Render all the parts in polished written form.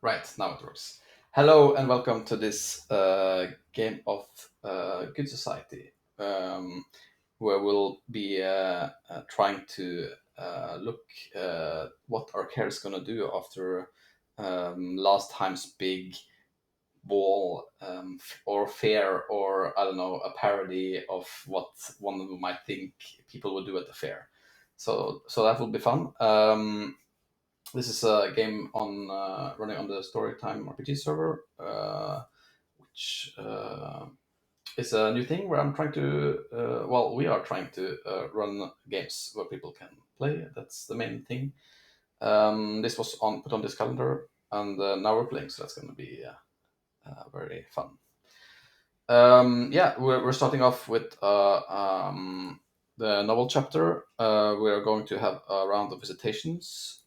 Right, now it works. Hello and welcome to this game of Good Society, where we'll be trying to look what our character's gonna do after last time's big ball or fair, or I don't know, a parody of what one of them might think people would do at the fair. So that will be fun. This is a game on running on the Storytime RPG server, which is a new thing where I'm trying to. We are trying to run games where people can play. That's the main thing. This was put on this calendar, and now we're playing, so that's going to be very fun. We're starting off with the novel chapter. We are going to have a round of visitations.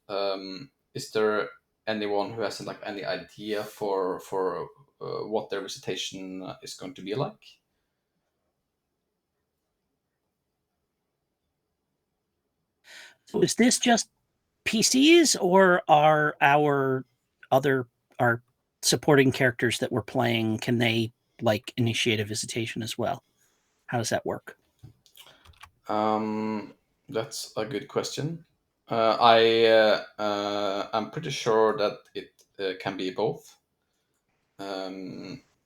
Is there anyone who has like any idea for what their visitation is going to be like? So is this just PCs, or are our other our supporting characters that we're playing, can they like initiate a visitation as well? How does that work? That's a good question. I'm pretty sure that it can be both.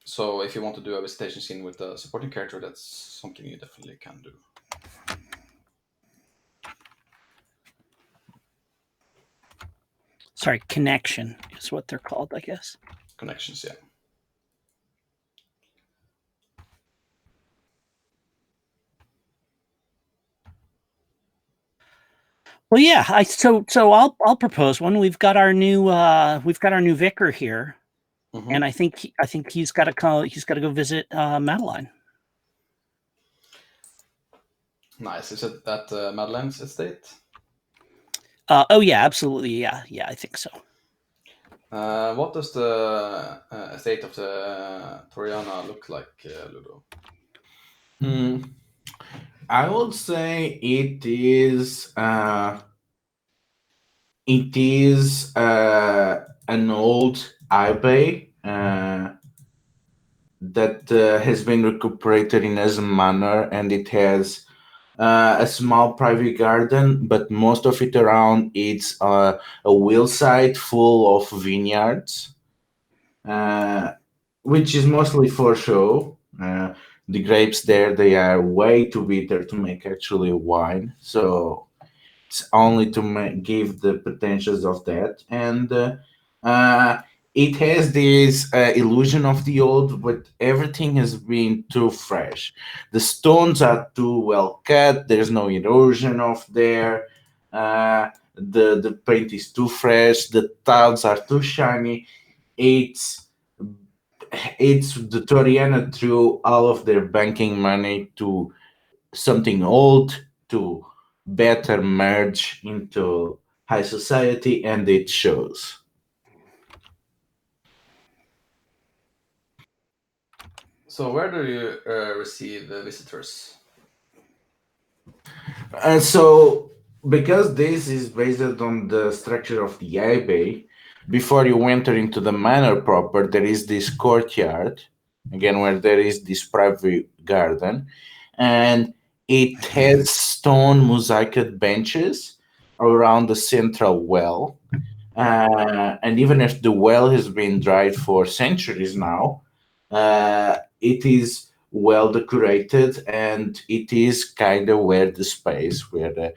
So if you want to do a visitation scene with a supporting character, that's something you definitely can do. Sorry, connection is what they're called, I guess. Connections, yeah. Well, yeah. I'll propose one. We've got our new vicar here, Mm-hmm. and I think he's got to go visit Madeline. Nice. Is it at Madeleine's estate? Oh yeah, absolutely. Yeah, I think so. What does the estate of the Toriana look like, Ludo? I would say it is an old abbey that has been recuperated in as a manor, and it has a small private garden, but most of it around it's a hillside full of vineyards, uh, which is mostly for show. The grapes there, they are way too bitter to make actually wine, so it's only to give the potentials of that. And uh, it has this illusion of the old, but everything has been too fresh. The stones are too well cut, there's no erosion of there. The paint is too fresh, the tiles are too shiny. It's it's the Toriana threw all of their banking money to something old to better merge into high society, and it shows. So where do you receive visitors? So, because this is based on the structure of the abbey, before you enter into the manor proper, there is this courtyard, again, where there is this private garden, and it has stone mosaiced benches around the central well. And even if the well has been dried for centuries now, it is well decorated, and it is kind of where the space where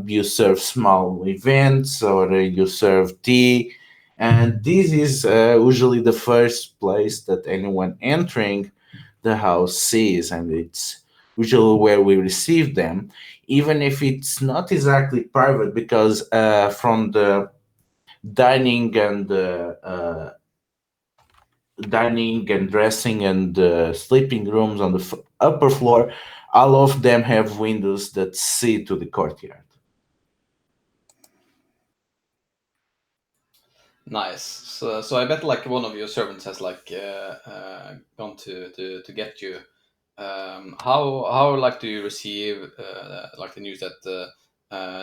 you serve small events, or you serve tea. And this is usually the first place that anyone entering the house sees, and it's usually where we receive them, even if it's not exactly private, because from the dining and dressing and sleeping rooms on the upper floor, all of them have windows that see to the courtyard. Nice. So I bet like one of your servants has like gone to get you. How like do you receive like the news that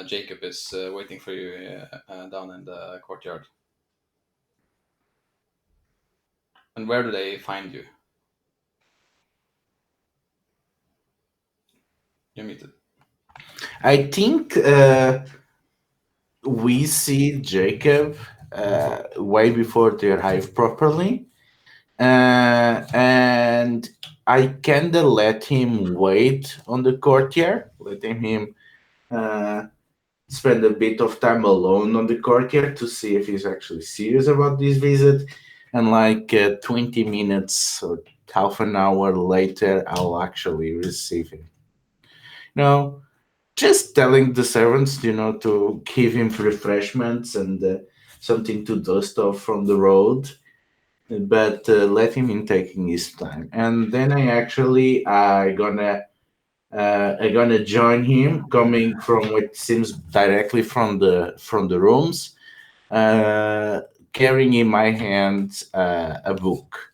Jacob is waiting for you down in the courtyard? And where do they find you? You're muted. I think we see Jacob way before they arrive properly, and I kinda let him wait on the courtyard, letting him uh, spend a bit of time alone on the courtyard to see if he's actually serious about this visit. And like 20 minutes or half an hour later, I'll actually receive him. No, just telling the servants, to give him refreshments and something to dust off from the road, but let him in taking his time. And then I gonna join him, coming from what seems directly from the rooms, uh, carrying in my hand a book.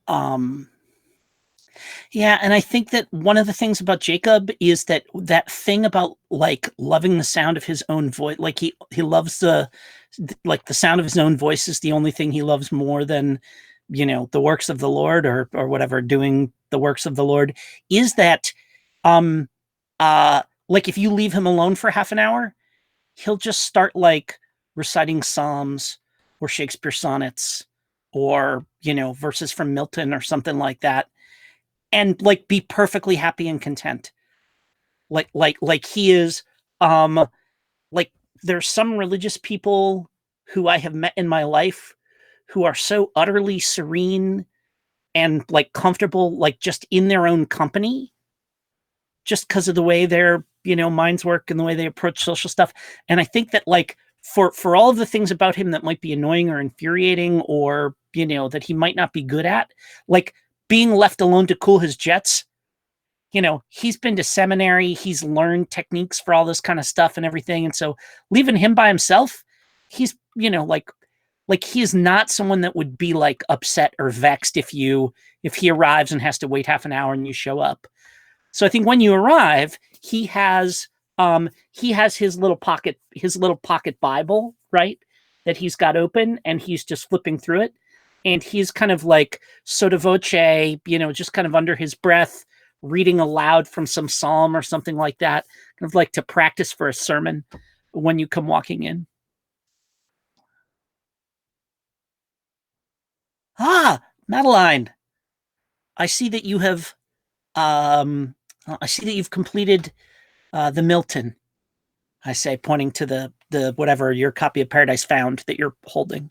Um, yeah, and I think that one of the things about Jacob is that thing about like loving the sound of his own voice. Like he loves the sound of his own voice is the only thing he loves more than the works of the Lord or whatever. Doing the works of the Lord is that um like if you leave him alone for half an hour, he'll just start like reciting psalms or Shakespeare sonnets or verses from Milton or something like that, and like be perfectly happy and content. Like he is. Like there's some religious people who I have met in my life who are so utterly serene and like comfortable, like just in their own company, just because of the way their minds work and the way they approach social stuff. And I think that like for all of the things about him that might be annoying or infuriating or that he might not be good at, like being left alone to cool his jets, he's been to seminary, he's learned techniques for all this kind of stuff and everything. And so leaving him by himself, he's like he is not someone that would be like upset or vexed if he arrives and has to wait half an hour and you show up. So I think when you arrive, he has his little pocket Bible, right? That he's got open and he's just flipping through it. And he's kind of like sotto voce, just kind of under his breath, reading aloud from some psalm or something like that, kind of like to practice for a sermon when you come walking in. Ah, Madeline, I see that you have I see that you've completed the Milton, I say, pointing to the whatever your copy of Paradise Found that you're holding.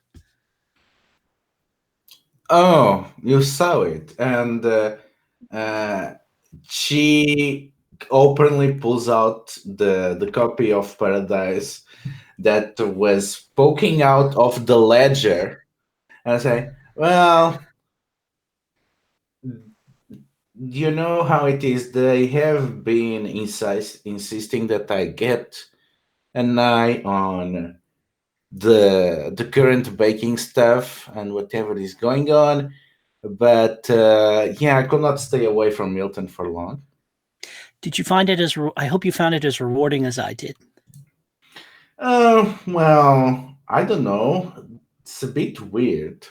Oh, you saw it, and uh, she openly pulls out the copy of Paradise that was poking out of the ledger, and I say, "Well, you know how it is. They have been insisting that I get an eye on the current baking stuff and whatever is going on, but yeah, I could not stay away from Milton for long." Did you find it I hope you found it as rewarding as I did. Well, I don't know. It's a bit weird.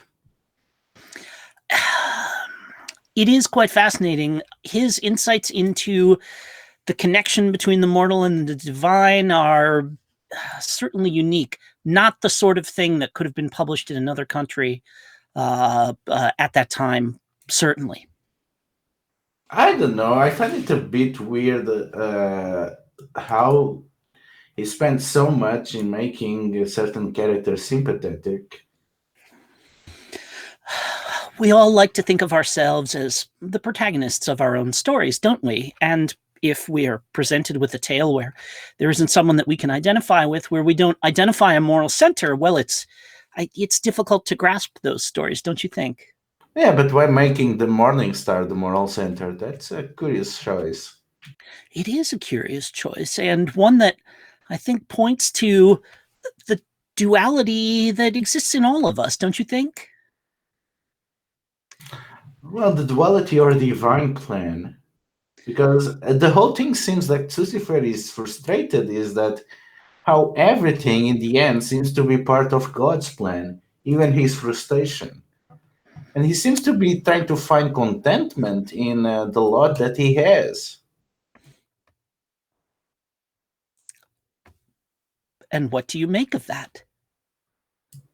It is quite fascinating. His insights into the connection between the mortal and the divine are certainly unique. Not the sort of thing that could have been published in another country at that time, certainly. I don't know. I find it a bit weird how he spent so much in making a certain character sympathetic. We all like to think of ourselves as the protagonists of our own stories, don't we? And if we are presented with a tale where there isn't someone that we can identify with, where we don't identify a moral center, well, it's difficult to grasp those stories, don't you think? Yeah, but why making the Morning Star the moral center? That's a curious choice. It is a curious choice, and one that I think points to the duality that exists in all of us, don't you think? Well, the duality or divine plan. Because the whole thing seems like Lucifer is frustrated, is that how everything in the end seems to be part of God's plan, even his frustration. And he seems to be trying to find contentment in the lot that he has. And what do you make of that?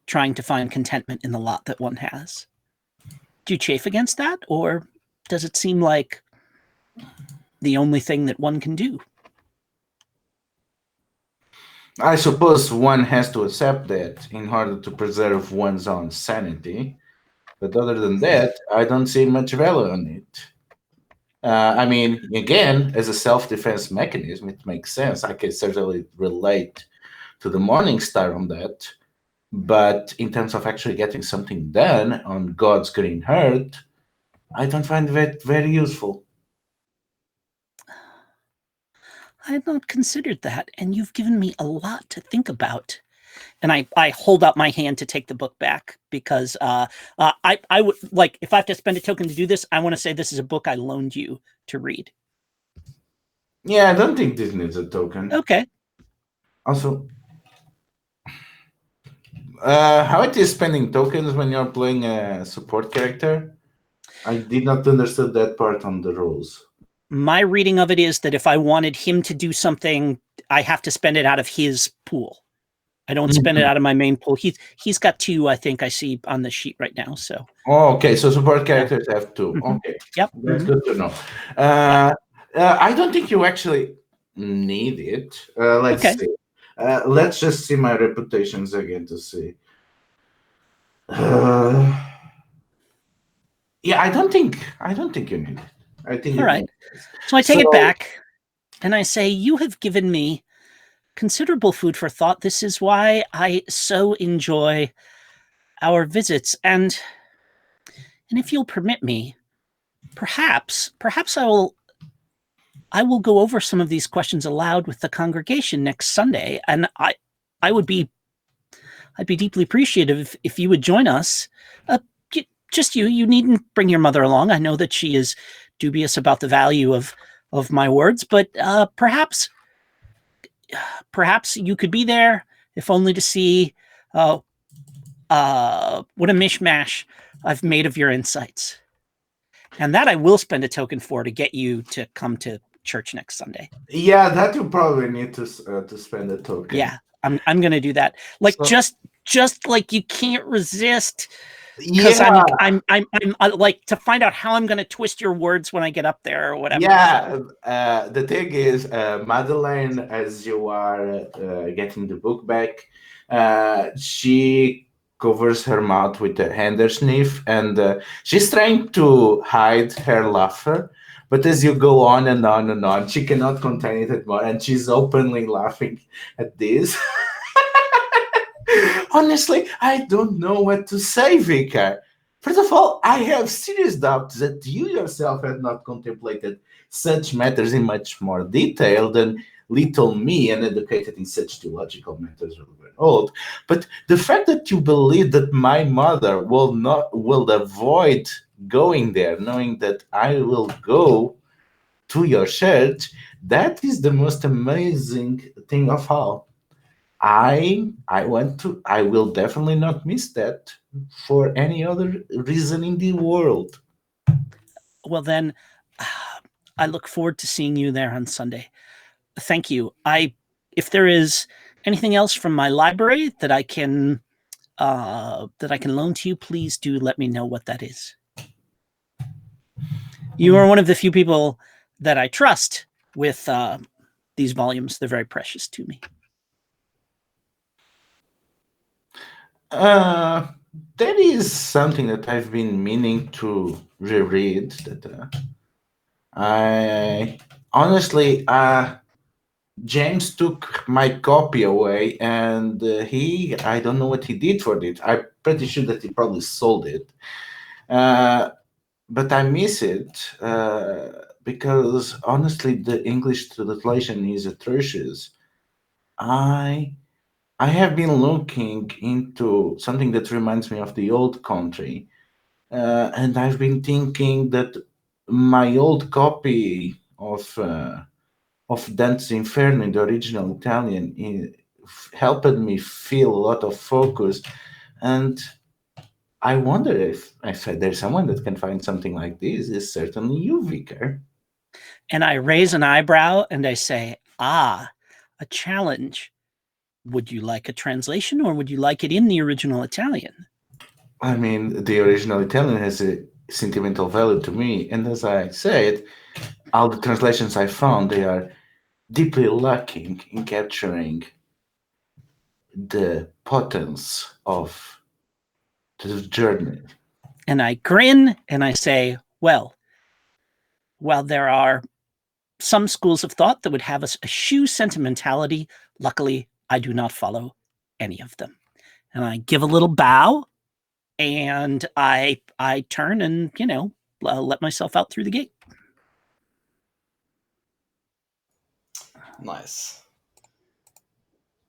Trying to find contentment in the lot that one has. Do you chafe against that, or does it seem like the only thing that one can do? I suppose one has to accept that in order to preserve one's own sanity. But other than that, I don't see much value in it. I mean, again, as a self defense mechanism, it makes sense. I can certainly relate to the Morning Star on that. But in terms of actually getting something done on God's green heart, I don't find that very useful. I had not considered that, and you've given me a lot to think about. And I hold out my hand to take the book back because I would like, if I have to spend a token to do this, I want to say this is a book I loaned you to read. Yeah, I don't think this needs a token. Okay. Also, how it is spending tokens when you're playing a support character? I did not understand that part on the rules. My reading of it is that if I wanted him to do something, I have to spend it out of his pool. I don't spend it out of my main pool. He's got 2, I think I see on the sheet right now. So. Oh, okay, so support characters have 2. Mhm. Okay, Yep. that's good to know. I don't think you actually need it. Let's Okay. see. Let's just see my reputations again to see. Yeah, I don't think you need it. I think All it right. makes sense. So I take it So- back and I say, you have given me considerable food for thought. This is why I so enjoy our visits. And if you'll permit me, perhaps I will go over some of these questions aloud with the congregation next Sunday. And I'd be deeply appreciative if you would join us. Just you needn't bring your mother along. I know that she is dubious about the value of my words, but perhaps you could be there, if only to see what a mishmash I've made of your insights. And that I will spend a token for to get you to come to church next Sunday. Yeah, that you probably need to spend a token. Yeah, I'm gonna do that. Like, So- just like you can't resist. Because Yeah, I'm like, to find out how I'm going to twist your words when I get up there or whatever. yeah. The thing is, Madeleine, as you are getting the book back, she covers her mouth with a handkerchief, and she's trying to hide her laughter. But as you go on and on and on, she cannot contain it anymore, and she's openly laughing at this. Honestly, I don't know what to say, Vika. First of all, I have serious doubts that you yourself have not contemplated such matters in much more detail than little me, uneducated in such theological matters when we're old. But the fact that you believe that my mother will avoid going there, knowing that I will go to your church, that is the most amazing thing of all. I will definitely not miss that for any other reason in the world. Well, then, I look forward to seeing you there on Sunday. Thank you. If there is anything else from my library that I can loan to you, please do let me know what that is. You are one of the few people that I trust with these volumes. They're very precious to me. There is something that I've been meaning to reread that I honestly James took my copy away, and I don't know what he did for it. I'm pretty sure that he probably sold it. But I miss it because honestly, the English translation is atrocious. I have been looking into something that reminds me of the old country, and I've been thinking that my old copy of Dante's Inferno in the original Italian helped me feel a lot of focus. And I wonder if there's someone that can find something like this. It's certainly you, Vicar. And I raise an eyebrow and I say, a challenge. Would you like a translation or would you like it in the original Italian? I mean, the original Italian has a sentimental value to me, and as I said, all the translations I found, they are deeply lacking in capturing the potence of the journey. And I grin and I say, well, while there are some schools of thought that would have us eschew sentimentality, luckily I do not follow any of them. And I give a little bow and I turn and, let myself out through the gate. Nice.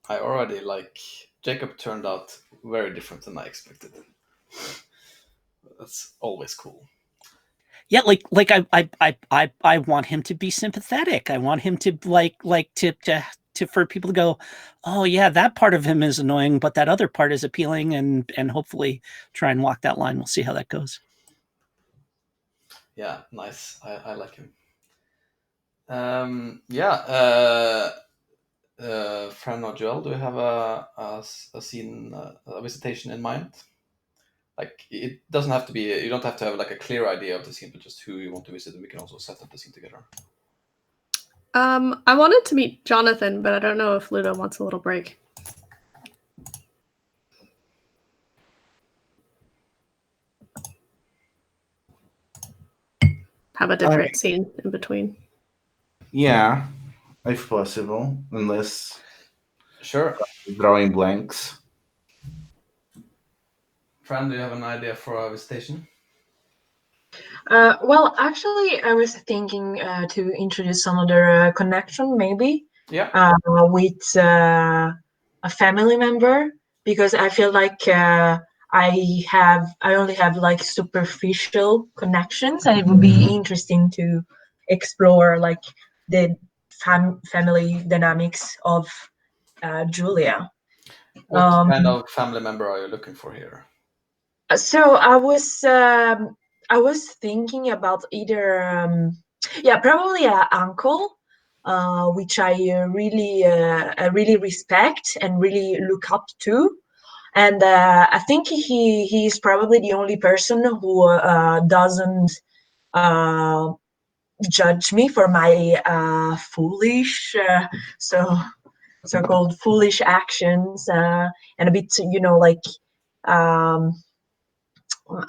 I already Jacob turned out very different than I expected. That's always cool. Yeah, I want him to be sympathetic. I want him to to for people to go, oh yeah, that part of him is annoying, but that other part is appealing, and hopefully try and walk that line. We'll see how that goes. Yeah, nice. I like him. Yeah. Fran or Joel, do you have a scene, a visitation in mind? Like, it doesn't have to be. You don't have to have like a clear idea of the scene, but just who you want to visit, and we can also set up the scene together. I wanted to meet Jonathan, but I don't know if Ludo wants a little break. Have a different scene in between. Yeah, if possible, unless Sure. drawing blanks. Fran, do you have an idea for a visitation? Well, actually, I was thinking to introduce another connection, maybe. Yeah. With a family member, because I feel like I only have like superficial connections, and it would be interesting to explore like the family dynamics of Julia. What kind of family member are you looking for here? So I was thinking about either probably an uncle, which I really respect and really look up to, and I think he's probably the only person who doesn't uh, judge me for my foolish so-called foolish actions, and a bit like um,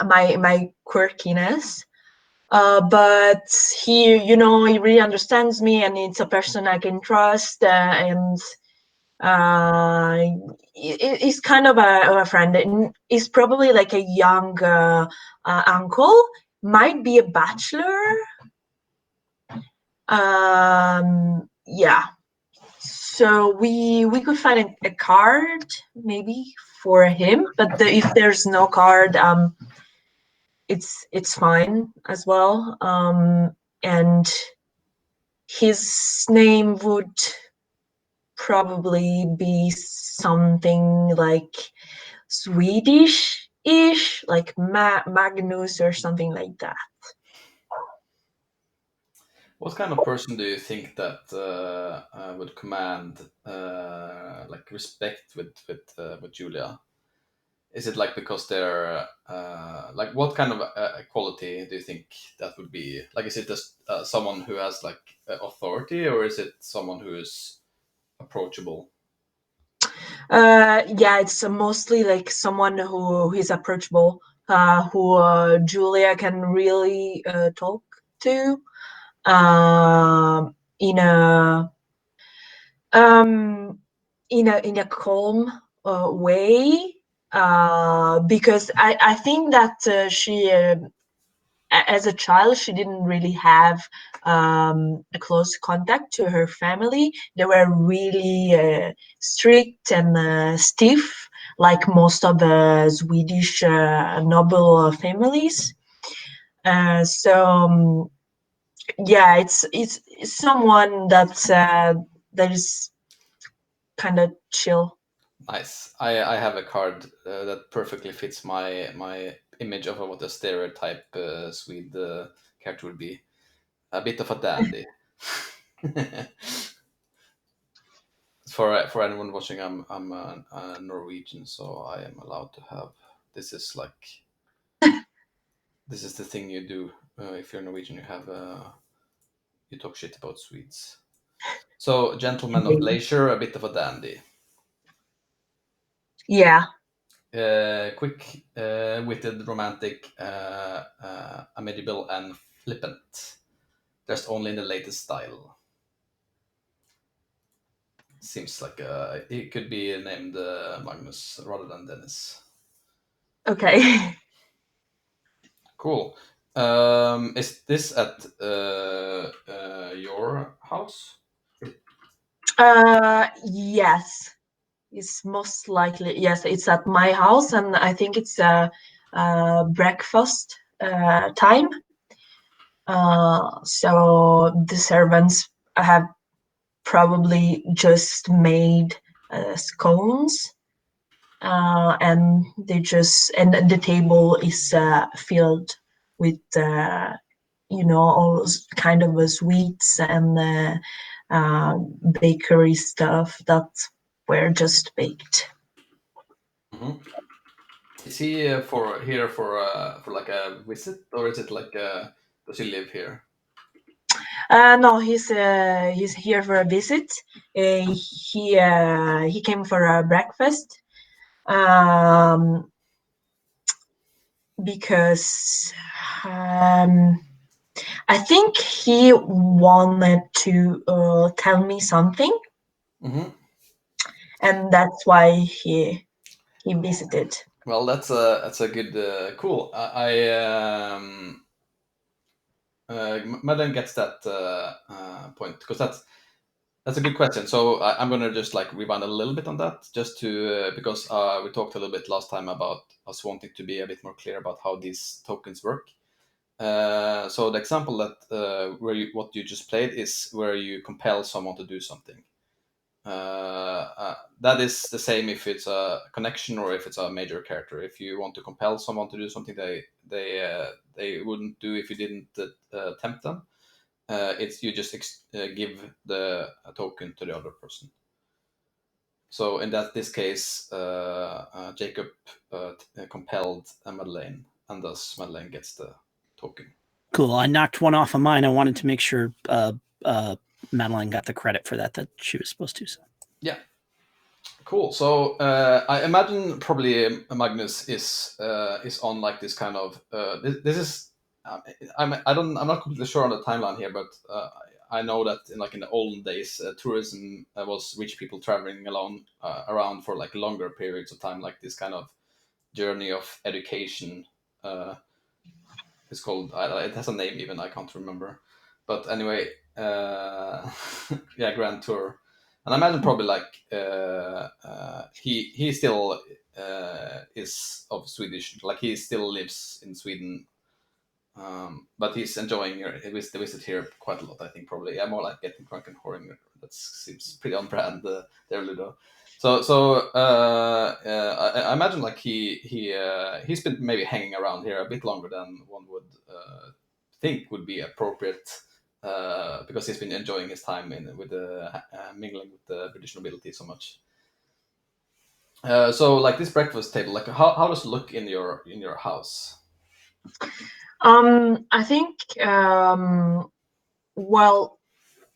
my quirkiness, but he really understands me, and it's a person I can trust, and he's kind of a friend, and he's probably like a young uncle, might be a bachelor. Yeah, so we could find a card maybe for him, but if there's no card, it's fine as well. And his name would probably be something like Swedish-ish, like Magnus or something like that. What kind of person do you think that would command like respect with Julia? Is it like because they're like, what kind of quality do you think that would be? Like, is it just someone who has like authority, or is it someone who is approachable? Yeah, it's mostly like someone who is approachable, who Julia can really talk to, in a in a calm way, because I think that she as a child she didn't really have a close contact to her family. They were really strict and stiff, like most of the Swedish noble families. So yeah, it's someone that is kind of chill. Nice. I have a card that perfectly fits my image of what a stereotype Swede character would be. A bit of a dandy. For anyone watching, I'm a Norwegian, so I am allowed to have. This is like this is the thing you do if you're Norwegian. You have you talk shit about Swedes. So gentleman of leisure, a bit of a dandy. Yeah. Quick, witted, romantic, amiable, and flippant. Dressed only in the latest style. Seems like it could be named Magnus rather than Dennis. Okay. Cool. Is this at your house? Yes. It's most likely, yes, it's at my house, and I think it's breakfast time. So the servants have probably just made scones, and and the table is filled with all kind of sweets and bakery stuff that were just baked. Mm-hmm. Is he here for like a visit, or is it like does he live here? No, he's here for a visit. He came for a breakfast. Because I think he wanted to tell me something, Mm-hmm. and that's why he visited. Well, that's a good cool. Madeleine gets that point because that's a good question. So I'm gonna just like rewind a little bit on that, just to because we talked a little bit last time about us wanting to be a bit more clear about how these tokens work. So the example that what you just played is where you compel someone to do something. That is the same if it's a connection or if it's a major character. If you want to compel someone to do something they wouldn't do if you didn't tempt them, it's you just give the token to the other person. So in this case, Jacob compelled Madeleine, and thus Madeleine gets the token. Cool. I knocked one off of mine. I wanted to make sure Madeline got the credit for that she was supposed to. So. Yeah. Cool. So I imagine probably Magnus is on like this kind of this is I'm not completely sure on the timeline here, but I know that in the olden days, tourism was rich people traveling alone around for like longer periods of time, like this kind of journey of education. It's called it has a name even I can't remember, but anyway, yeah, Grand Tour. And I imagine probably like he still is of Swedish, like he still lives in Sweden, but he's enjoying the visit here quite a lot. I think probably more like getting drunk and whoring. That seems pretty on brand there, Ludo. So I imagine like he's been maybe hanging around here a bit longer than one would think would be appropriate. Because he's been enjoying his time with mingling with the British nobility so much. So like this breakfast table, like how does it look in your house? I think well,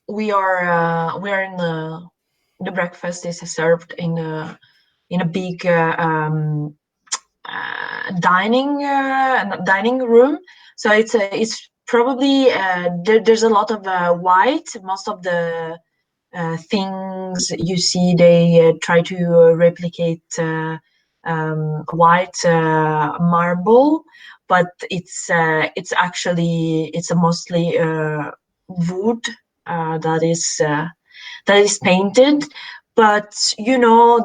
we are in the breakfast is served in a big dining room. So it's probably there's a lot of white. Most of the things you see, they try to replicate white marble, but it's a mostly wood that is painted. But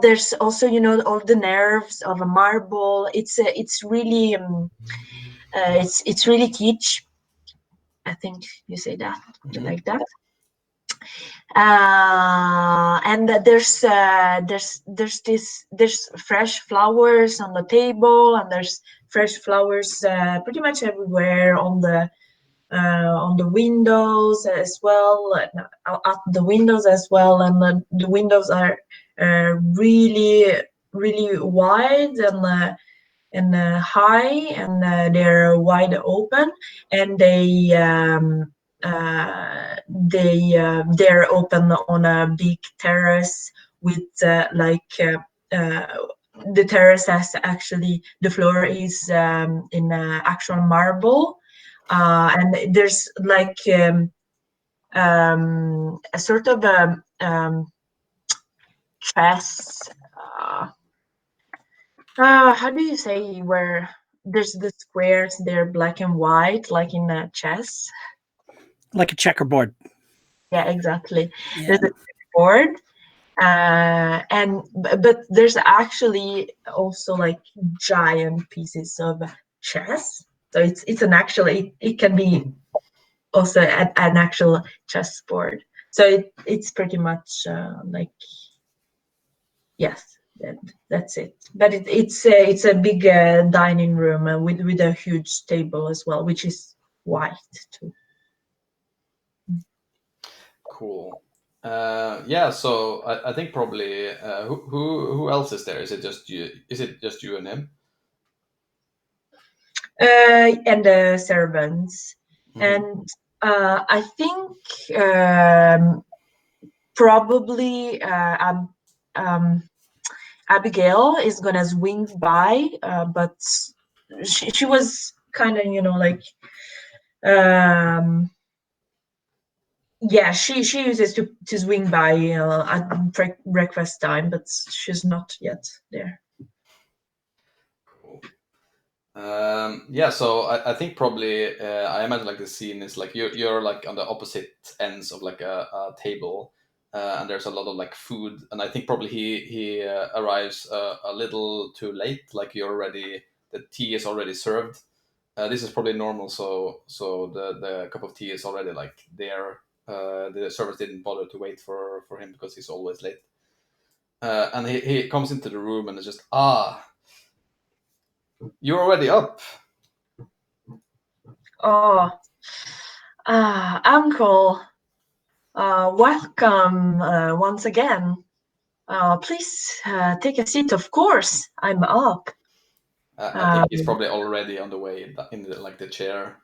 there's also all the nerves of a marble. It's really it's really kitsch. I think you say that like that. And there's fresh flowers on the table, and there's fresh flowers pretty much everywhere on the windows as well, at the windows as well, and the windows are really wide and high, and they're wide open, and they're open on a big terrace with the terrace has actually, the floor is in actual marble, and there's like a sort of chess. How do you say, where there's the squares, they're black and white, like in a chess? Like a checkerboard. Yeah, exactly. Yeah. There's a board, but there's actually also like giant pieces of chess. So it's an actual. It can be also an actual chessboard. So it's pretty much like, yes, that's it. But it's a big dining room with a huge table as well, which is white too. Cool. Yeah, so I think probably who else is there? Is it just you? Is it just you and him? And the servants. And I think probably Abigail is gonna swing by, but she was kind of, like, yeah, she uses to swing by at breakfast time, but she's not yet there. Cool. Yeah, so I think probably I imagine like the scene is like you're like on the opposite ends of like a table, and there's a lot of like food, and I think probably he arrives a little too late. Like the tea is already served. This is probably normal, so the cup of tea is already like there. The servers didn't bother to wait for him because he's always late. And he comes into the room and is just, you're already up. Oh, Uncle, welcome once again. Please take a seat. Of course, I'm up. I think he's probably already on the way in the chair.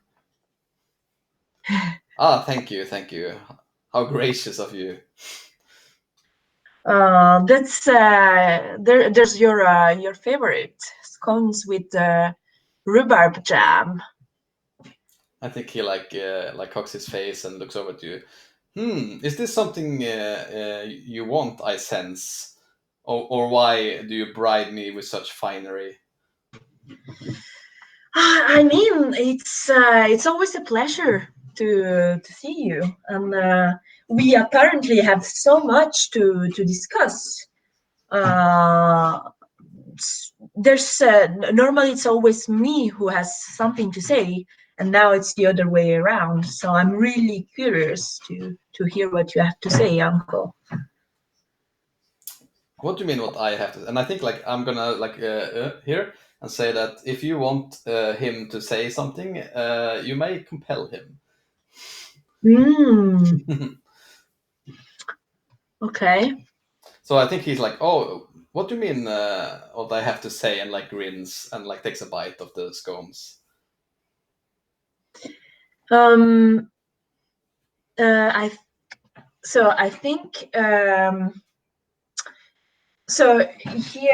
Thank you. How gracious of you. That's there's your favorite scones with rhubarb jam. I think he like cocks his face and looks over to you. Is this something you want? I sense, or why do you bribe me with such finery? I mean, it's always a pleasure to see you, and we apparently have so much to discuss. There's normally it's always me who has something to say, and now it's the other way around. So I'm really curious to hear what you have to say, Uncle. What do you mean? What I have to? And I think like I'm gonna like here and say that if you want him to say something, you may compel him. Okay. So I think he's like, oh, what do you mean? What I have to say, and like grins and like takes a bite of the scones. I think so he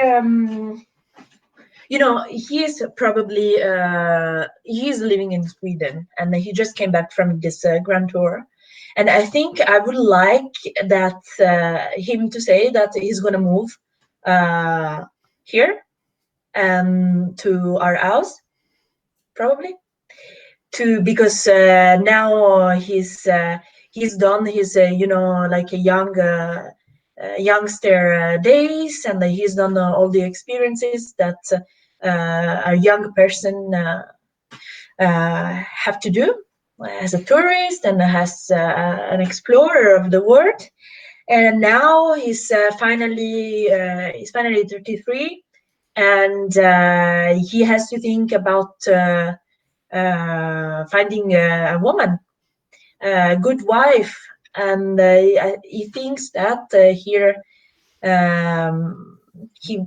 he is probably he's living in Sweden, and he just came back from this grand tour, and I think I would like that him to say that he's gonna move here and to our house, probably, because now he's done his like a youngster days, and he's done all the experiences that a young person have to do. as a tourist and as an explorer of the world. And now he's finally 33, and he has to think about finding a woman, a good wife, and he thinks that here he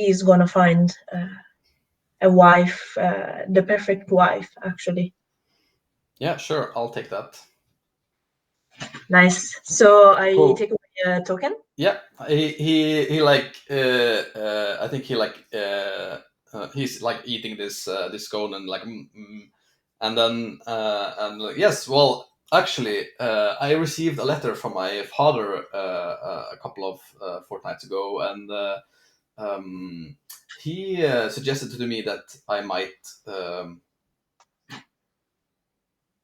is gonna find a wife, the perfect wife, actually. Yeah, sure. I'll take that. Nice. So I Cool. take away a token. Yeah, he like I think he like he's like eating this scone and like and then yes, well, actually I received a letter from my father a couple of fortnights ago, and he suggested to me that I might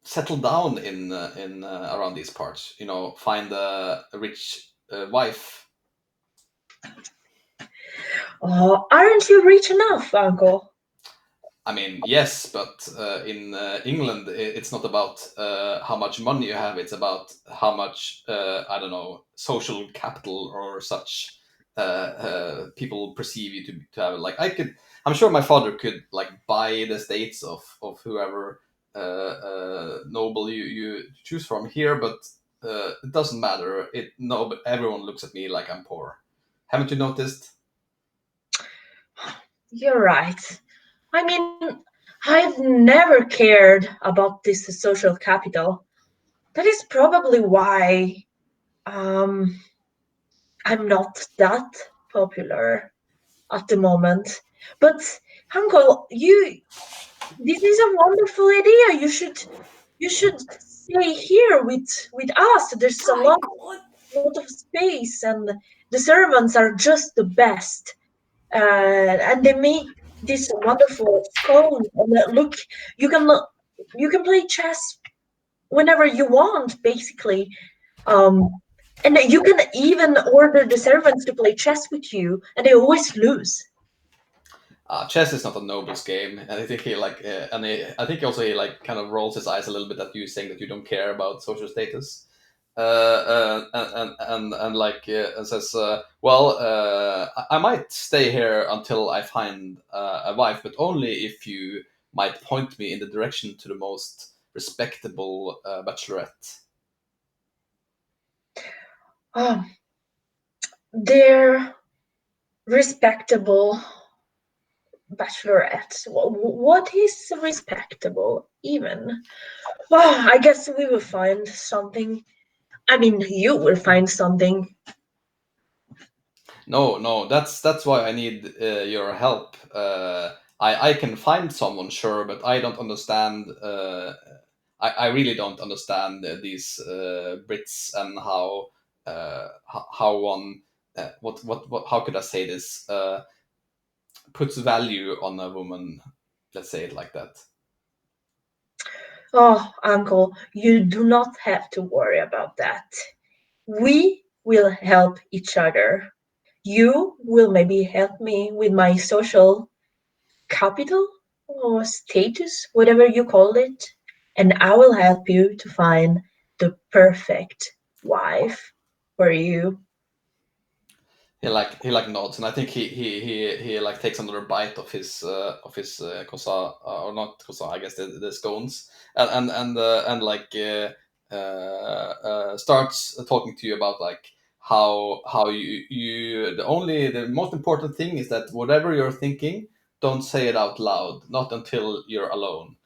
settle down in around these parts, you know, find a rich wife. Oh, aren't you rich enough, Uncle? I mean, yes, but in England, it's not about how much money you have. It's about how much I don't know, social capital or such people perceive you to have. Like I'm sure my father could like buy the estates of whoever noble you choose from here, but it doesn't matter. But everyone looks at me like I'm poor. Haven't you noticed? You're right. I mean, I've never cared about this social capital. That is probably why um, I'm not that popular at the moment. But Uncle, this is a wonderful idea. You should stay here with us. There's a lot of space, and the servants are just the best. And they make this wonderful scone. And look, you can play chess whenever you want, basically. Um, and you can even order the servants to play chess with you, and they always lose. Chess is not a nobles game, and I think he like, I think also he like kind of rolls his eyes a little bit at you, saying that you don't care about social status, and like and says, well, I might stay here until I find a wife, but only if you might point me in the direction to the most respectable bachelorette. Oh, they're respectable bachelorettes. What is respectable, even? Well, I guess we will find something. I mean, you will find something. No, that's why I need your help. I can find someone, sure, but I don't understand. I really don't understand these Brits and how one what how could I say this puts value on a woman. Let's say it like that. Oh, Uncle, you do not have to worry about that. We will help each other. You will maybe help me with my social capital or status, whatever you call it, and I will help you to find the perfect wife for you. He like nods, and I think he like takes another bite of his kosa, or not kosa, I guess the scones, and like starts talking to you about like how you the most important thing is that whatever you're thinking, don't say it out loud, not until you're alone.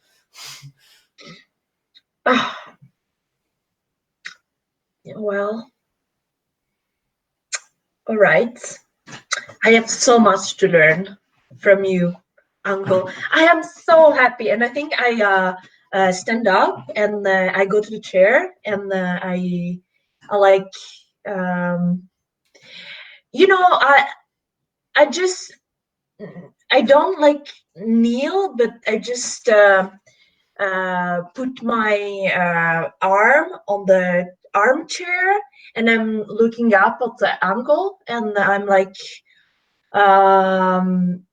Ah, well, all right. I have so much to learn from you, Uncle. I am so happy, and I think I stand up and I go to the chair and I like um, I just I don't like kneel, but I just put my arm on the armchair and I'm looking up at the uncle and I'm like, um,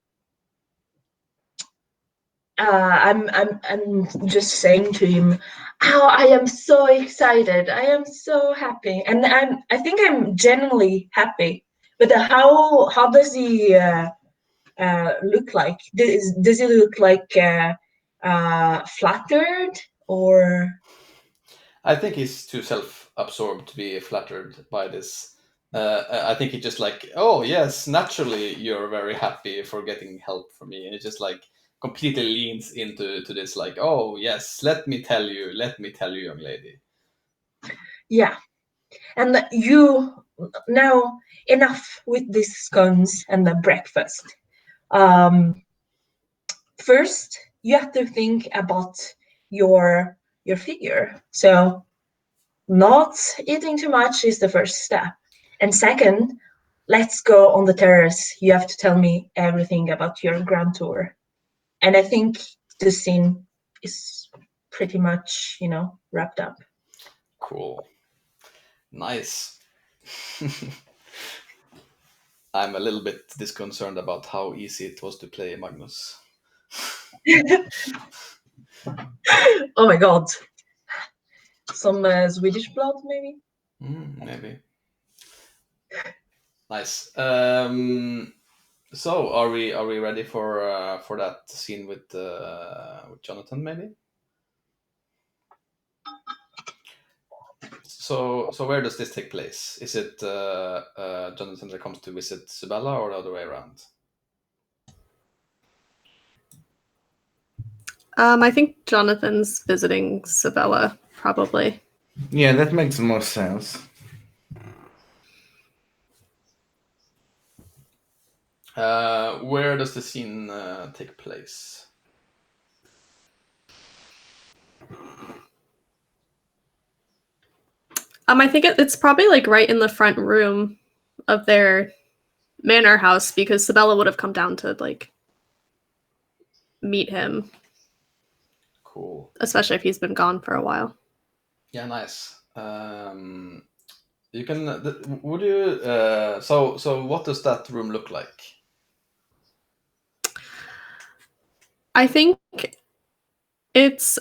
I'm just saying to him, "Oh, I am so excited! I am so happy!" And I think I'm genuinely happy. But how does he look like? Does he look like flattered or? I think he's too self-absorbed to be flattered by this. I think he just like, oh yes, naturally you're very happy for getting help from me, and it just like completely leans into this like, oh yes, let me tell you, young lady. Yeah, and you now enough with these scones and the breakfast. First, you have to think about your figure. So not eating too much is the first step. And second, let's go on the terrace. You have to tell me everything about your grand tour. And I think the scene is pretty much, wrapped up. Cool. Nice. I'm a little bit disconcerted about how easy it was to play Magnus. Oh my god. Some Swedish blood, maybe? Maybe. Nice. So are we ready for that scene with Jonathan maybe? So where does this take place? Is it Jonathan that comes to visit Sibella or the other way around? I think Jonathan's visiting Sabella, probably. Yeah, that makes more sense. Where does the scene take place? I think it's probably like right in the front room of their manor house because Sabella would have come down to like meet him, Cool. especially if he's been gone for a while. Yeah, nice. You can. Would you? So what does that room look like? I think it's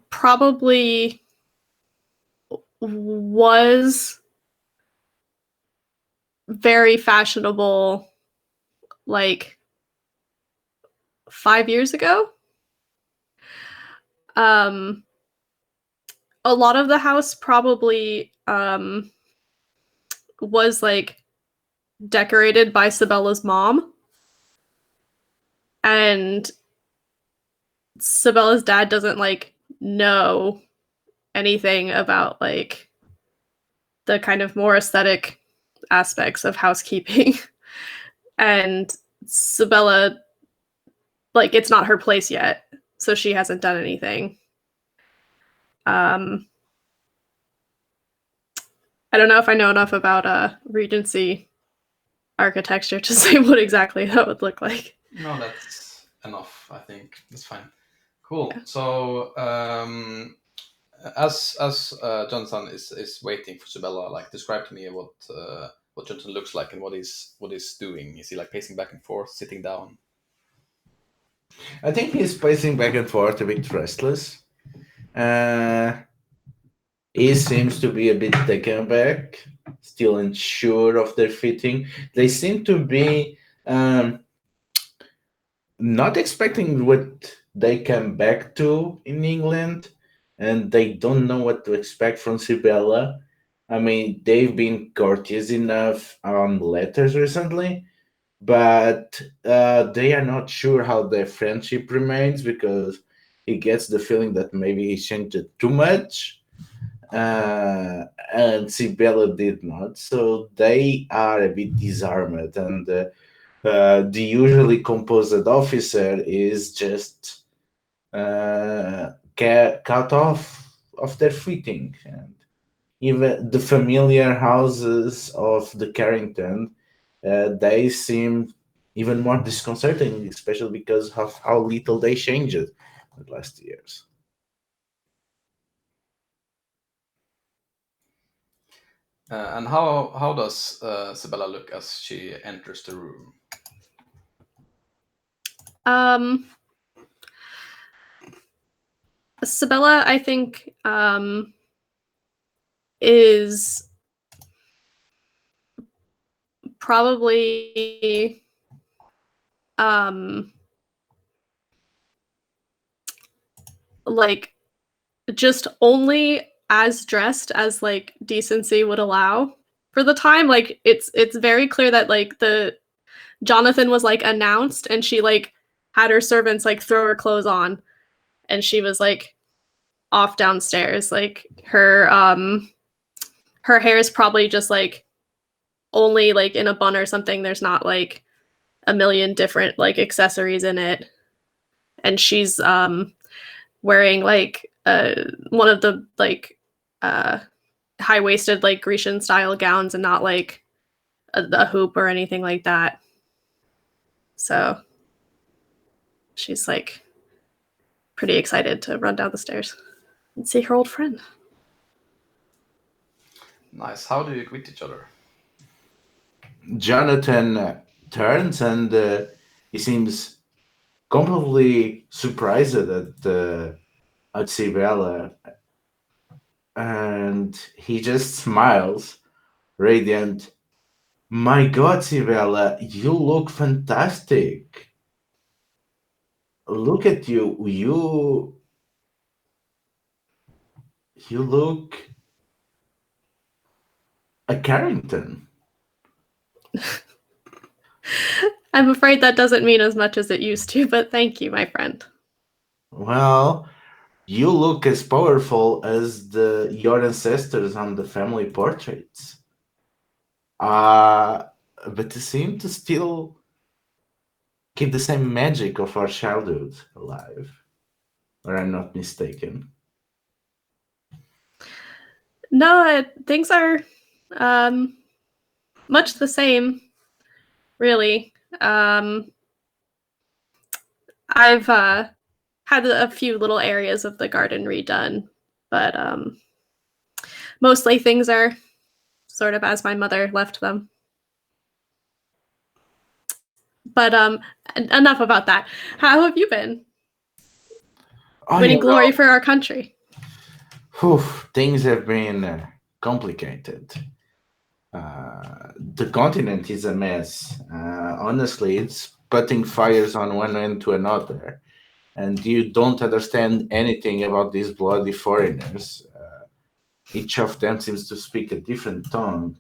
probably was very fashionable like 5 years ago. A lot of the house probably was like decorated by Sabella's mom, and Sabella's dad doesn't like know anything about like the kind of more aesthetic aspects of housekeeping. And Sabella, like, it's not her place yet, so she hasn't done anything. I don't know if I know enough about Regency architecture to say what exactly that would look like. No, that's enough. I think that's fine. Cool. Yeah. So as Jonathan is waiting for Sibella, like describe to me what Jonathan looks like and what he's doing. Is he like pacing back and forth, sitting down? I think he's pacing back and forth, a bit restless. He seems to be a bit taken aback, still unsure of their fitting. They seem to be not expecting what they come back to in England, and they don't know what to expect from Sibella. I mean, they've been courteous enough on letters recently, but they are not sure how their friendship remains because he gets the feeling that maybe he changed it too much, and Sibella did not. So they are a bit disarmed, and the usually composed officer is just cut off of their footing. And even the familiar houses of the Carrington, they seem even more disconcerting, especially because of how little they changed in the last years. And how does Sibella look as she enters the room? Sabella, I think, is probably like just only as dressed as like decency would allow for the time. Like it's very clear that like the Jonathan was like announced and she like had her servants like throw her clothes on and she was like off downstairs. Like her hair is probably just like only like in a bun or something. There's not like a million different like accessories in it. And she's wearing like one of the like high-waisted like Grecian style gowns and not like a hoop or anything like that. So she's like pretty excited to run down the stairs and see her old friend. Nice. How do you greet each other? Jonathan turns and he seems completely surprised at Sibella, and he just smiles, radiant. My God, Sibella, you look fantastic. Look at you. You look a Carrington. I'm afraid that doesn't mean as much as it used to, but thank you, my friend. Well, you look as powerful as your ancestors on the family portraits. But you seem to still keep the same magic of our childhood alive, or I'm not mistaken. No, things are much the same, really. I've had a few little areas of the garden redone, but mostly things are sort of as my mother left them. But enough about that. How have you been? Winning glory for our country. Things have been complicated. The continent is a mess. Honestly, it's putting fires on one end to another. And you don't understand anything about these bloody foreigners. Each of them seems to speak a different tongue.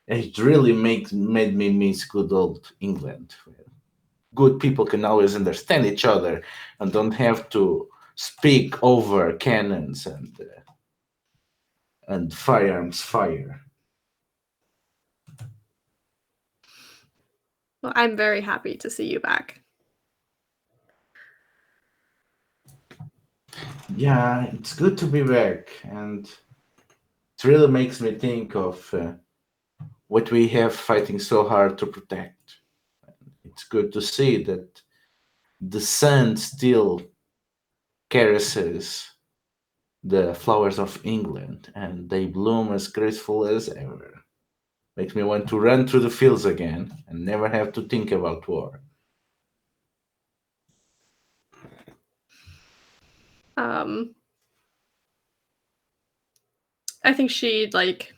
It really made me miss good old England. Good people can always understand each other and don't have to speak over cannons and firearms fire. Well, I'm very happy to see you back. Yeah, it's good to be back, and it really makes me think of what we have fighting so hard to protect. It's good to see that the sun still caresses the flowers of England, and they bloom as graceful as ever. Makes me want to run through the fields again and never have to think about war. I think she like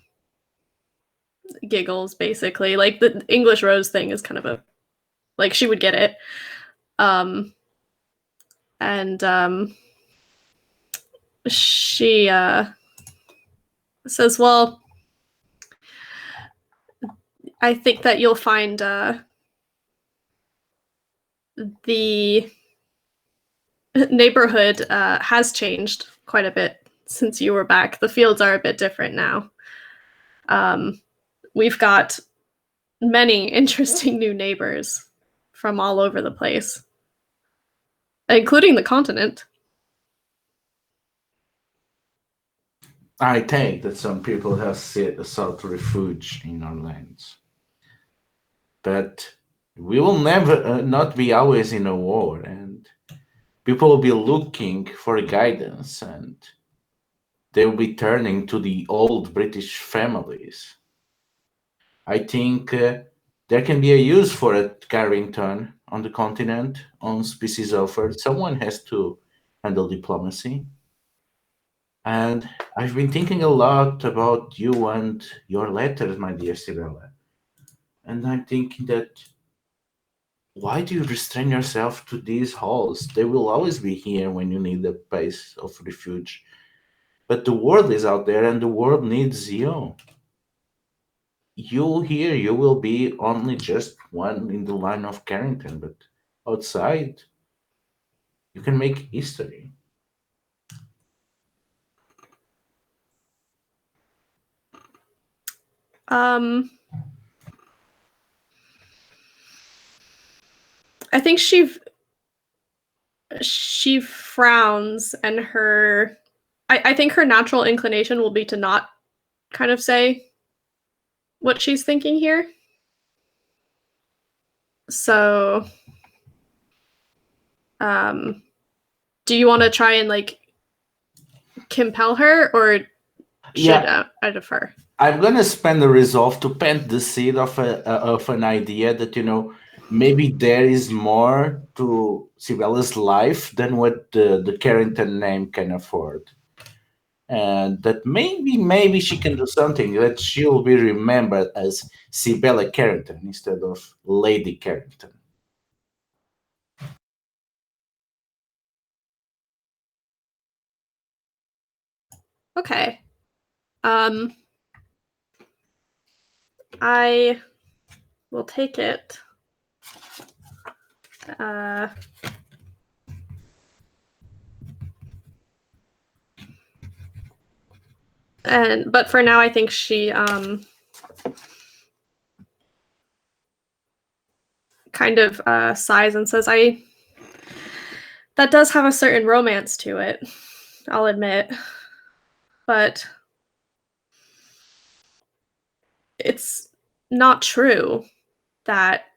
giggles basically. Like the English rose thing is kind of a like she would get it. And she says, well, I think that you'll find the neighborhood has changed quite a bit since you were back. The fields are a bit different now. We've got many interesting new neighbors from all over the place, including the continent. I think that some people have sought refuge in our lands. But we will never not be always in a war, and people will be looking for guidance, and they will be turning to the old British families. I think there can be a use for it, Carrington. on the continent on species offered. Someone has to handle diplomacy. And I've been thinking a lot about you and your letters, my dear Sibella. And I'm thinking that why do you restrain yourself to these halls? They will always be here when you need a place of refuge. But the world is out there and the world needs you. You here, you will be only just one in the line of Carrington, but outside, you can make history. I think she frowns, and I think her natural inclination will be to not kind of say what she's thinking here. So, do you want to try and like compel her, or should Yeah, I defer? I'm gonna spend the resolve to plant the seed of an idea that maybe there is more to Sibella's life than what the Carrington name can afford, and that maybe she can do something that she will be remembered as Sibella Carrington instead of Lady Carrington. Okay. I will take it. But for now, I think she kind of sighs and says, that does have a certain romance to it, I'll admit. But it's not true that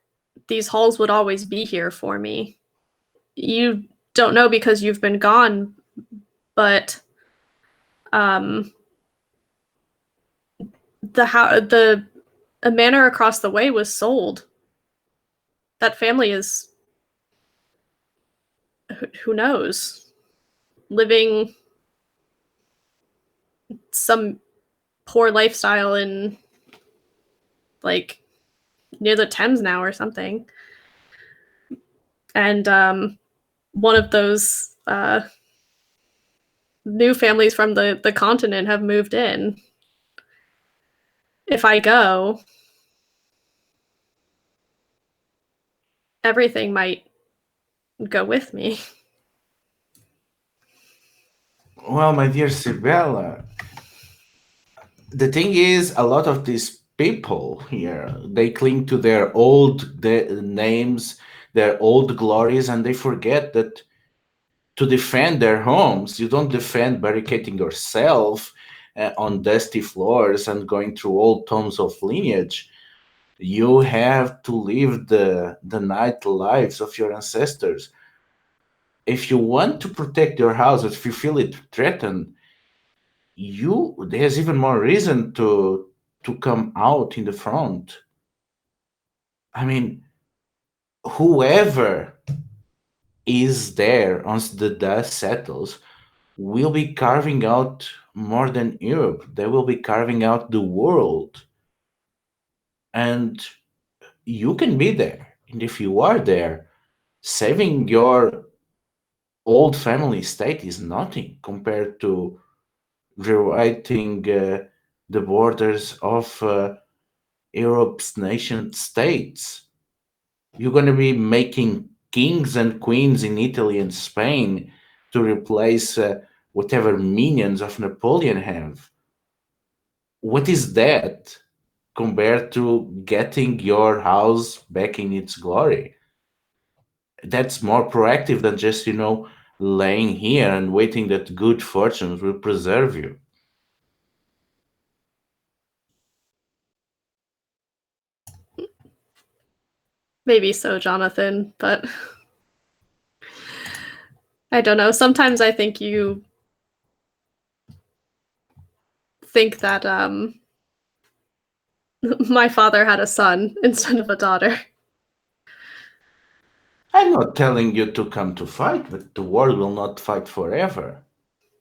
these halls would always be here for me. You don't know because you've been gone, but the manor across the way was sold. That family is, who knows, living some poor lifestyle in like near the Thames now or something. And one of those new families from the continent have moved in. If I go, everything might go with me. Well, my dear Sibella, the thing is, a lot of these people here, they cling to their old names, their old glories, and they forget that to defend their homes, you don't defend barricading yourself on dusty floors and going through old tomes of lineage. You have to live the night lives of your ancestors. If you want to protect your house, if you feel it threatened, there's even more reason to come out in the front. I mean, whoever is there once the dust settles will be carving out more than Europe. They will be carving out the world. And you can be there. And if you are there, saving your old family state is nothing compared to rewriting the borders of Europe's nation states. You're going to be making kings and queens in Italy and Spain to replace whatever minions of Napoleon have. What is that compared to getting your house back in its glory? That's more proactive than just, laying here and waiting that good fortunes will preserve you. Maybe so, Jonathan, but I don't know. Sometimes I think you think that my father had a son instead of a daughter. I'm not telling you to come to fight, but the world will not fight forever.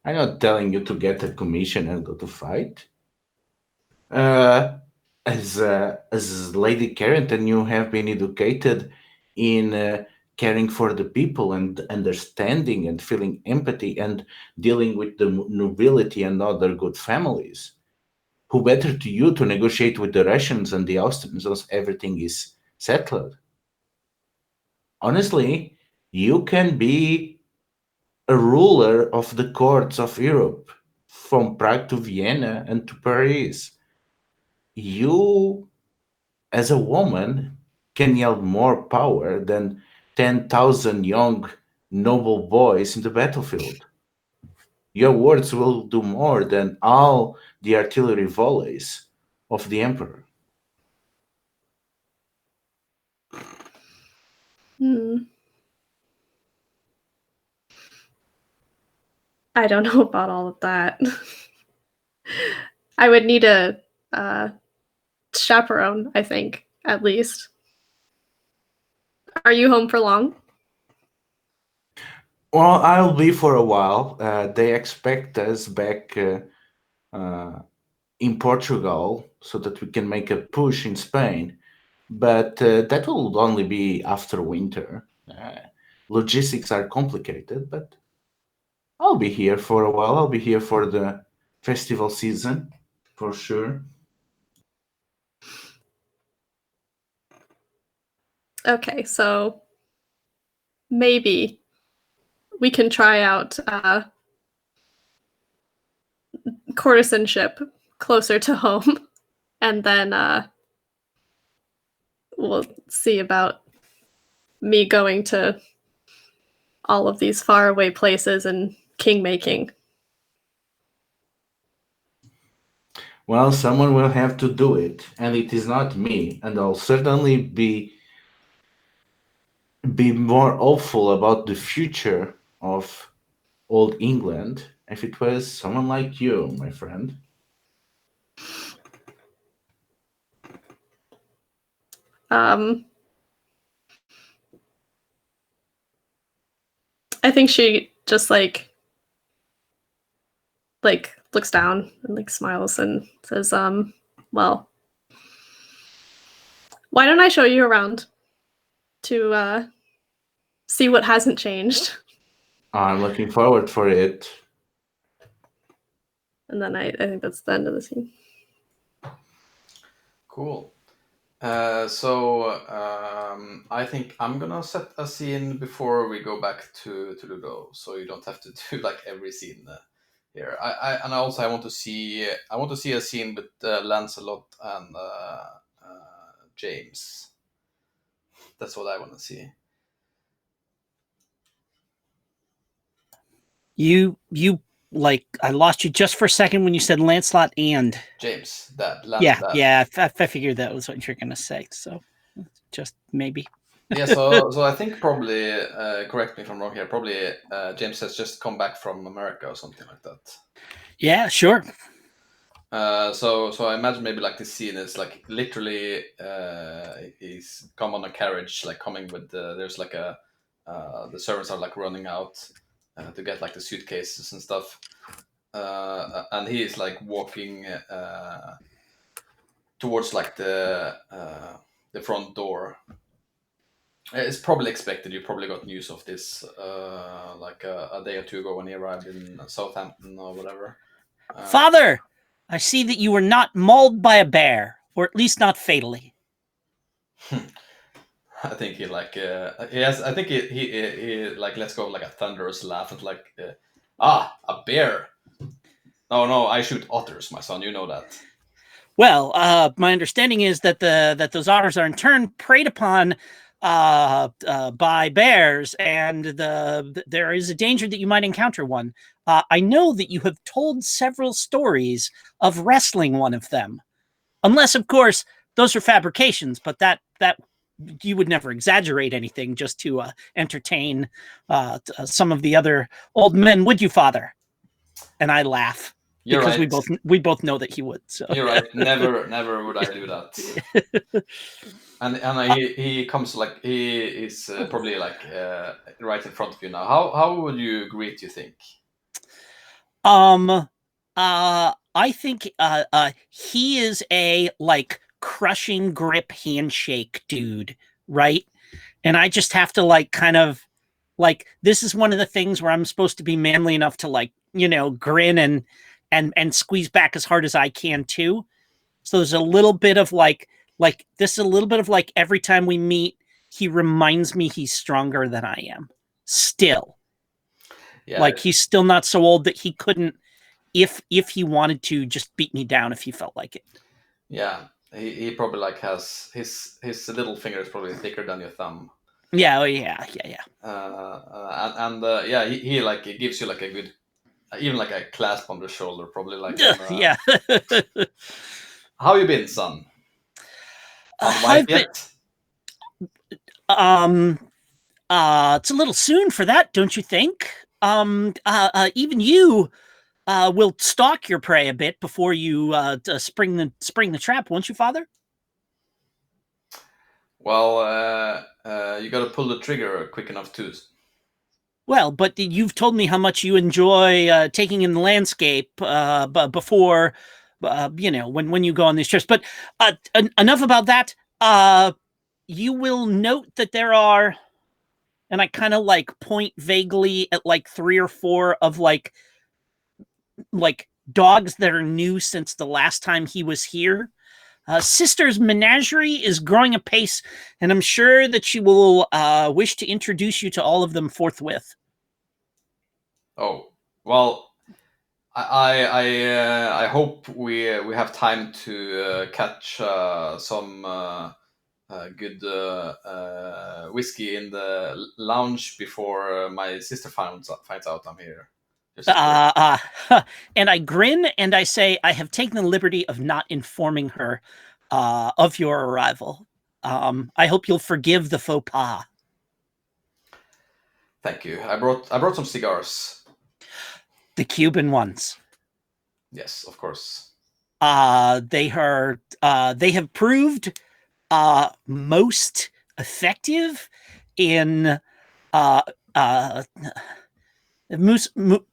I'm not telling you to get a commission and go to fight. Uh, as Lady Carrington, you have been educated in caring for the people and understanding and feeling empathy and dealing with the nobility and other good families. Who better to you to negotiate with the Russians and the Austrians once everything is settled? Honestly, you can be a ruler of the courts of Europe, from Prague to Vienna and to Paris. You, as a woman, can yield more power than 10,000 young noble boys in the battlefield. Your words will do more than all the artillery volleys of the emperor. I don't know about all of that. I would need a chaperone, I think, at least. Are you home for long? Well, I'll be for a while. They expect us back in Portugal so that we can make a push in Spain, but that will only be after winter. Logistics are complicated, but I'll be here for a while. I'll be here for the festival season, for sure. Okay, so maybe we can try out courtesanship closer to home, and then we'll see about me going to all of these faraway places and king making. Well, someone will have to do it, and it is not me, and I'll certainly be more hopeful about the future of old England if it was someone like you, my friend. I think she just like looks down and like smiles and says, well, why don't I show you around to see what hasn't changed? I'm looking forward for it. And then I think that's the end of the scene. Cool. I think I'm gonna set a scene before we go back to Ludo, so you don't have to do like every scene here. I want to see a scene with Lancelot and James. That's what I want to see. You like I lost you just for a second when you said Lancelot and James. Dad. yeah. I figured that was what you're gonna say. So just maybe. Yeah, so I think probably, correct me if I'm wrong here, probably James has just come back from America or something like that. Yeah, sure. So I imagine maybe like this scene is like literally he's come on a carriage, like coming with there's like a the servants are like running out to get like the suitcases and stuff, and he is like walking towards like the front door. It's probably expected. You probably got news of this like a day or two ago when he arrived in Southampton or whatever. Father, I see that you were not mauled by a bear, or at least not fatally. I think he like he has. I think he like lets go of like a thunderous laugh and like a bear. No, I shoot otters, my son. You know that. Well, my understanding is that that those otters are in turn preyed upon by bears, and there is a danger that you might encounter one. I know that you have told several stories of wrestling one of them, unless, of course, those are fabrications. But that you would never exaggerate anything just to entertain some of the other old men, would you, Father? And I laugh. You're because right. we both know that he would. So You're right. Never would I do that. And he comes like he is probably like right in front of you now. How would you greet? You think? I think he is a like crushing grip handshake dude, right? And I just have to like kind of like this is one of the things where I'm supposed to be manly enough to like, grin and squeeze back as hard as I can too. So there's a little bit of like this is a little bit of like every time we meet, he reminds me he's stronger than I am. Still. Yeah. Like he's still not so old that he couldn't if he wanted to just beat me down if he felt like it. Yeah. He probably like has his little finger is probably thicker than your thumb. Yeah, oh yeah. Yeah, he like he gives you like a good, even like a clasp on the shoulder, probably like. Yeah. How you been, son? Found wife I've been, yet? it's a little soon for that, don't you think? Even you will stalk your prey a bit before you spring the trap, won't you, Father? Well, you got to pull the trigger quick enough too. Well, but you've told me how much you enjoy taking in the landscape before, when you go on these trips. But enough about that. You will note that there are, and I kind of like point vaguely at like 3 or 4 of like dogs that are new since the last time he was here. Sister's menagerie is growing apace, and I'm sure that she will wish to introduce you to all of them forthwith. Oh well, I hope we have time to catch some good whiskey in the lounge before my sister finds out I'm here. And I grin and I say, I have taken the liberty of not informing her of your arrival. I hope you'll forgive the faux pas. Thank you. I brought some cigars. The Cuban ones. Yes, of course. They have proved most effective in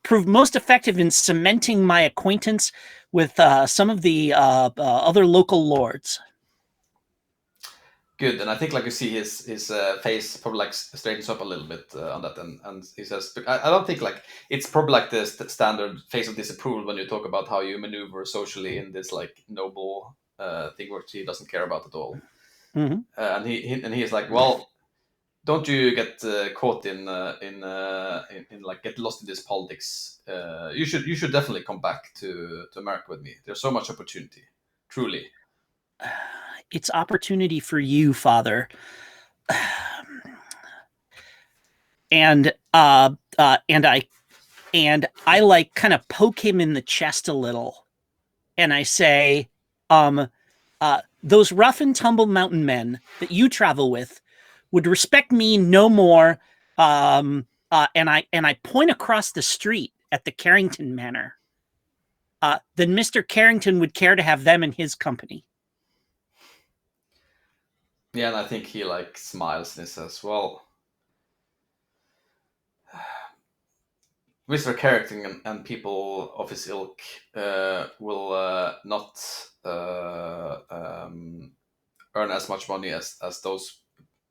proved most effective in cementing my acquaintance with some of the other local lords. Good, and I think like you see his face probably like straightens up a little bit on that, and he says, I don't think like it's probably like the standard face of disapproval when you talk about how you maneuver socially in this like noble thing which he doesn't care about at all. Mm-hmm. And he is like, well, don't you get caught in like get lost in this politics. You should definitely come back to America with me. There's so much opportunity, truly. It's opportunity for you, Father. And I like kind of poke him in the chest a little, and I say, those rough and tumble mountain men that you travel with would respect me no more. And I point across the street at the Carrington Manor. Then Mr. Carrington would care to have them in his company. Yeah, and I think he like smiles and he says, well, Mr. Carrington and people of his ilk will not earn as much money as those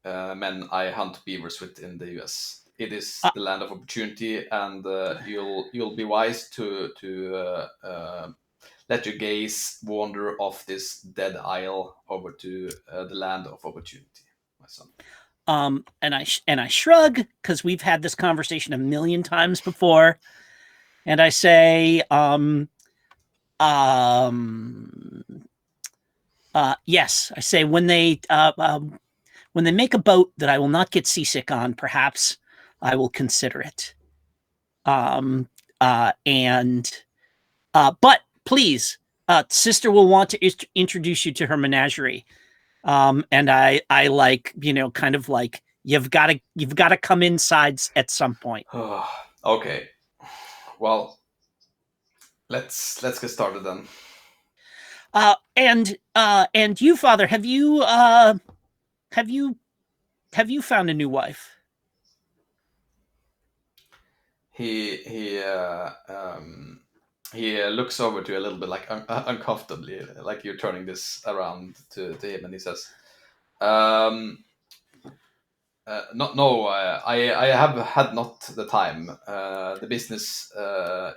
men I hunt beavers with in the US. It is the land of opportunity, and you'll be wise to let your gaze wander off this dead isle over to the land of opportunity, my son. And I shrug because we've had this conversation a million times before, and I say, yes. I say when they make a boat that I will not get seasick on, perhaps I will consider it. But please, sister will want to introduce you to her menagerie. And I like, kind of like, you've got to come inside at some point. Okay. Well, let's get started then. And you, Father, have you found a new wife? He looks over to you a little bit like uncomfortably, like you're turning this around to him, and he says, no, I have had not the time. The business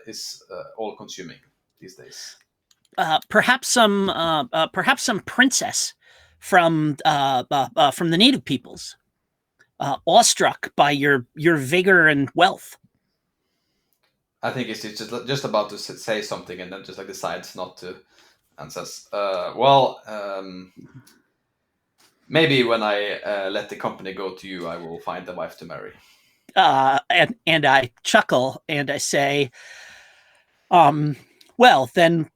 is all consuming these days. Perhaps some princess from the native peoples, awestruck by your vigor and wealth. I think he's just about to say something, and then just like decides not to, and says, "Well, maybe when I let the company go to you, I will find a wife to marry." And I chuckle and I say, well, then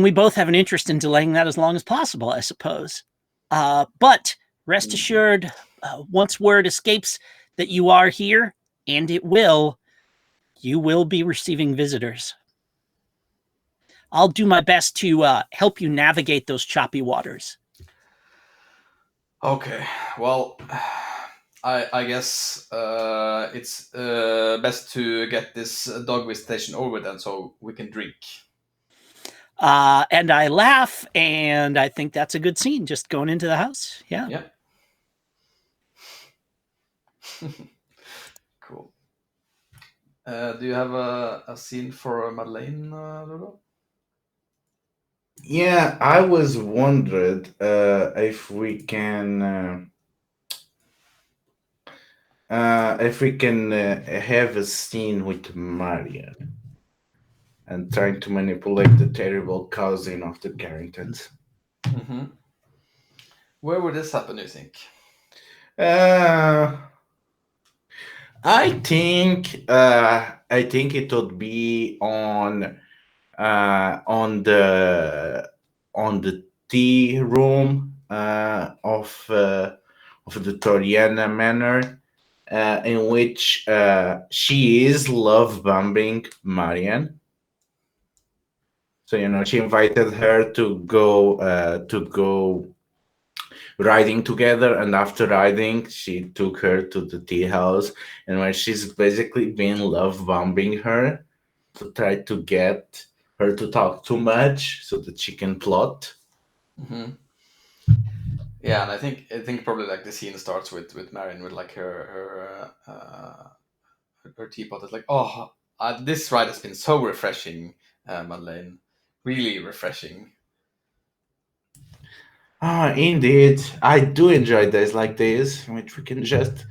we both have an interest in delaying that as long as possible, I suppose. But rest assured, once word escapes that you are here, and it will, you will be receiving visitors. I'll do my best to help you navigate those choppy waters. Okay, well, I guess it's best to get this dog visitation over then, so we can drink. And I laugh, and I think that's a good scene, just going into the house. Yeah. Yeah. Cool. Do you have a scene for Madeleine, Dodo? Yeah, I was wondered if we can have a scene with Marian and trying to manipulate the terrible cousin of the Carringtons. Mm-hmm. Where would this happen, you think? I think it would be on the tea room of the Toriana Manor, in which she is love bombing Marian. So she invited her to go riding together, and after riding she took her to the tea house, and where she's basically been love bombing her to try to get her to talk too much so that she can plot. Mm-hmm. Yeah, and I think probably like the scene starts with Marion with like her teapot. It's like, oh, this ride has been so refreshing, Madeleine, really refreshing. Indeed, I do enjoy days like this, in which we can just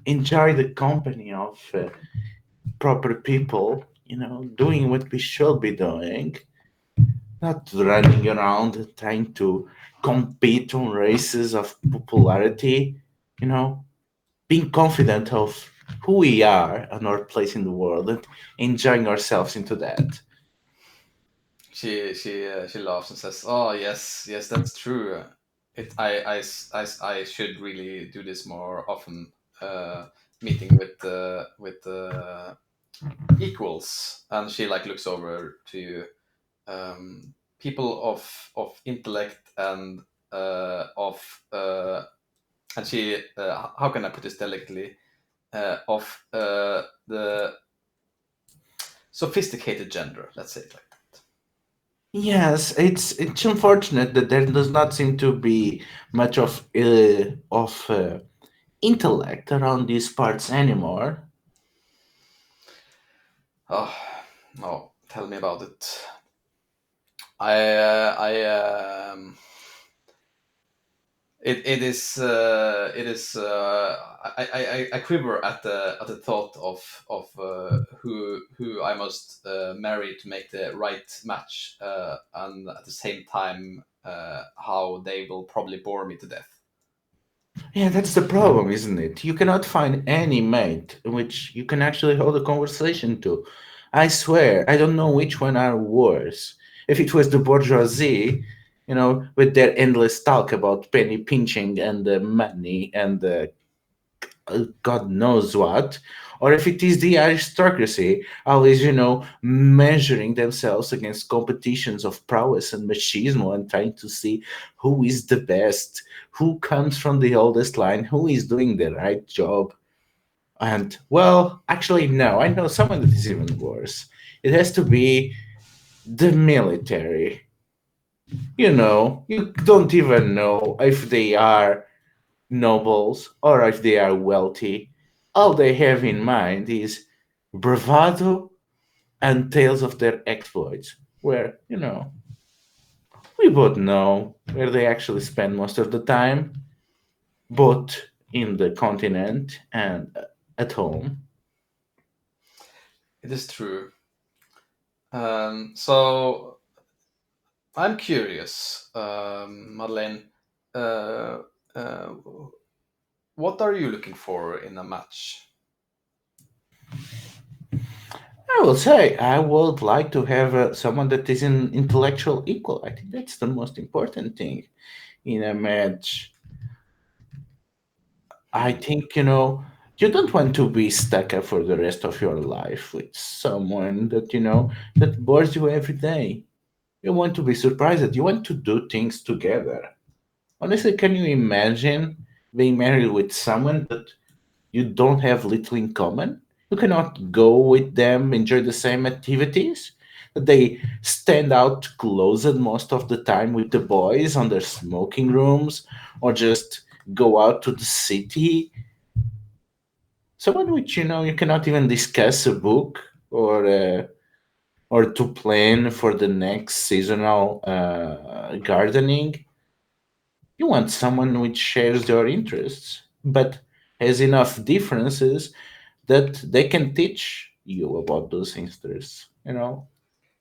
enjoy the company of proper people, doing what we should be doing, not running around trying to compete on races of popularity, being confident of who we are and our place in the world and enjoying ourselves into that. She laughs and says, "Oh yes, that's true. I should really do this more often. Meeting with equals." And she like looks over to people of intellect and and she how can I put this delicately, of the sophisticated gender. Let's say it like that. Yes, it's unfortunate that there does not seem to be much of intellect around these parts anymore. Oh no, tell me about it. It is I quiver at the thought of who I must marry to make the right match, and at the same time how they will probably bore me to death. Yeah, that's the problem, isn't it? You cannot find any mate in which you can actually hold a conversation to. I swear, I don't know which one are worse. If it was the bourgeoisie, with their endless talk about penny pinching and the money and the God knows what, or if it is the aristocracy, always, measuring themselves against competitions of prowess and machismo and trying to see who is the best, who comes from the oldest line, who is doing the right job. And, well, actually, no, I know someone that is even worse. It has to be the military. You don't even know if they are nobles or if they are wealthy. All they have in mind is bravado and tales of their exploits, where, we both know where they actually spend most of the time, both in the continent and at home. It is true. So I'm curious, Madeleine. Uh, uh, what are you looking for in a match? I will say I would like to have someone that is an intellectual equal. I think that's the most important thing in a match. I think, you don't want to be stuck up for the rest of your life with someone that, that bores you every day. You want to be surprised that you want to do things together. Honestly, can you imagine being married with someone that you don't have little in common? You cannot go with them, enjoy the same activities. They stand out closet most of the time with the boys on their smoking rooms or just go out to the city. Someone which you cannot even discuss a book or to plan for the next seasonal gardening. You want someone which shares your interests, but has enough differences that they can teach you about those interests.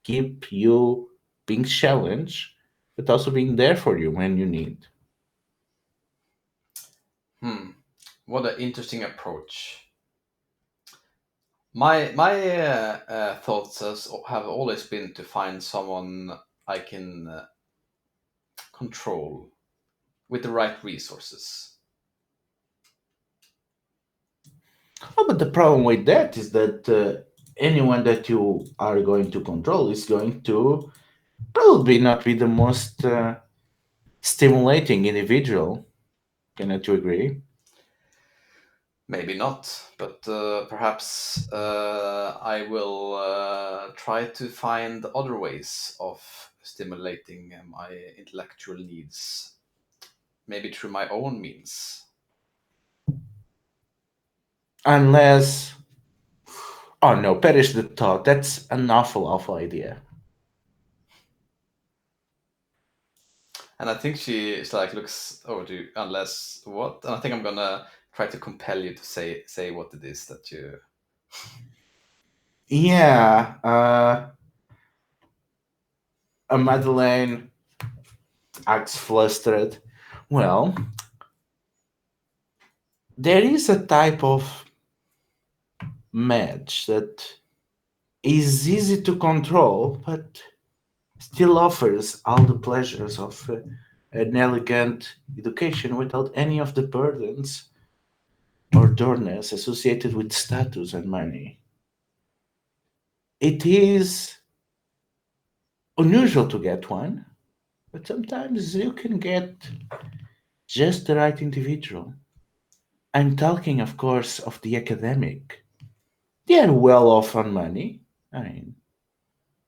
Keep you being challenged, but also being there for you when you need. Hmm. What an interesting approach. My thoughts have always been to find someone I can control with the right resources. Oh, but the problem with that is that anyone that you are going to control is going to probably not be the most stimulating individual. Cannot you agree? Maybe not, but perhaps I will try to find other ways of stimulating my intellectual needs, maybe through my own means. Unless, oh no, perish the thought. That's an awful, awful idea. And I think she's like looks over to you, unless what? And I think I'm gonna try to compel you to say what it is that you. Yeah, Madeleine acts flustered. Well, there is a type of match that is easy to control, but still offers all the pleasures of an elegant education without any of the burdens or dullness associated with status and money. It is unusual to get one, but sometimes you can get just the right individual. I'm talking, of course, of the academic. They are well off on money. I mean,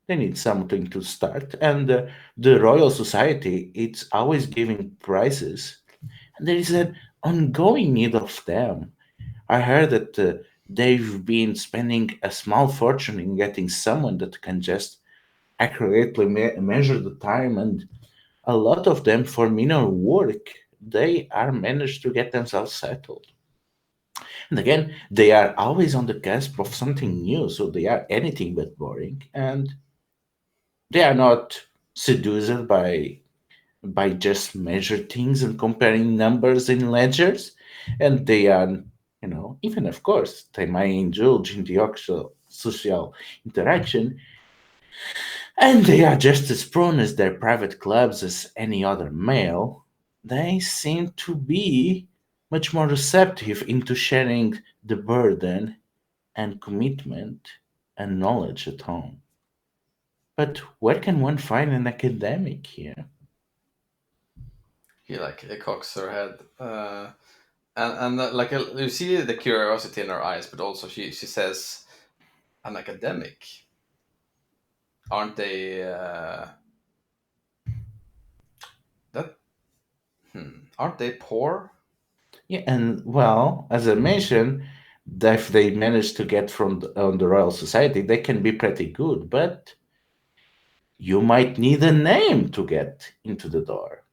they need something to start, and the Royal Society it's always giving prizes, and there is an ongoing need of them. I heard that they've been spending a small fortune in getting someone that can just accurately measure the time, and a lot of them for minor work they are managed to get themselves settled. And again, they are always on the cusp of something new, so they are anything but boring, and they are not seduced by just measure things and comparing numbers in ledgers, and they are, even of course they might indulge in the actual social interaction, and they are just as prone as their private clubs as any other male. They seem to be much more receptive into sharing the burden and commitment and knowledge at home. But where can one find an academic here? He like cocks her head, and like you see the curiosity in her eyes, but also she says, "An academic? Aren't they? That aren't they poor?" Yeah, and well, as I mentioned, if they manage to get on the Royal Society, they can be pretty good, but you might need a name to get into the door.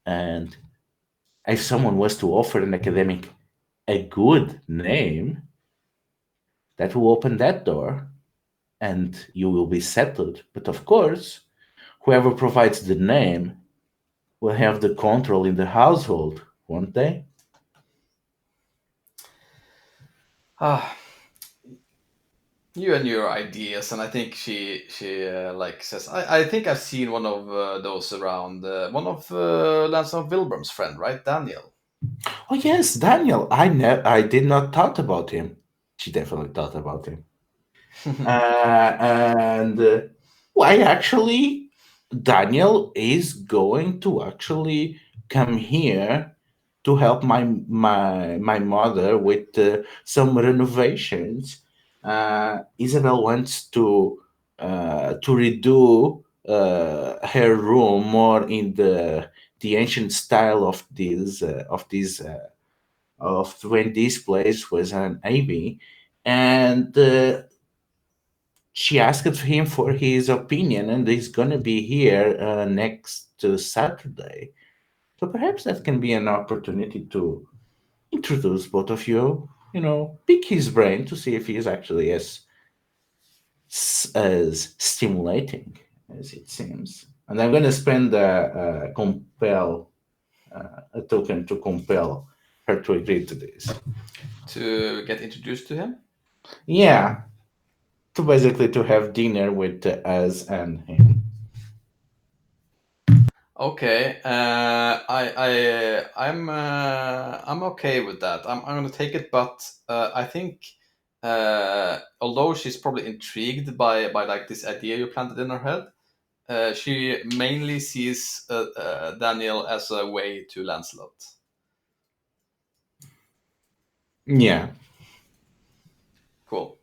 And if someone was to offer an academic a good name, that will open that door and you will be settled. But of course, whoever provides the name will have the control in the household, won't they? Ah, you and your ideas, and I think she like says, I think I've seen one of those around. One of Lance of Wilburn's friend, right, Daniel. Oh yes, Daniel. I did not thought about him. She definitely thought about him. And why actually Daniel is going to actually come here to help my mother with some renovations. Isabel wants to redo her room more in the ancient style of when this place was an abbey, and she asked him for his opinion, and he's gonna be here next Saturday. So perhaps that can be an opportunity to introduce both of you. Pick his brain to see if he is actually as stimulating as it seems. And I'm gonna spend a token to compel her to agree to this. To get introduced to him. Yeah, to basically to have dinner with us and him. Okay, I'm okay with that. I'm gonna take it, but I think although she's probably intrigued by like this idea you planted in her head, she mainly sees Daniel as a way to Lancelot. Yeah. Cool.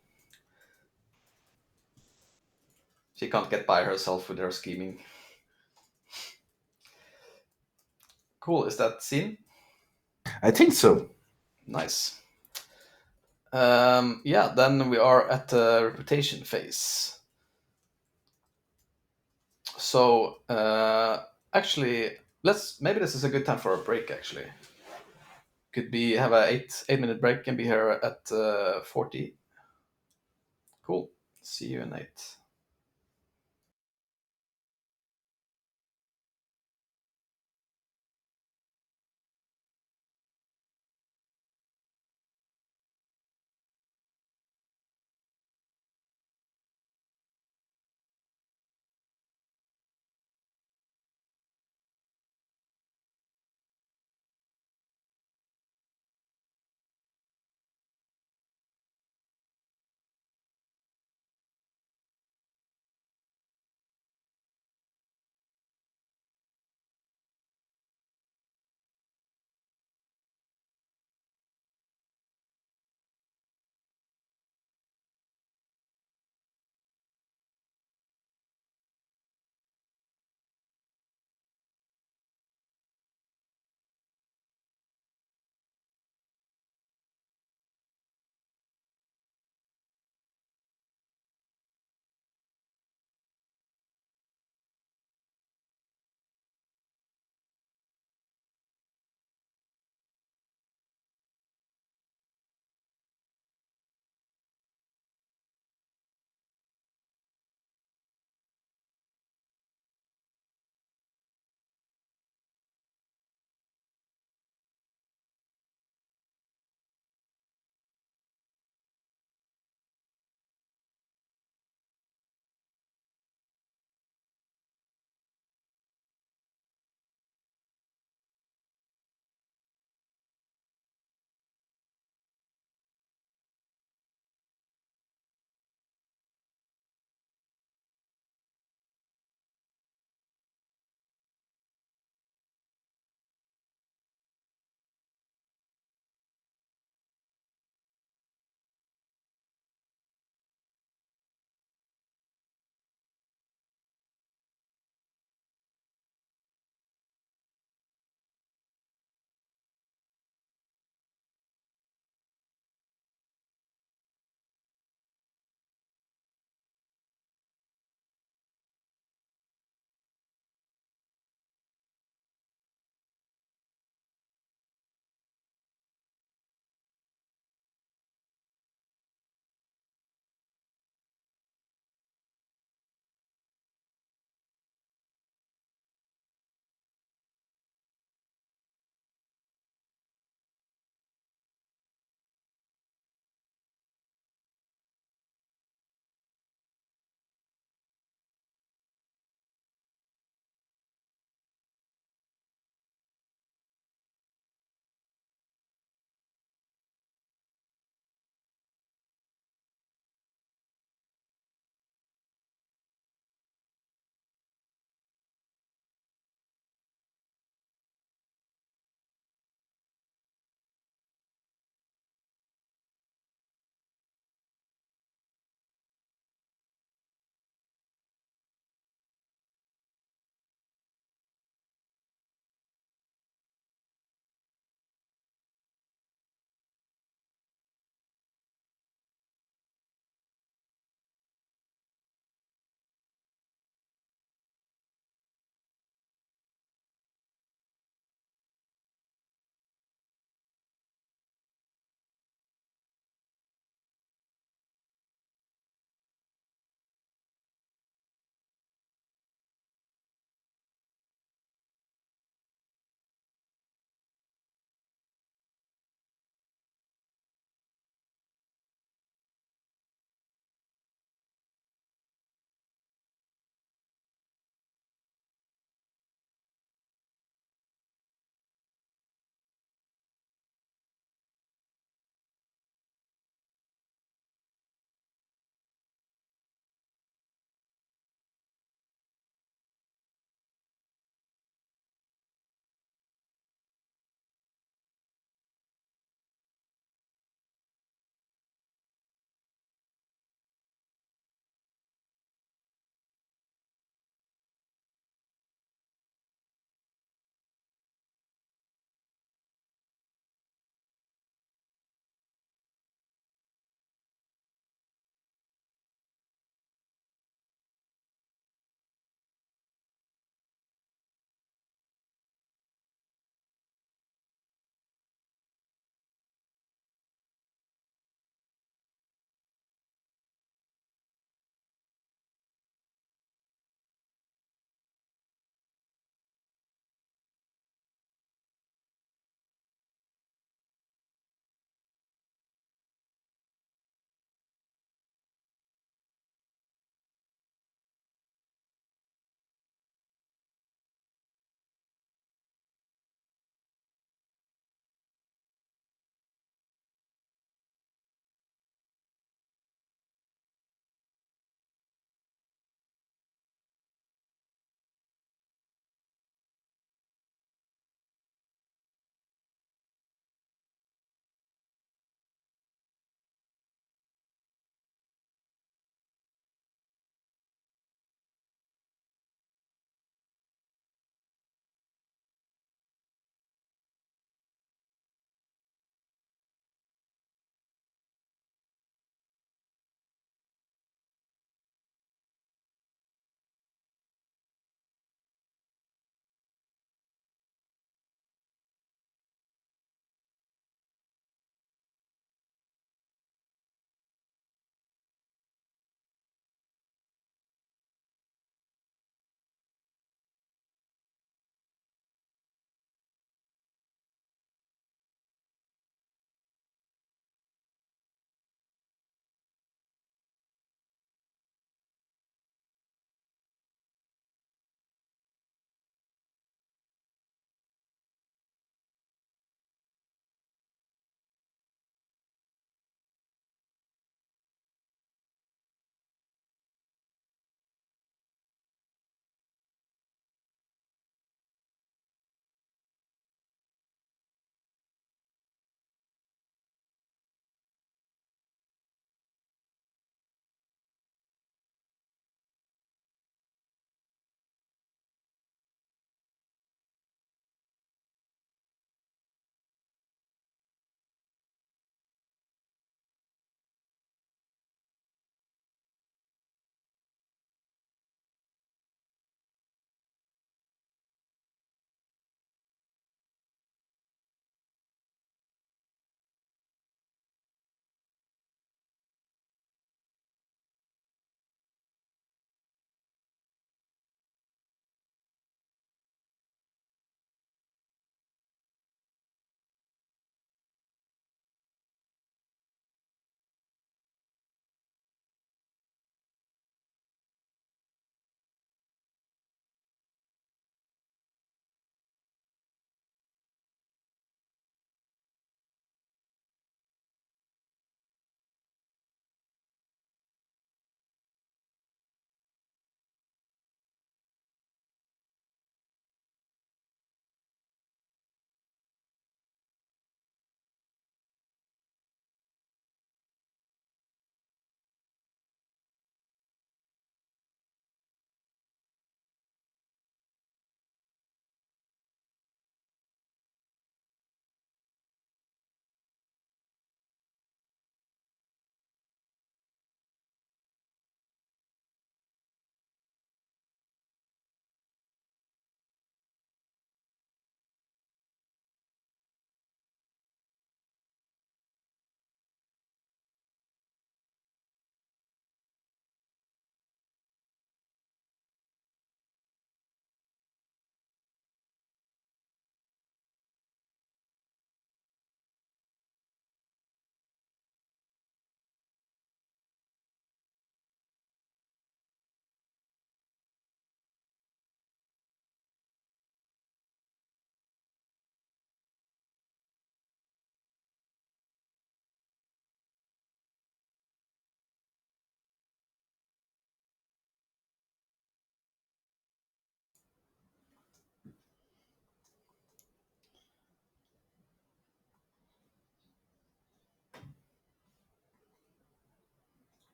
She can't get by herself with her scheming. Cool. Is that scene? I think so. Nice. Yeah. Then we are at the reputation phase. So actually, let's maybe this is a good time for a break. Actually, could be have a 8 minute break and be here at 40. Cool. See you in 8.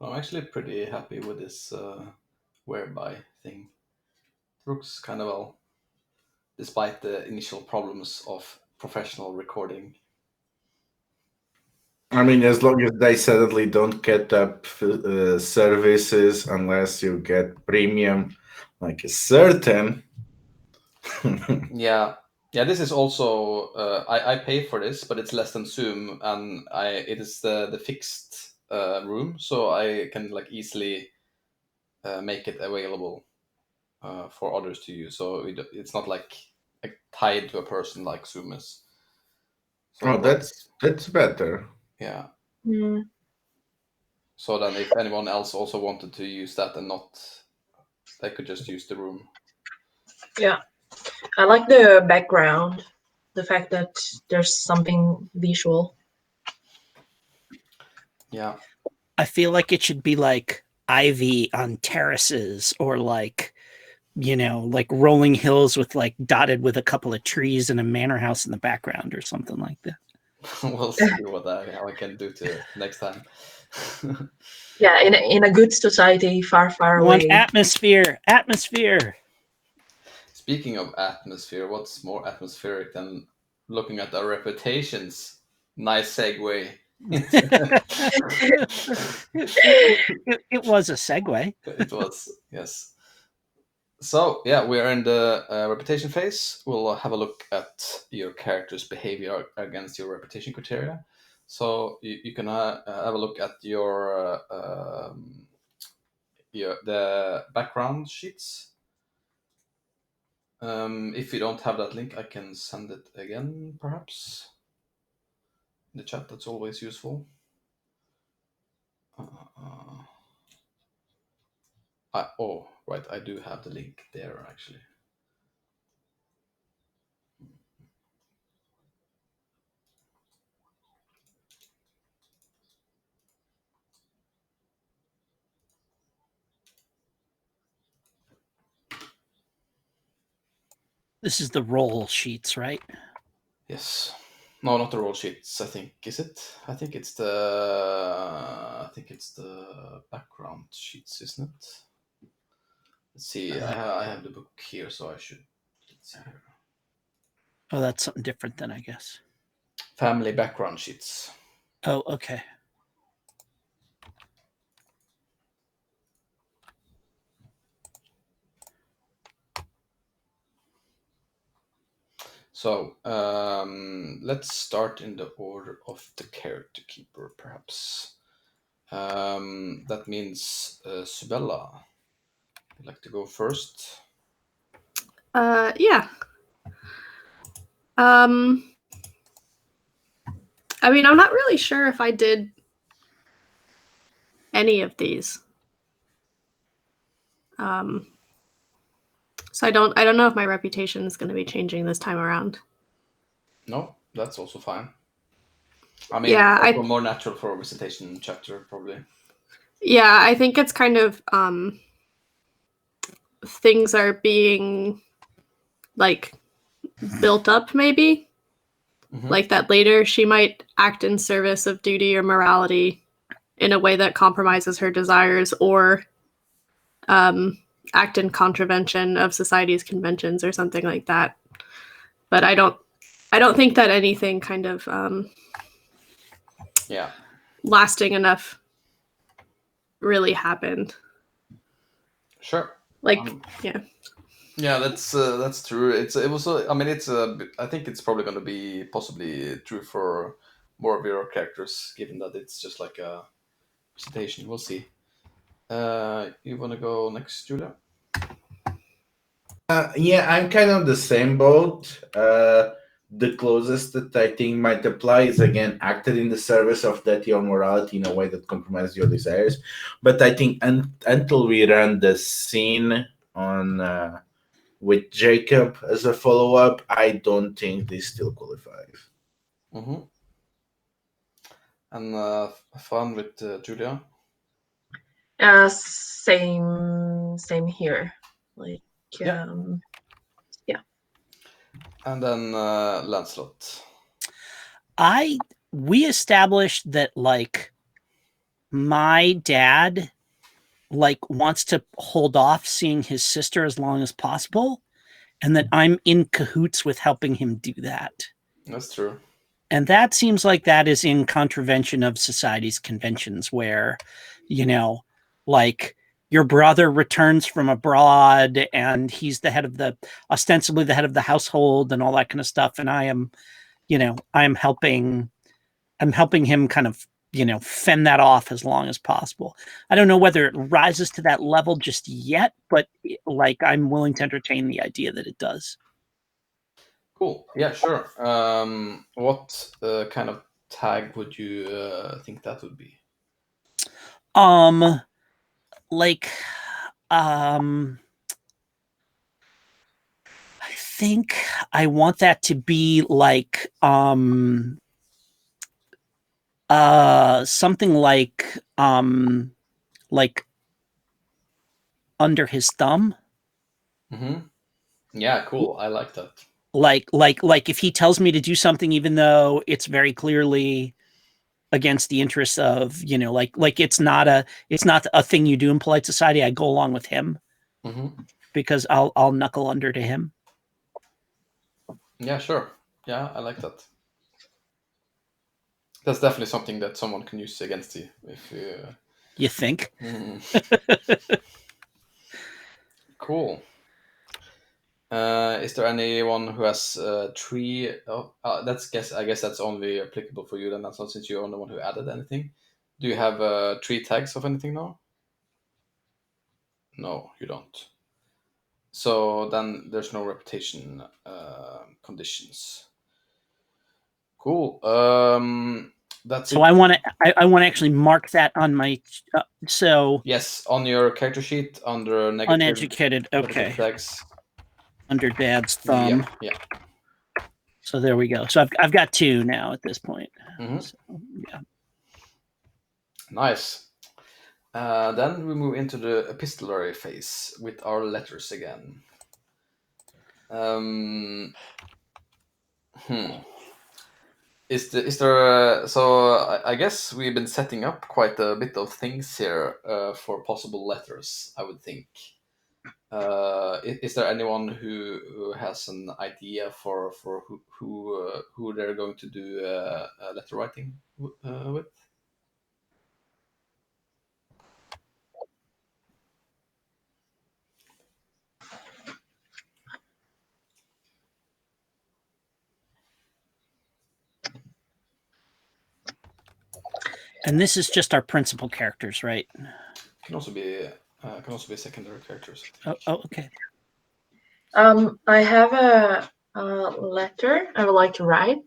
I'm actually pretty happy with this whereby thing. It works kind of well, despite the initial problems of professional recording. I mean, as long as they suddenly don't cut up services unless you get premium, like a certain. Yeah, yeah. This is also I pay for this, but it's less than Zoom, and it is the fixed room, so I can like easily make it available for others to use. So it's not like tied to a person like Zoom is. So Oh, that's better. yeah. Mm. So then, if anyone else also wanted to use that and not, they could just use the room. Yeah, I like the background, the fact that there's something visual. Yeah. I feel like it should be like ivy on terraces, or like, like rolling hills with like dotted with a couple of trees and a manor house in the background or something like that. We'll see how I can do to it next time. Yeah, in a good society, far, far I want away. atmosphere. Speaking of atmosphere, what's more atmospheric than looking at our reputations? Nice segue. It was a segue. It was, yes. So, yeah, we are in the reputation phase. We'll have a look at your character's behavior against your reputation criteria. So you can have a look at the background sheets. If you don't have that link, I can send it again, perhaps in the chat. That's always useful. Oh, right, I do have the link there actually. This is the roll sheets, right? Yes. No, not the roll sheets. I think is it? I think it's the background sheets, isn't it? Let's see. I have the book here, so I should. Let's see here. Oh, that's something different then, I guess. Family background sheets. Oh, okay. So let's start in the order of the character keeper, perhaps. That means Subella. Would like to go first? Yeah. I mean, I'm not really sure if I did any of these. So I don't know if my reputation is going to be changing this time around. No, that's also fine. I mean, Yeah, also more natural for a recitation chapter, probably. Yeah, I think it's kind of things are being like built up, maybe. Mhm. Like that later she might act in service of duty or morality in a way that compromises her desires, or act in contravention of society's conventions or something like that. But I don't think that anything kind of Yeah. lasting enough really happened. Sure. Like, yeah. Yeah, that's true. It was. I mean, I think it's probably going to be possibly true for more of your characters, given that it's just like a presentation. We'll see. You want to go next, Julia? Yeah, I'm kind of the same boat. The closest that I think might apply is again acted in the service of that your morality in a way that compromises your desires. But I think until we run the scene on with Jacob as a follow up, I don't think this still qualifies. Mm-hmm. And fun with Julia. Same here. Like, Yeah. yeah. And then Lancelot. We established that like my dad like wants to hold off seeing his sister as long as possible, and that I'm in cahoots with helping him do that. That's true. And that seems like that is in contravention of society's conventions where, you know, like your brother returns from abroad and he's the head of the, ostensibly the head of the household and all that kind of stuff. And I am, you know, I'm helping him kind of, you know, fend that off as long as possible. I don't know whether it rises to that level just yet, but like I'm willing to entertain the idea that it does. Cool. Yeah, sure. What kind of tag would you think that would be? Like, I think I want that to be like, something like under his thumb. Mm-hmm. Yeah, cool. I like that. Like if he tells me to do something, even though it's very clearly against the interests of, you know, like it's not a thing you do in polite society, I go along with him Mm-hmm. because I'll knuckle under to him. Yeah, sure. Yeah, I like that. That's definitely something that someone can use against you if you. You think? Cool. Is there anyone who has three? Oh, I guess that's only applicable for you then. That's not since you're the only one who added anything. Do you have three tags of anything now? No, you don't. So then there's no reputation conditions. Cool. That's So it. I want to actually mark that on my so Yes, on your character sheet under uneducated. negative Okay, tags. under Dad's thumb. Yeah. So there we go. So I've got 2 now at this point. Mm-hmm. So, yeah. Nice. Then we move into the epistolary phase with our letters again. Is there? So I guess we've been setting up quite a bit of things here for possible letters. I would think. Is there anyone who has an idea for who they're going to do letter writing with? And this is just our principal characters, right? Can also be secondary characters. Oh, okay. I have a letter I would like to write.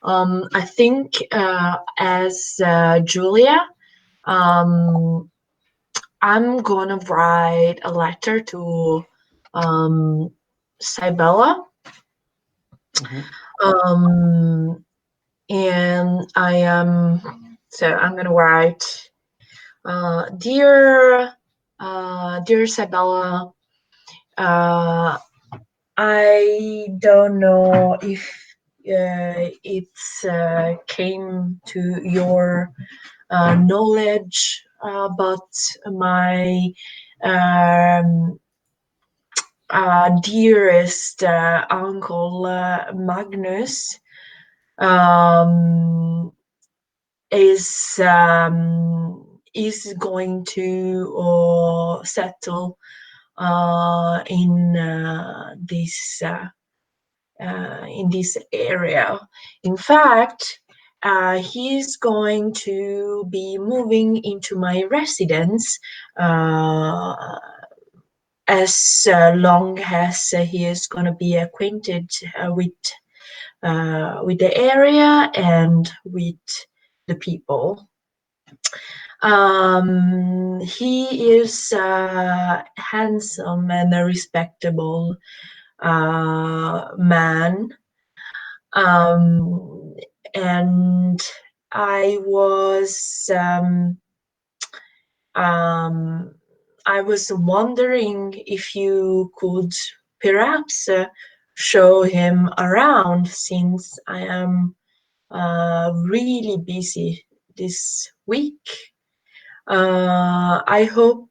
I think as Julia, I'm gonna write a letter to Sibella. Mm-hmm. And I am I'm gonna write, dear Sibella. I don't know if it's came to your knowledge, but my dearest uncle Magnus is going to settle in this area. In fact, he's going to be moving into my residence as long as he is going to be acquainted with the area and with the people. He is handsome and a respectable man. And I was wondering if you could perhaps show him around, since I am really busy this week. I hope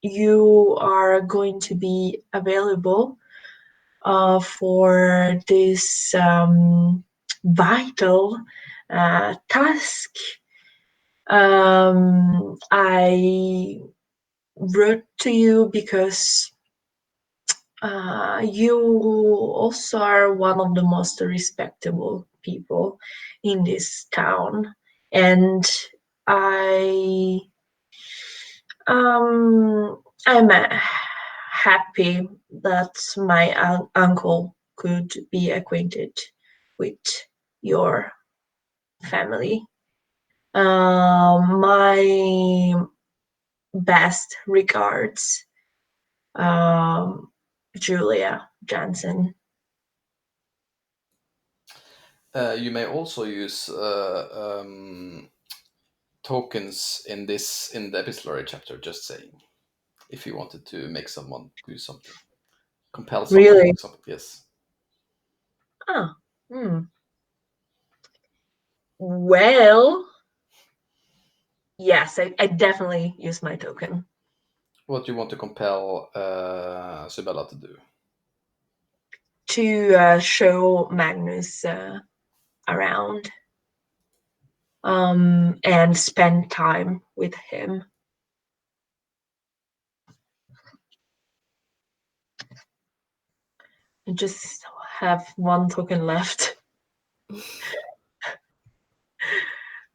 you are going to be available for this vital task. I wrote to you because you also are one of the most respectable people in this town, and I I'm happy that my uncle could be acquainted with your family. My best regards, Julia Jansen. You may also use tokens in the epistolary chapter. Just saying, if you wanted to make someone do something, compel someone to Really? do something. Yes. Ah, well, yes, I definitely use my token. What do you want to compel Sibella to do? To show Magnus around, and spend time with him. I just have one token left.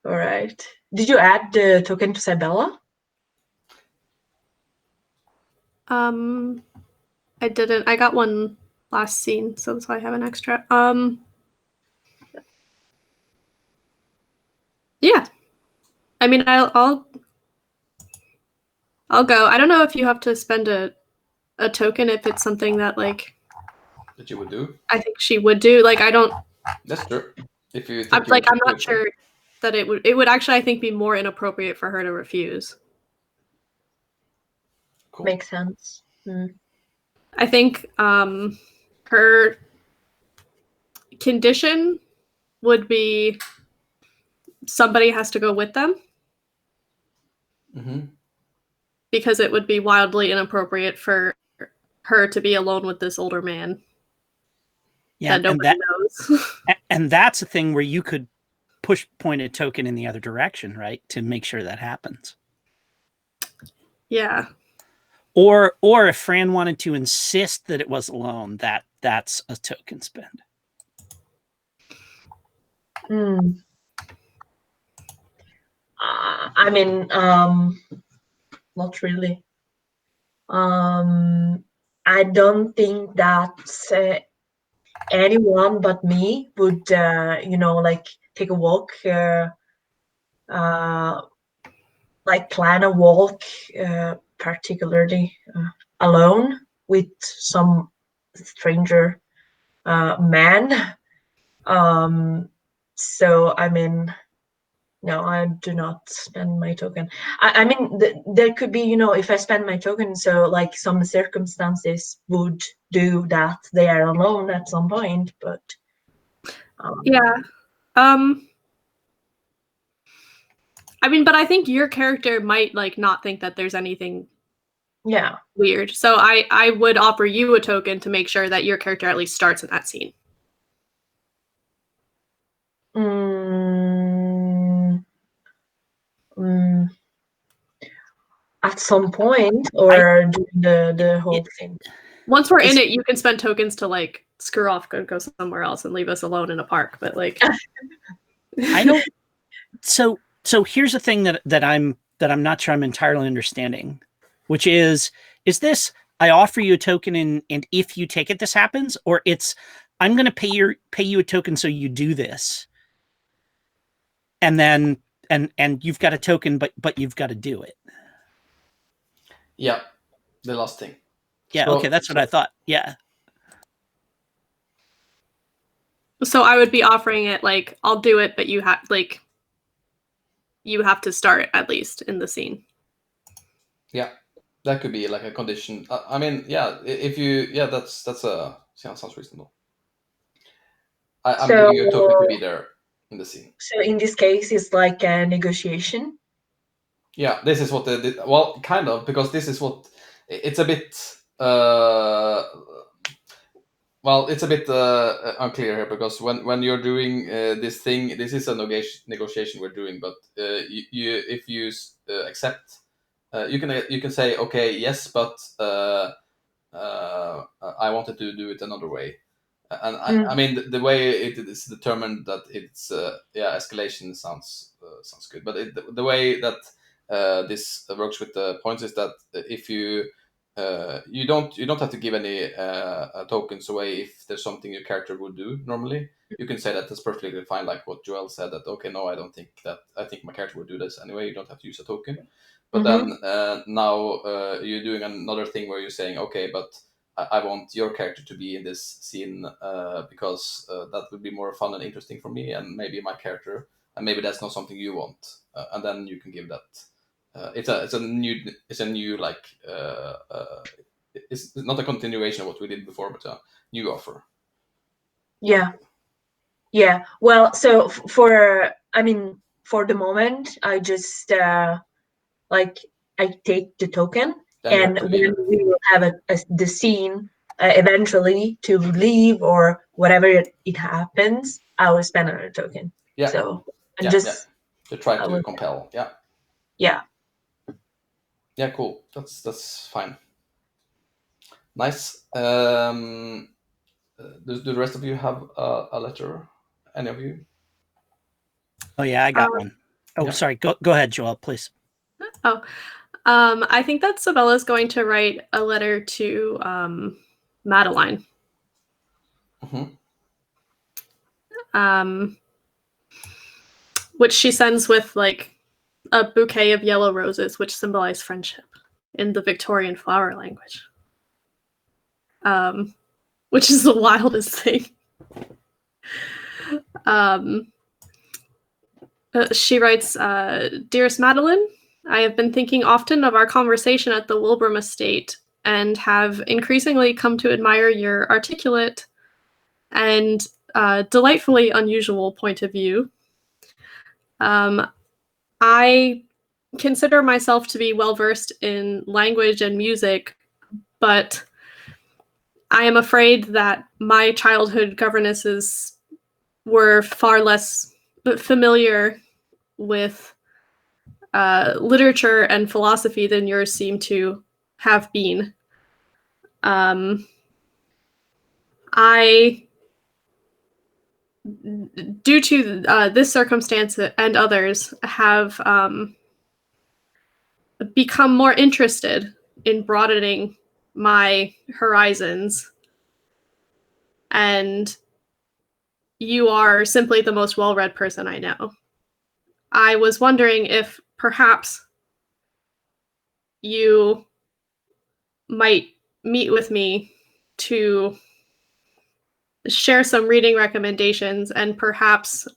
All right. Did you add the token to Sibella? I didn't. I got one last scene, so that's why I have an extra. Yeah. I mean, I'll go. I don't know if you have to spend a token if it's something that like That you would do? I think she would do. Like I don't. That's true. If you think I'm you would I'm do not it, sure that it would actually I think be more inappropriate for her to refuse. cool. Makes sense. I think her condition would be somebody has to go with them Mm-hmm. because it would be wildly inappropriate for her to be alone with this older man Yeah, that nobody knows. and that's a thing where you could point a token in the other direction, right, to make sure that happens. Yeah. Or if Fran wanted to insist that it was alone, that's a token spend. I mean, not really. I don't think that anyone but me would, like take a walk, like plan a walk, particularly alone with some stranger man. So I mean, no, I do not spend my token. I mean, there could be, if I spend my token, so like some circumstances would do that they are alone at some point, but Yeah. I mean, but I think your character might like not think that there's anything yeah. weird. So I would offer you a token to make sure that your character at least starts in that scene. At some point, or during the whole thing. Once we're in it, you can spend tokens to like screw off, go somewhere else, and leave us alone in a park. But like, I don't. So here's the thing that I'm not sure I'm entirely understanding, which is this I offer you a token and if you take it, this happens, or it's I'm going to pay you a token so you do this, and then and you've got a token, but you've got to do it. Yeah, the last thing. Yeah, okay, that's what I thought. Yeah. So I would be offering it like I'll do it, but you have to start at least in the scene. Yeah, that could be like a condition. I mean, yeah, if you, yeah, that's a sounds reasonable. I'm giving you a token to be there in the scene. So in this case, it's like a negotiation. Yeah, this is what they did. Well, kind of, because this is what it's a bit. Well, it's a bit unclear here, because when you're doing this thing, this is a negotiation we're doing. But if you accept, you can say, okay, yes, but I wanted to do it another way. And I mean, the way it is determined that it's escalation sounds good, but the way that this works with the points is that if you don't have to give any tokens away if there's something your character would do normally. You can say that that's perfectly fine, like what Joel said, that okay, no, I don't think that. I think my character would do this anyway. You don't have to use a token. But then now you're doing another thing where you're saying, okay, but I want your character to be in this scene because that would be more fun and interesting for me, and maybe my character, and maybe that's not something you want, and then you can give that. It's a new like it's not a continuation of what we did before, but a new offer. Yeah. Well, so for the moment, I just like I take the token, Then and when we will have the scene eventually to leave or whatever it happens, I will spend another token. Yeah. So to try to compel. Yeah. Yeah. Yeah. Cool. That's fine. Nice. Do the rest of you have a letter? Any of you? Oh yeah, I got one. Oh, yeah. Sorry. Go ahead, Joel, please. Oh, I think that Sabella's going to write a letter to Madeline. Which she sends with like a bouquet of yellow roses, which symbolize friendship in the Victorian flower language. Which is the wildest thing. She writes, Dearest Madeline, I have been thinking often of our conversation at the Wilbraham estate and have increasingly come to admire your articulate and delightfully unusual point of view. I consider myself to be well-versed in language and music, but I am afraid that my childhood governesses were far less familiar with literature and philosophy than yours seem to have been. I, due to this circumstance and others, have become more interested in broadening my horizons, and you are simply the most well-read person I know. I was wondering if perhaps you might meet with me to share some reading recommendations and perhaps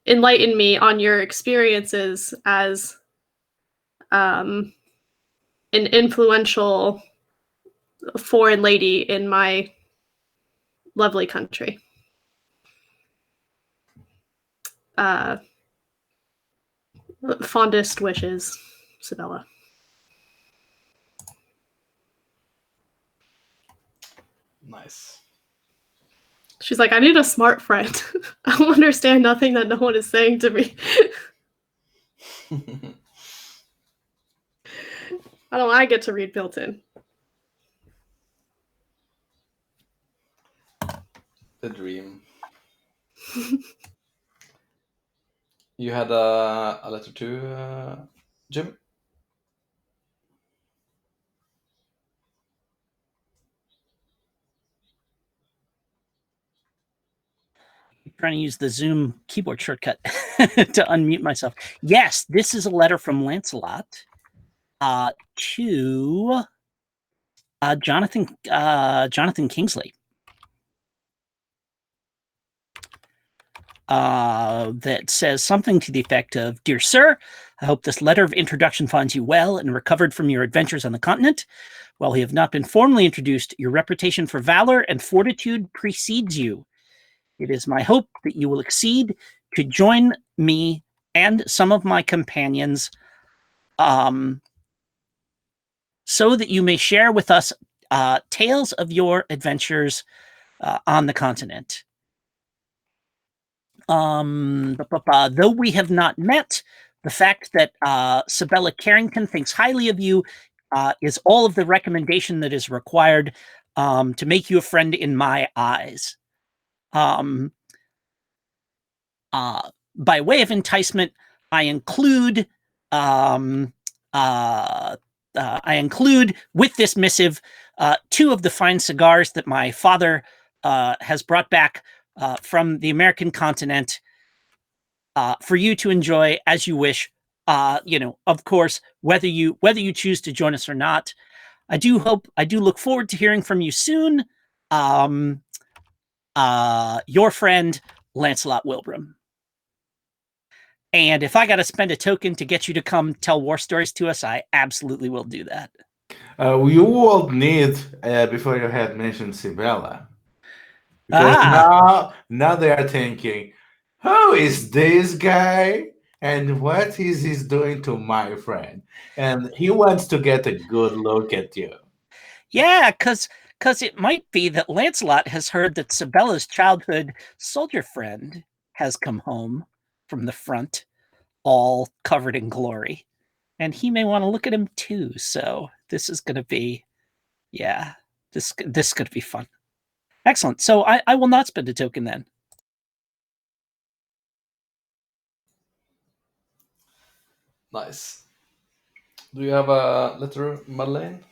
enlighten me on your experiences as an influential foreign lady in my lovely country. Fondest wishes, Sabella. Nice. She's like, I need a smart friend. I don't understand nothing that no one is saying to me. I get to read Milton. The dream. You had a letter to Jim? Trying to use the Zoom keyboard shortcut to unmute myself. Yes, this is a letter from Lancelot to Jonathan Kingsley. That says something to the effect of, Dear Sir, I hope this letter of introduction finds you well and recovered from your adventures on the continent. While you have not been formally introduced, your reputation for valor and fortitude precedes you. It is my hope that you will accede to join me and some of my companions, so that you may share with us tales of your adventures on the continent. Though we have not met, the fact that Sabella Carrington thinks highly of you is all of the recommendation that is required to make you a friend in my eyes. By way of enticement, I include with this missive 2 of the fine cigars that my father has brought back from the American continent for you to enjoy as you wish. Of course, whether you choose to join us or not. I do look forward to hearing from you soon. Your friend, Lancelot Wilbram. And if I got to spend a token to get you to come tell war stories to us, I absolutely will do that. You will need, before you had mentioned Sibella. Because now they are thinking, who is this guy? And what is he doing to my friend? And he wants to get a good look at you. Yeah, because it might be that Lancelot has heard that Sibella's childhood soldier friend has come home from the front, all covered in glory. And he may want to look at him too. So this is going to be, this is going to be fun. Excellent. So I will not spend a token then. Nice. Do you have a letter, Madeleine?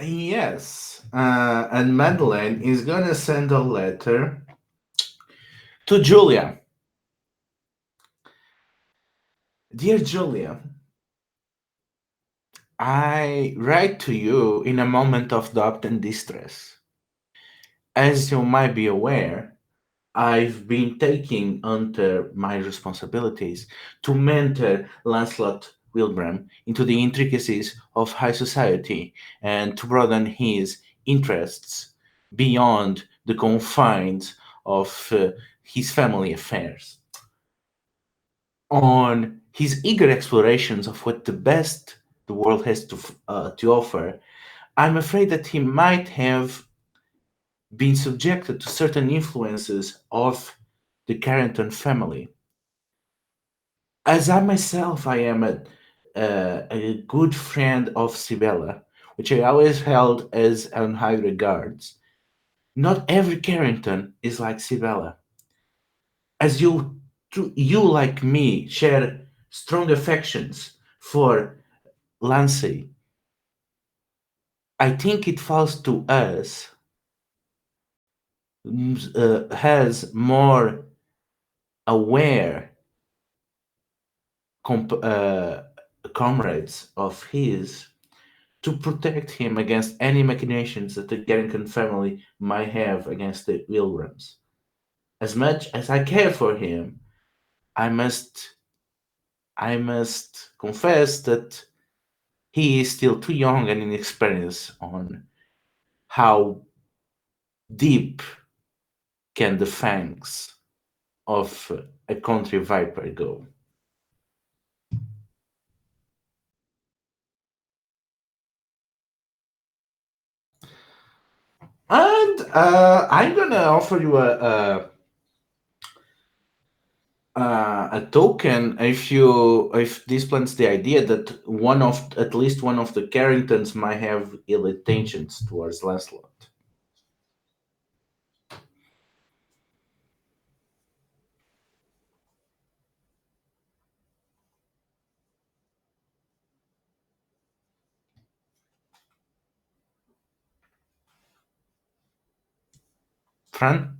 Yes. And Madeleine is going to send a letter to Julia. Dear Julia, I write to you in a moment of doubt and distress. As you might be aware, I've been taking under my responsibilities to mentor Lancelot Wilbram into the intricacies of high society and to broaden his interests beyond the confines of his family affairs. On his eager explorations of what the best the world has to offer, I'm afraid that he might have been subjected to certain influences of the Carrington family. As I myself, I am a good friend of Sibella, which I always held as on high regards. Not every Carrington is like Sibella. As you like me share strong affections for Lancey, I think it falls to us has more aware comrades of his to protect him against any machinations that the Carrington family might have against the Wilbrams. As much as I care for him, I must confess that he is still too young and inexperienced on how deep can the fangs of a country viper go. And I'm gonna offer you a token if this plants the idea that at least one of the Carringtons might have ill intentions towards Lancelot. Fran?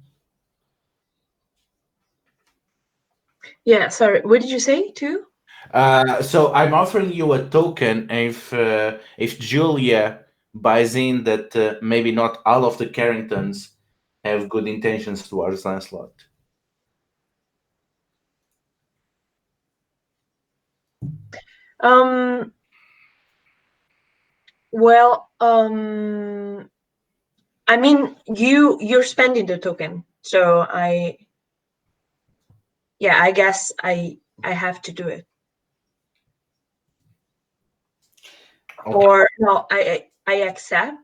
Yeah, sorry. What did you say too? So I'm offering you a token if Julia buys in that maybe not all of the Carringtons have good intentions towards Lancelot. Well, I mean, you're spending the token, so I guess I have to do it. Okay. Or no, I accept.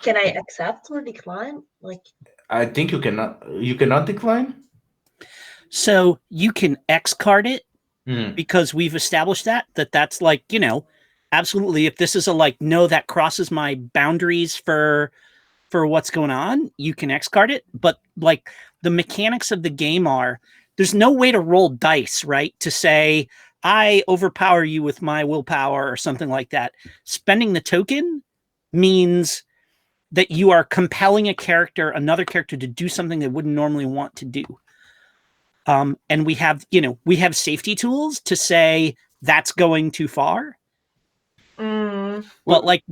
Can I accept or decline? Like, I think you cannot decline. So you can X card it Hmm. because we've established that's like, absolutely, if this is a like, no, that crosses my boundaries for what's going on, you can X card it. But like the mechanics of the game are, there's no way to roll dice, right? To say, I overpower you with my willpower or something like that. Spending the token means that you are compelling another character to do something they wouldn't normally want to do. And we have safety tools to say that's going too far. But like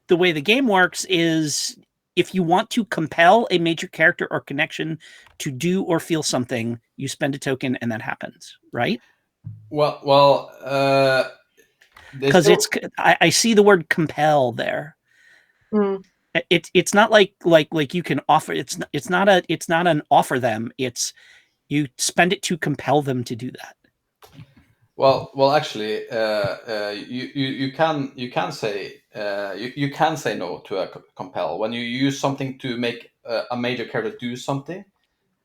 the way the game works is, if you want to compel a major character or connection to do or feel something, you spend a token and that happens, right? Well, Because I see the word compel there. It's not like you can offer. It's not an offer them. It's you spend it to compel them to do that. Well, actually, you can say you can say no to a compel when you use something to make a major character do something.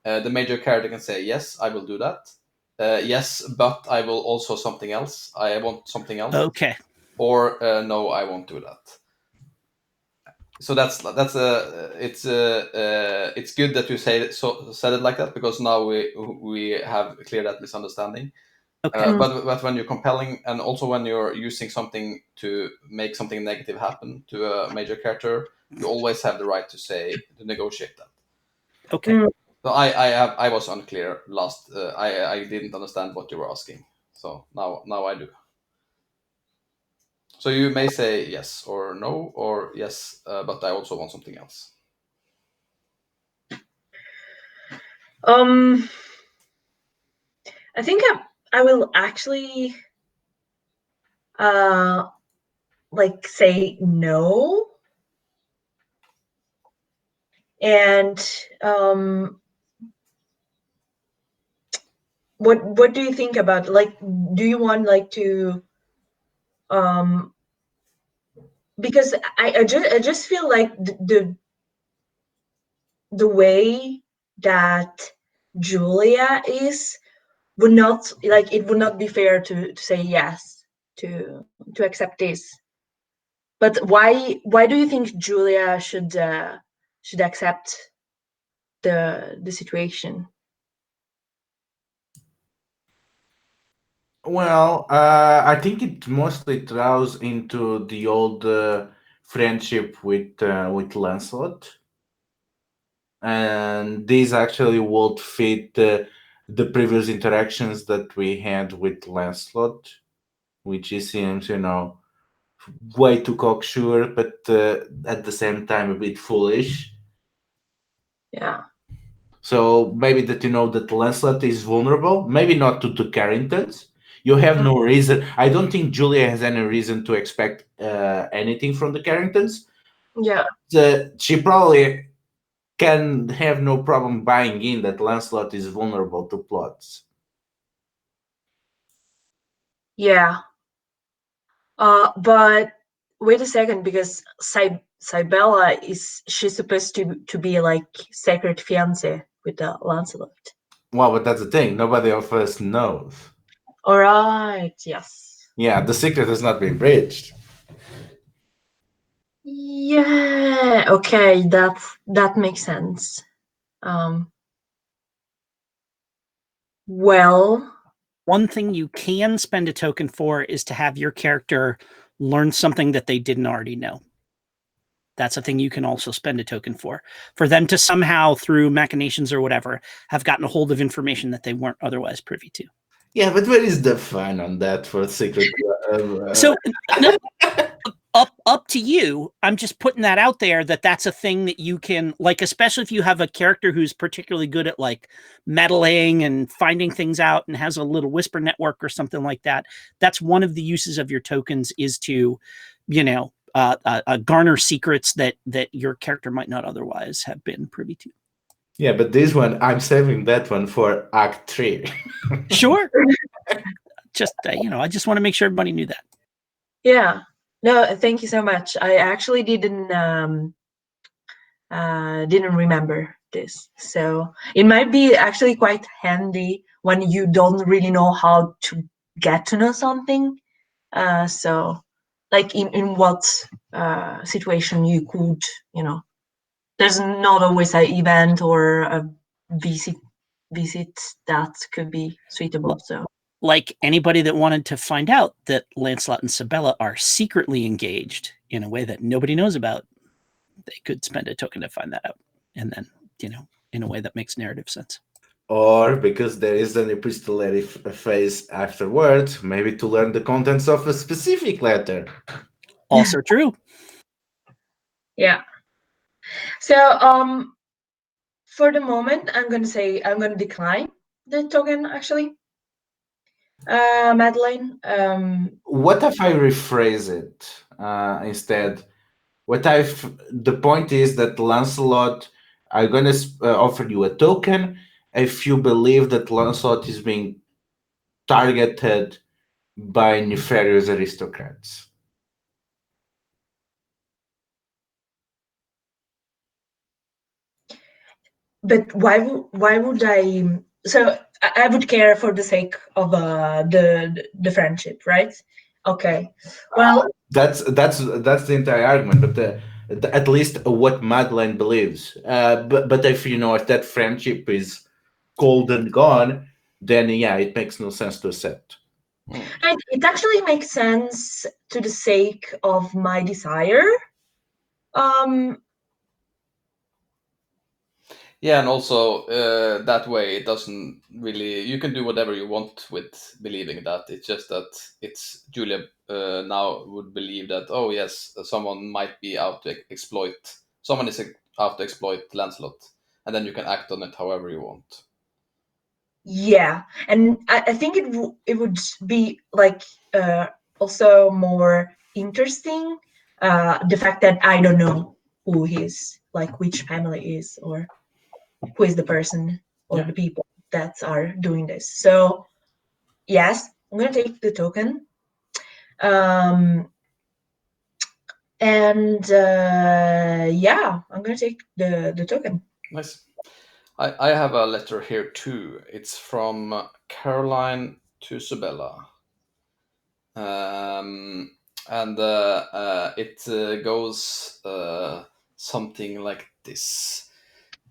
The major character can say, yes, I will do that. Yes, but I will also something else. I want something else. Okay. Or no, I won't do that. So it's good that you said it like that, because now we have cleared that misunderstanding. Okay. But when you're compelling, and also when you're using something to make something negative happen to a major character, you always have the right to negotiate that. Okay. So I was unclear last. I didn't understand what you were asking. So now I do. So you may say yes or no, or yes, but I also want something else. I think I will actually like say no. And what do you think about, like, do you want like to because I just feel like the way that Julia is would not, like, it would not be fair to say yes to accept this. But why do you think Julia should accept the situation? Well, I think it mostly throws into the old friendship with Lancelot, and these actually would fit the previous interactions that we had with Lancelot, which he seems, way too cocksure, but at the same time a bit foolish. Yeah. So maybe that that Lancelot is vulnerable, maybe not to the Carringtons. You have no reason. I don't think Julia has any reason to expect anything from the Carringtons. Yeah. She probably can have no problem buying in that Lancelot is vulnerable to plots. Yeah. But wait a second, because Cybella she's supposed to be like sacred fiance with the Lancelot. Well, but that's the thing. Nobody of us knows. All right. Yes. Yeah, the secret has not been breached. Yeah. Okay. That makes sense. Well, one thing you can spend a token for is to have your character learn something that they didn't already know. That's a thing you can also spend a token for them to somehow, through machinations or whatever, have gotten a hold of information that they weren't otherwise privy to. Yeah, but where is the fun on that for secret? So, no, up to you. I'm just putting that out there, that's a thing that you can, like, especially if you have a character who's particularly good at like meddling and finding things out and has a little whisper network or something like that. That's one of the uses of your tokens, is to, garner secrets that your character might not otherwise have been privy to. Yeah, but this one, I'm saving that one for Act 3. Sure. Just I just want to make sure everybody knew that. Yeah. No, thank you so much. I actually didn't remember this, so it might be actually quite handy when you don't really know how to get to know something. So, like in what situation you could, there's not always an event or a visit that could be suitable. So, like anybody that wanted to find out that Lancelot and Sabella are secretly engaged in a way that nobody knows about, they could spend a token to find that out, and then in a way that makes narrative sense. Or because there is an epistolary phase afterwards, maybe to learn the contents of a specific letter. Also true. Yeah. So, for the moment, I'm going to decline the token, actually. Madeline. What if I rephrase it instead? The point is that Lancelot, I'm going to offer you a token if you believe that Lancelot is being targeted by nefarious aristocrats. But why would I? So I would care for the sake of the friendship, right? Okay. Well, that's the entire argument, but at least what Madeline believes. But if if that friendship is cold and gone, then yeah, it makes no sense to accept. it actually makes sense to the sake of my desire. Yeah, and also that way it doesn't really. You can do whatever you want with believing that. It's just that it's Julia now would believe that, oh yes, someone might be out to exploit. Someone is out to exploit Lancelot, and then you can act on it however you want. Yeah, and I think it would be like also more interesting the fact that I don't know who his, like, which family is, or who is the person or the people that are doing this. So yes, I'm gonna take the token. And yeah, I'm gonna take the token. Nice. I have a letter here too. It's from Caroline to Sabella. And it goes something like this.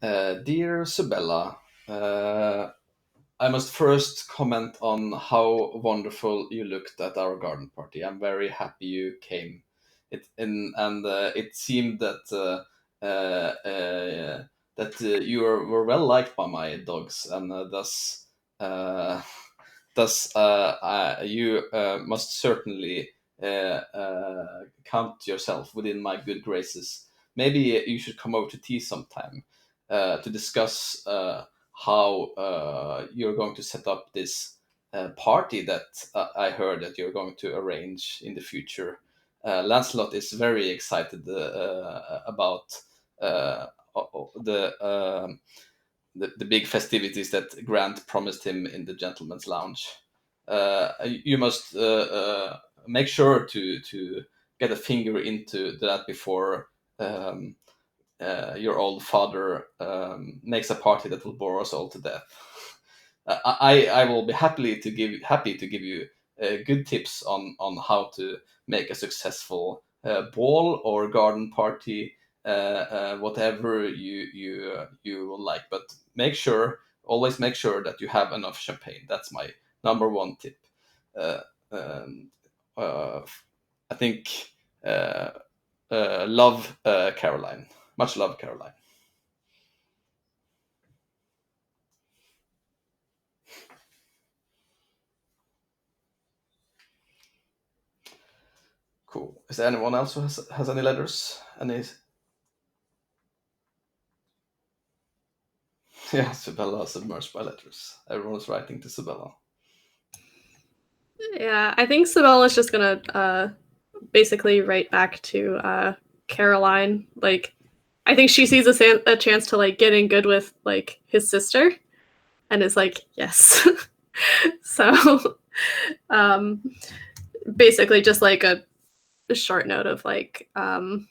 Dear Sabella, I must first comment on how wonderful you looked at our garden party. I'm very happy you came. It seemed that you were well liked by my dogs, and thus you must certainly count yourself within my good graces. Maybe you should come over to tea sometime to discuss how you're going to set up this party that I heard that you're going to arrange in the future. Lancelot is very excited about the the big festivities that Grant promised him in the Gentleman's Lounge. You must make sure to get a finger into that before your old father makes a party that will bore us all to death. I will be happy to give you good tips on how to make a successful ball or garden party, whatever you will like. But always make sure that you have enough champagne. That's my number one tip. Uh, um, I think love Caroline. Much love, Caroline. Cool. Is there anyone else who has any letters? Any? Yeah, Sabella submerged by letters. Everyone is writing to Sabella. Yeah, I think Sabella's just gonna basically write back to Caroline. Like, I think she sees a chance to like get in good with like his sister, and is like, yes. So, basically, just like a short note of like, of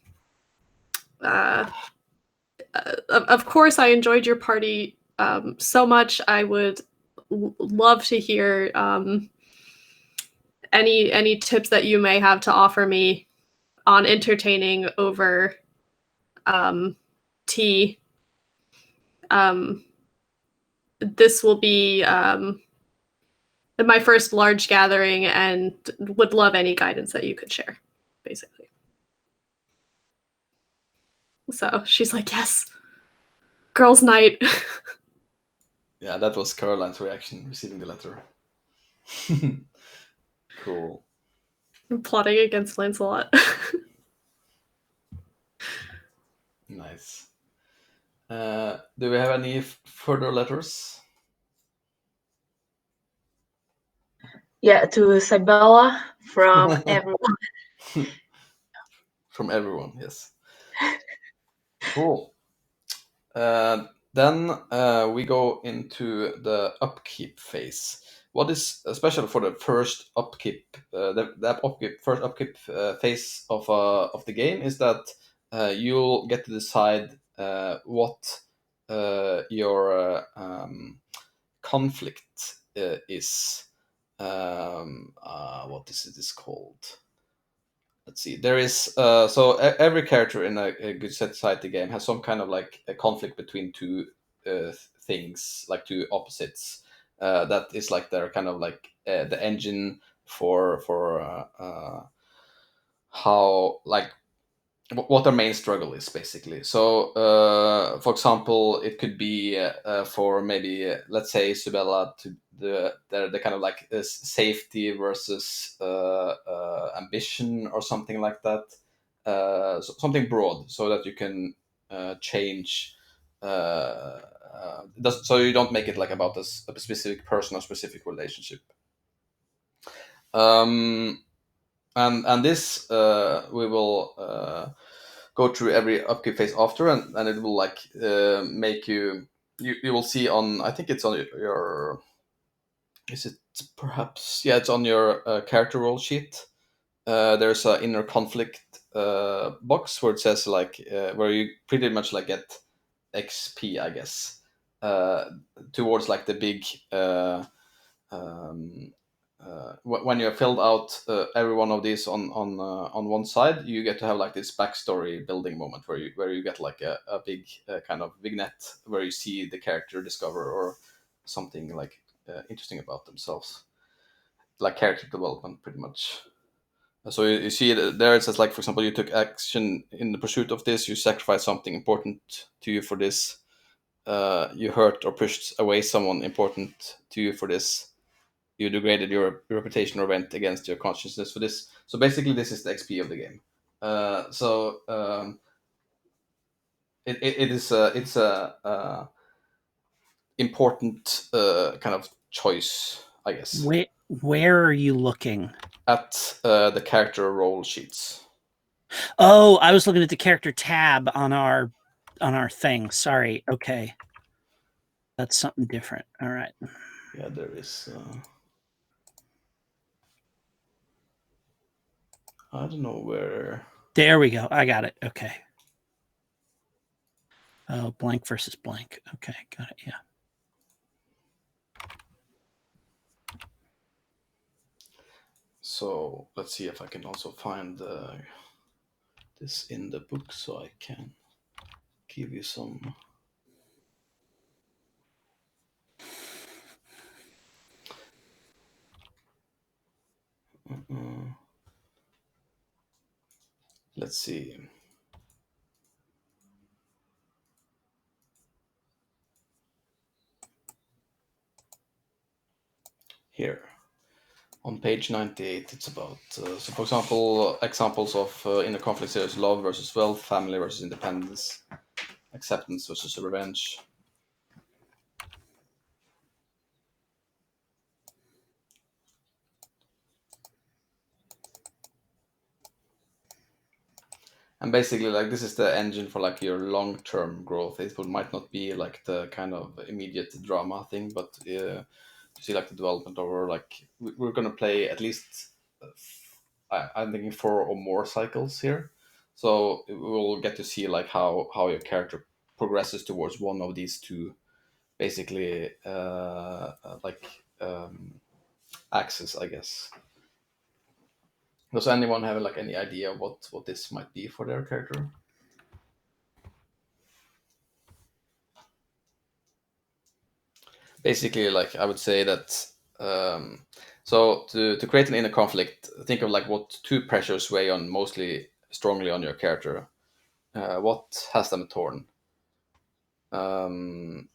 course, I enjoyed your party so much. I would love to hear any tips that you may have to offer me on entertaining over tea. This will be my first large gathering, and would love any guidance that you could share, basically. So she's like, yes, girls' night. Yeah, that was Caroline's reaction receiving the letter. Cool. Plotting against Lancelot. Nice. Do we have any further letters? Yeah, to Sabella from everyone. From everyone, yes. Cool. Then we go into the upkeep phase. What is special for the first upkeep, first upkeep phase of the game is that you'll get to decide what your conflict is. What is it is called? Let's see. There is every character in a good society game has some kind of like a conflict between two things, like two opposites. That is like they're kind of like the engine for how like what their main struggle is basically. So, for example, it could be for maybe let's say Subella to the kind of like safety versus ambition or something like that. Something broad, so that you can change. So you don't make it like about a specific person or specific relationship. And this we will go through every upkeep phase after, and it will like make you will see on, I think it's on your, is it perhaps, yeah, it's on your character roll sheet. There's an inner conflict box where it says like where you pretty much like get XP, I guess, towards like the big um, when you have filled out every one of these on one side, you get to have like this backstory building moment where you get like a big kind of vignette where you see the character discover or something like interesting about themselves, like character development, pretty much. So you see it there. It says like, for example, you took action in the pursuit of this. You sacrificed something important to you for this. You hurt or pushed away someone important to you for this. You degraded your reputation or went against your consciousness for this. So basically, this is the XP of the game. It is it's a important kind of choice, I guess, Where are you looking? at the character role sheets. Oh, I was looking at the character tab on our thing. Sorry. Okay. That's something different. All right. Yeah, there is. I don't know where. There we go. I got it. Okay. Oh, blank versus blank. Okay, got it. Yeah. So let's see if I can also find this in the book, so I can give you some. Let's see. Here on page 98, it's about so for example, examples of inner conflicts here is love versus wealth, family versus independence, acceptance versus revenge. And basically, like, this is the engine for like your long-term growth. It might not be like the kind of immediate drama thing, but to see like the development over, like, we're gonna play at least I'm thinking 4 or more cycles here, so we'll get to see like how your character progresses towards one of these two, basically, like, axes, I guess. Does anyone have like any idea what this might be for their character? Basically, like, I would say that, so to create an inner conflict, think of like what two pressures weigh on mostly strongly on your character. What has them torn? Um,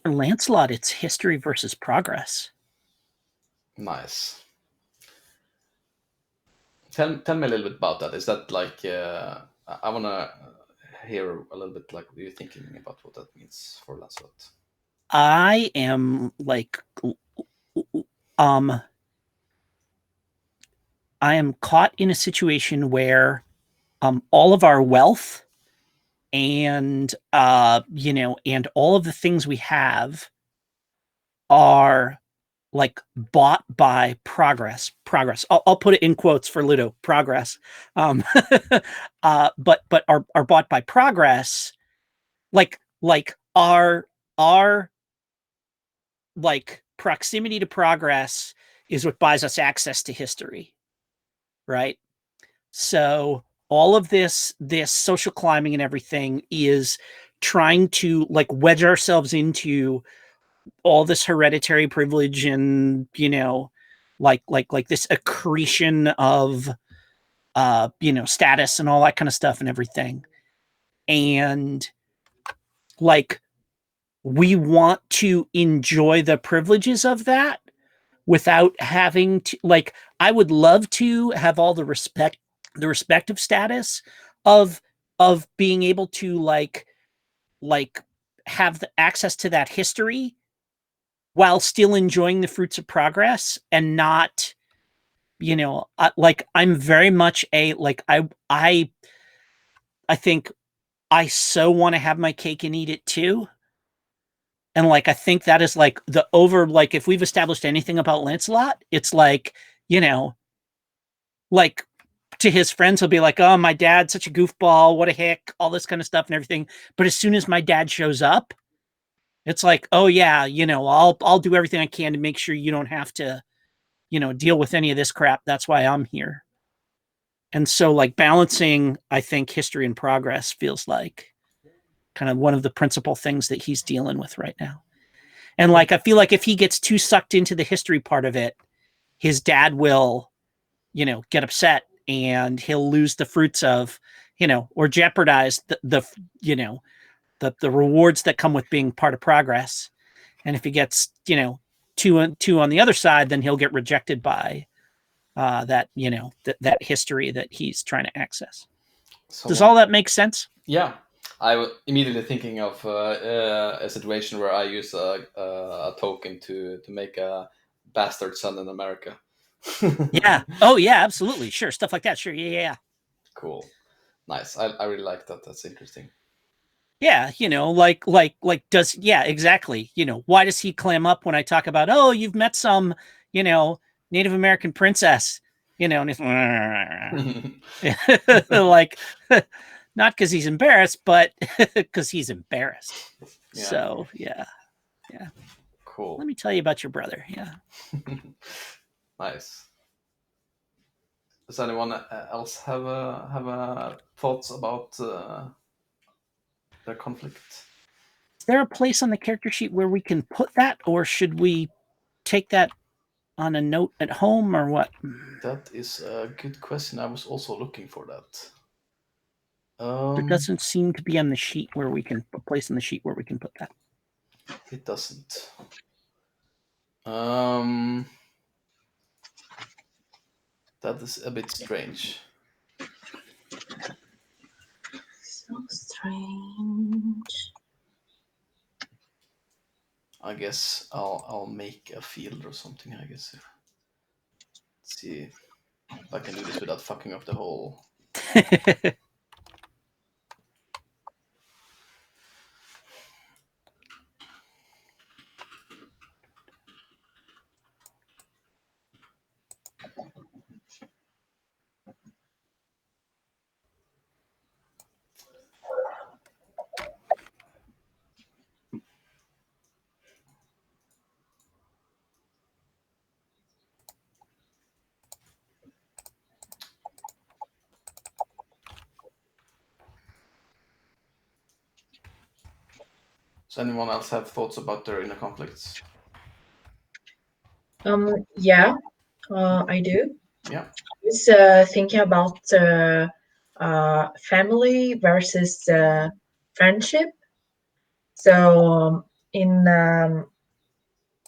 For Lancelot, it's history versus progress. nice. Tell me a little bit about that. Is that like, I want to hear a little bit like what you're thinking about what that means for Lancelot. I am like, I am caught in a situation where all of our wealth and and all of the things we have are like bought by progress. I'll put it in quotes for Ludo, progress. But are bought by progress, like our like proximity to progress is what buys us access to history, right? So all of this social climbing and everything is trying to like wedge ourselves into all this hereditary privilege and like this accretion of status and all that kind of stuff and everything. And like we want to enjoy the privileges of that without having to, like, I would love to have all the respective status of being able to like have the access to that history while still enjoying the fruits of progress and not, like, I'm very much a like I think I so want to have my cake and eat it too. And like I think that is like the over, like, if we've established anything about Lancelot, it's like, like, to his friends he'll be like, oh, my dad's such a goofball, what a hick, all this kind of stuff and everything. But as soon as my dad shows up, it's like, oh yeah, I'll do everything I can to make sure you don't have to, deal with any of this crap. That's why I'm here. And so like balancing, I think, history and progress feels like kind of one of the principal things that he's dealing with right now. And like I feel like if he gets too sucked into the history part of it, his dad will, get upset and he'll lose the fruits of, or jeopardize the rewards that come with being part of progress. And if he gets, two on the other side, then he'll get rejected by that history that he's trying to access. Does all that make sense? Yeah, I was immediately thinking of a situation where I use a token to make a bastard son in America. Yeah. Oh yeah, absolutely. Sure. Stuff like that. Sure. Yeah. Cool. Nice. I really like that. That's interesting. Yeah, does, yeah, exactly. Why does he clam up when I talk about, oh, you've met some, Native American princess, and it's like, not because he's embarrassed, but because he's embarrassed. Yeah. So yeah. Cool. Let me tell you about your brother. Yeah. Nice. Does anyone else have thoughts about their conflict? Is there a place on the character sheet where we can put that, or should we take that on a note at home, or what? That is a good question. I was also looking for that. There doesn't seem to be on the sheet where we can a place on the sheet where we can put that. It doesn't. That is a bit strange. So strange. I guess I'll make a field or something, I guess. Let's see. I can do this without fucking up the whole. Does anyone else have thoughts about their inner conflicts? Yeah, I do. Yeah. I was thinking about family versus friendship. So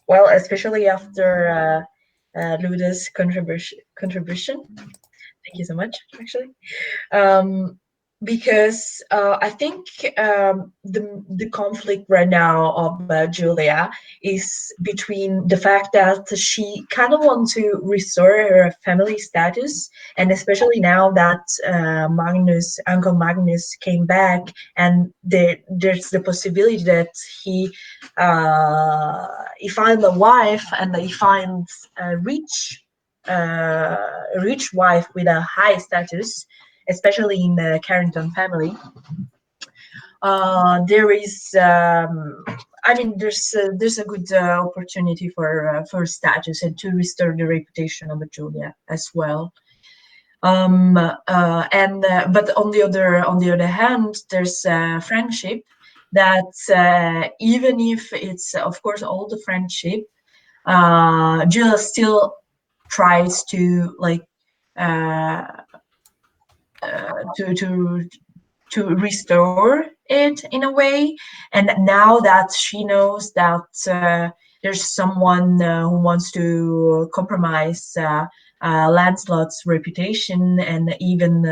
well, especially after Luda's contribution. Thank you so much, actually. Um, because I think the conflict right now of Julia is between the fact that she kind of wants to restore her family status, and especially now that Uncle Magnus came back, and there's the possibility that he finds a wife and he finds a rich wife with a high status, especially in the Carrington family. There is, I mean, there's a good opportunity for status and to restore the reputation of Julia as well. But on the other hand, there's friendship that even if it's of course old friendship, Julia still tries to like uh, to restore it in a way. And now that she knows that there's someone who wants to compromise Lancelot's reputation and even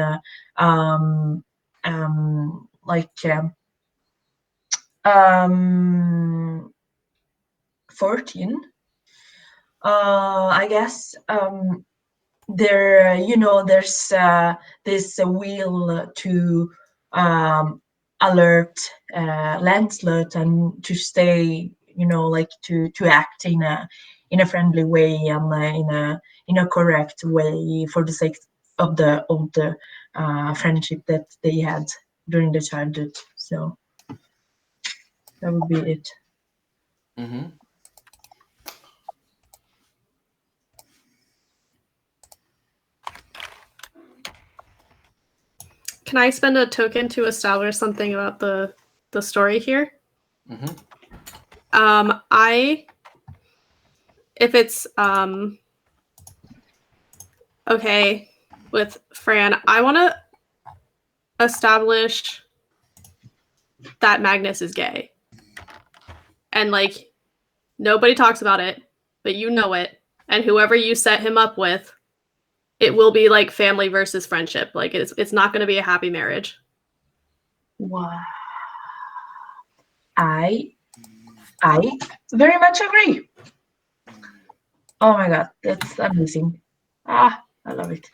like fortune, I guess. There's this will to alert Lancelot and to stay, like to act in a friendly way and in a correct way for the sake of the friendship that they had during the childhood. So that would be it. Mm-hmm. Can I spend a token to establish something about the story here? Mm-hmm. If it's okay with Fran, I want to establish that Magnus is gay. And like nobody talks about it, but you know it. And whoever you set him up with, it will be like family versus friendship. Like it's not going to be a happy marriage. Wow. I very much agree. Oh my god, that's amazing. I love it.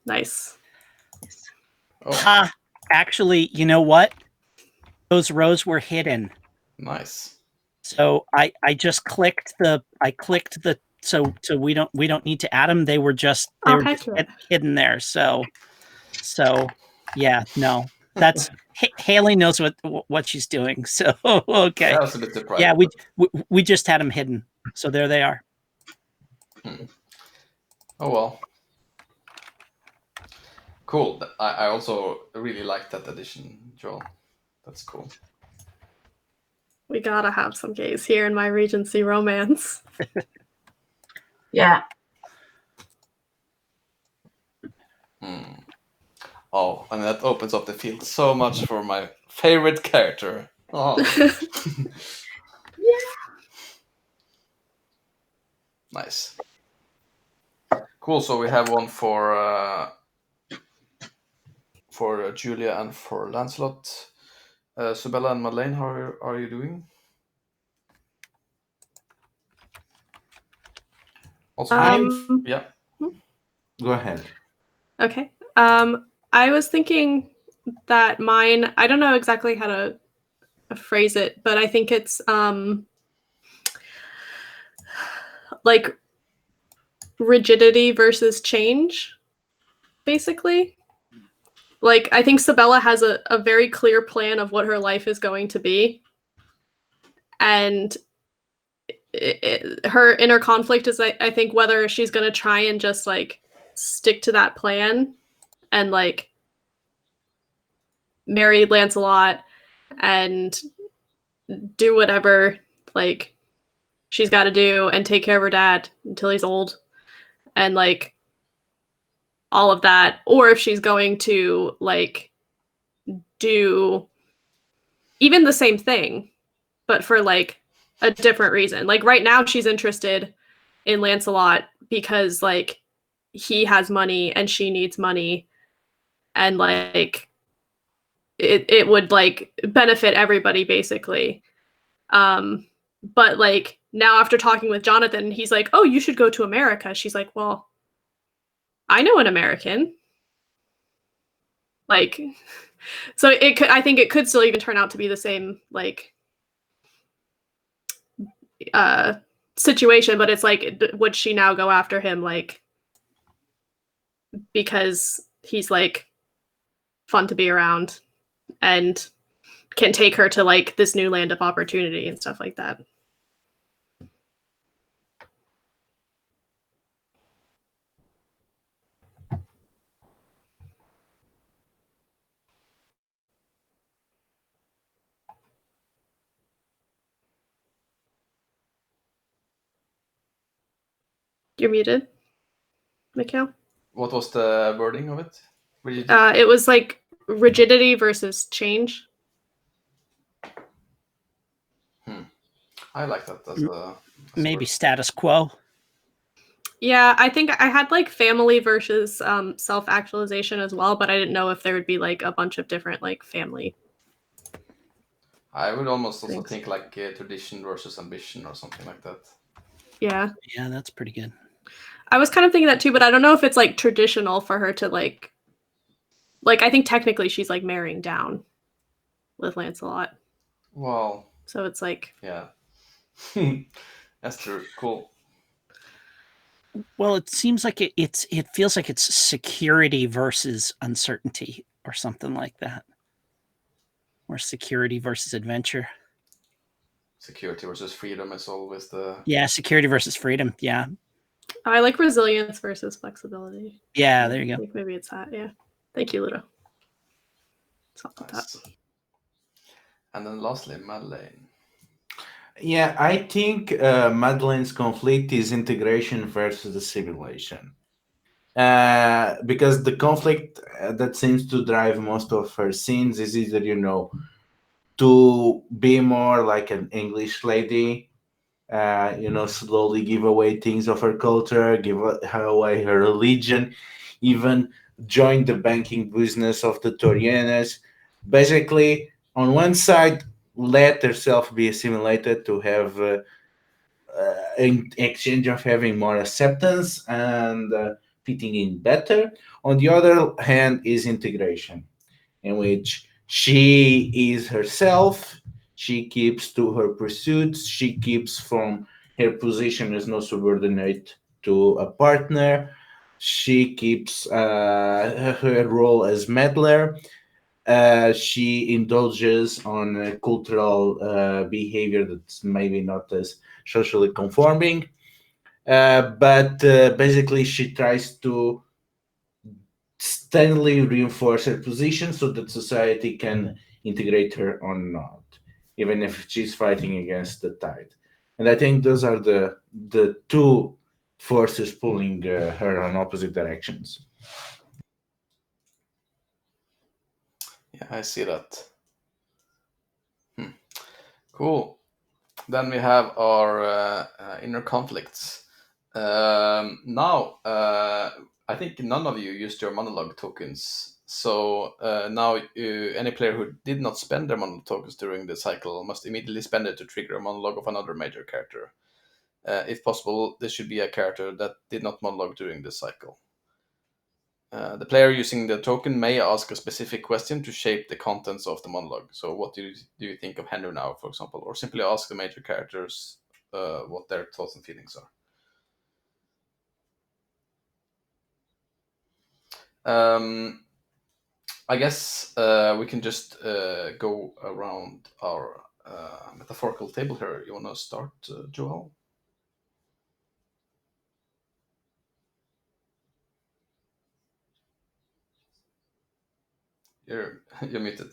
Nice. Yes. Oh, Actually, you know what? Those rows were hidden. nice. So I just clicked the so we don't need to add them. They were just hidden there. So yeah, no. That's Haley knows what she's doing. So okay. I was a bit surprised. Yeah, we just had them hidden. So there they are. Oh well. Cool. I also really like that addition, Joel. That's cool. We gotta have some gays here in my Regency romance. Yeah. Oh, and that opens up the field so much for my favorite character. Oh. Yeah. Nice. Cool. So we have one for Julia and for Lancelot. Subella and Madeleine, how are you doing? Also, Um, yeah. Go ahead. Okay. I was thinking that mine, I don't know exactly how to phrase it, but I think it's like rigidity versus change, basically. Like, I think Sabella has a very clear plan of what her life is going to be. And her inner conflict is, I think, whether she's going to try and just like stick to that plan and like marry Lancelot and do whatever like she's got to do and take care of her dad until he's old and like all of that, or if she's going to like do even the same thing but for like a different reason. Like right now she's interested in Lancelot because like he has money and she needs money and like it would like benefit everybody basically. But like now after talking with Jonathan, he's like, "Oh, you should go to America." She's like, "Well, I know an American." Like so it could, I think it could still even turn out to be the same like uh situation, but it's like would she now go after him like because he's like fun to be around and can take her to like this new land of opportunity and stuff like that. You're muted, Mikhail. What was the wording of it? It was like rigidity versus change. I like that as a Maybe word. status quo. Yeah, I think I had like family versus self-actualization as well, but I didn't know if there would be like a bunch of different like family. I would almost also Thanks. think like tradition versus ambition or something like that. Yeah. Yeah, that's pretty good. I was kind of thinking that too, but I don't know if it's like traditional for her to like I think technically she's like marrying down with Lancelot. Well, So it's like yeah. That's true. Cool. Well, it seems like it feels like it's security versus uncertainty or something like that. Or security versus adventure. Security versus freedom is always the Yeah, security versus freedom. Yeah. I like resilience versus flexibility. Yeah, there you I go. think maybe it's that, yeah. Thank you, Ludo. Something like nice. that. And then lastly, Madeleine. Yeah, I think Madeleine's conflict is integration versus assimilation. Because the conflict that seems to drive most of her scenes is either, to be more like an English lady, slowly give away things of her culture, give her away her religion, even join the banking business of the Torianas. Basically, on one side, let herself be assimilated to have in exchange of having more acceptance and fitting in better. On the other hand, is integration, in which she is herself, she keeps to her pursuits, she keeps from her position as no subordinate to a partner, she keeps her role as meddler, she indulges on cultural behavior that's maybe not as socially conforming, but basically she tries to steadily reinforce her position so that society can integrate her or not, even if she's fighting against the tide. And I think those are the two forces pulling her on opposite directions. Yeah, I see that. Cool. Then we have our inner conflicts. Now, I think none of you used your monologue tokens. So now, any player who did not spend their monologue tokens during the cycle must immediately spend it to trigger a monologue of another major character. If possible, this should be a character that did not monologue during this cycle. The player using the token may ask a specific question to shape the contents of the monologue. So, what do you think of Henry now, for example, or simply ask the major characters what their thoughts and feelings are. I guess we can just go around our metaphorical table here. You want to start, Joel? You're muted.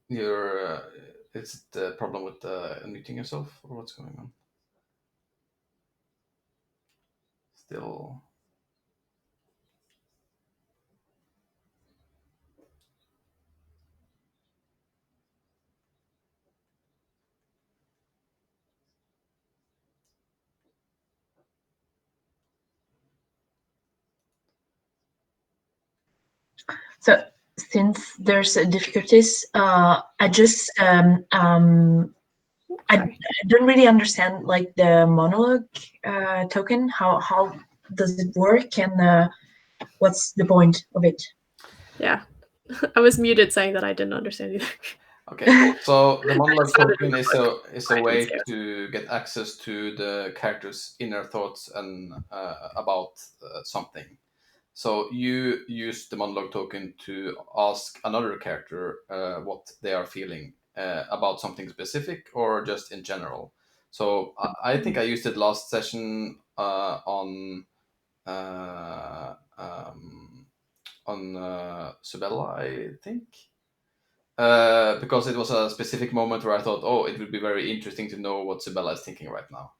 You're. It's the problem with unmuting yourself, or what's going on? Still. So since there's difficulties, I just I don't really understand like the monologue token. How does it work, and what's the point of it? Yeah. I was muted saying that I didn't understand either. Okay, so the monologue sounded token is I a didn't way see it. to get access to the character's inner thoughts and about something. So you use the monologue token to ask another character what they are feeling about something specific or just in general. So I think I used it last session on Subella, I think. Because it was a specific moment where I thought, oh, it would be very interesting to know what Sibella is thinking right now.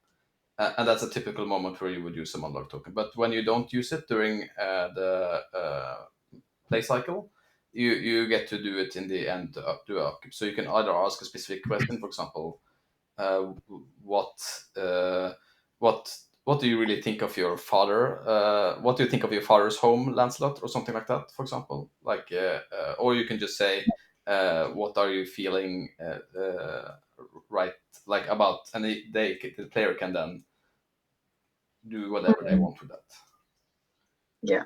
And that's a typical moment where you would use a monologue token. But when you don't use it during the play cycle, you get to do it in the end to do a upkeep. So you can either ask a specific question, for example, uh, what uh, what do you really think of your father? What do you think of your father's home, Lancelot, or something like that, for example? Like, or you can just say, what are you feeling right, like about, and the player can then do whatever they want with that. Yeah,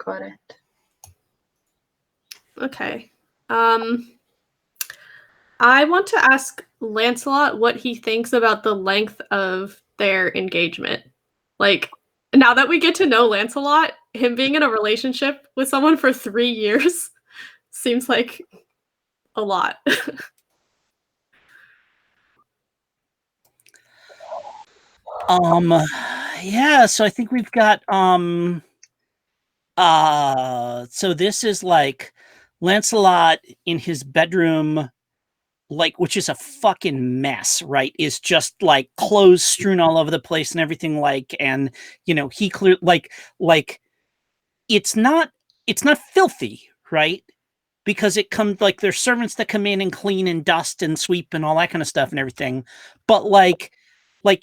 got it. Okay. I want to ask Lancelot what he thinks about the length of their engagement. Like, now that we get to know Lancelot, him being in a relationship with someone for 3 years seems like a lot. Yeah, so I think we've got so this is like Lancelot in his bedroom, like, which is a fucking mess, right? Is just like clothes strewn all over the place and everything, like, and he clear like it's not filthy, right? Because it comes like there's servants that come in and clean and dust and sweep and all that kind of stuff and everything. But like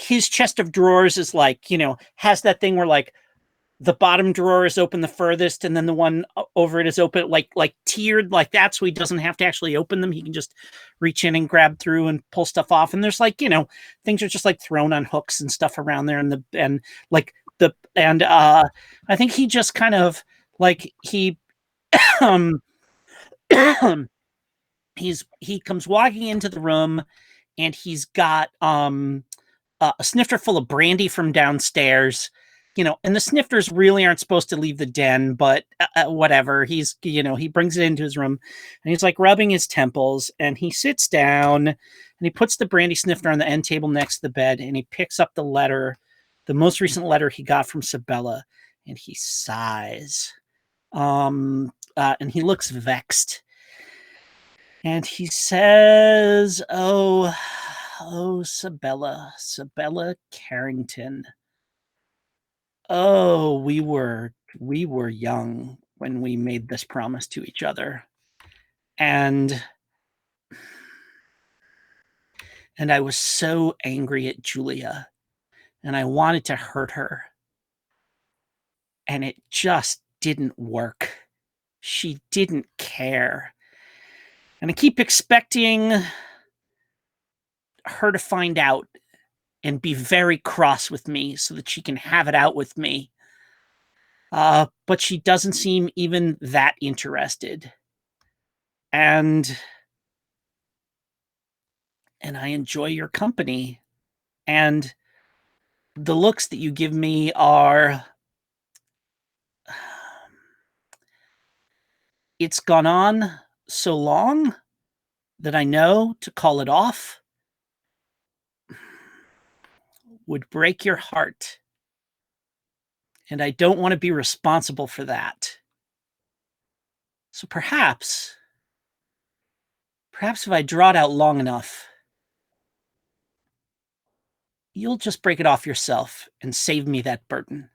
his chest of drawers is like, has that thing where like the bottom drawer is open the furthest and then the one over it is open, like tiered, like that, so he doesn't have to actually open them. He can just reach in and grab through and pull stuff off. And there's like, things are just like thrown on hooks and stuff around there, and I think he just kind of like he he comes walking into the room and he's got a snifter full of brandy from downstairs, and the snifters really aren't supposed to leave the den, but whatever. He's, he brings it into his room and he's like rubbing his temples, and he sits down and he puts the brandy snifter on the end table next to the bed, and he picks up the letter, the most recent letter he got from Sabella, and he sighs. And he looks vexed. And he says, "Oh, Oh, Sabella Carrington. Oh, we were young when we made this promise to each other. And I was so angry at Julia, and I wanted to hurt her. And it just didn't work. She didn't care. And I keep expecting her to find out and be very cross with me so that she can have it out with me. But she doesn't seem even that interested. And I enjoy your company. And the looks that you give me are... It's gone on so long that I know to call it off would break your heart. And I don't want to be responsible for that. So perhaps if I draw it out long enough, you'll just break it off yourself and save me that burden.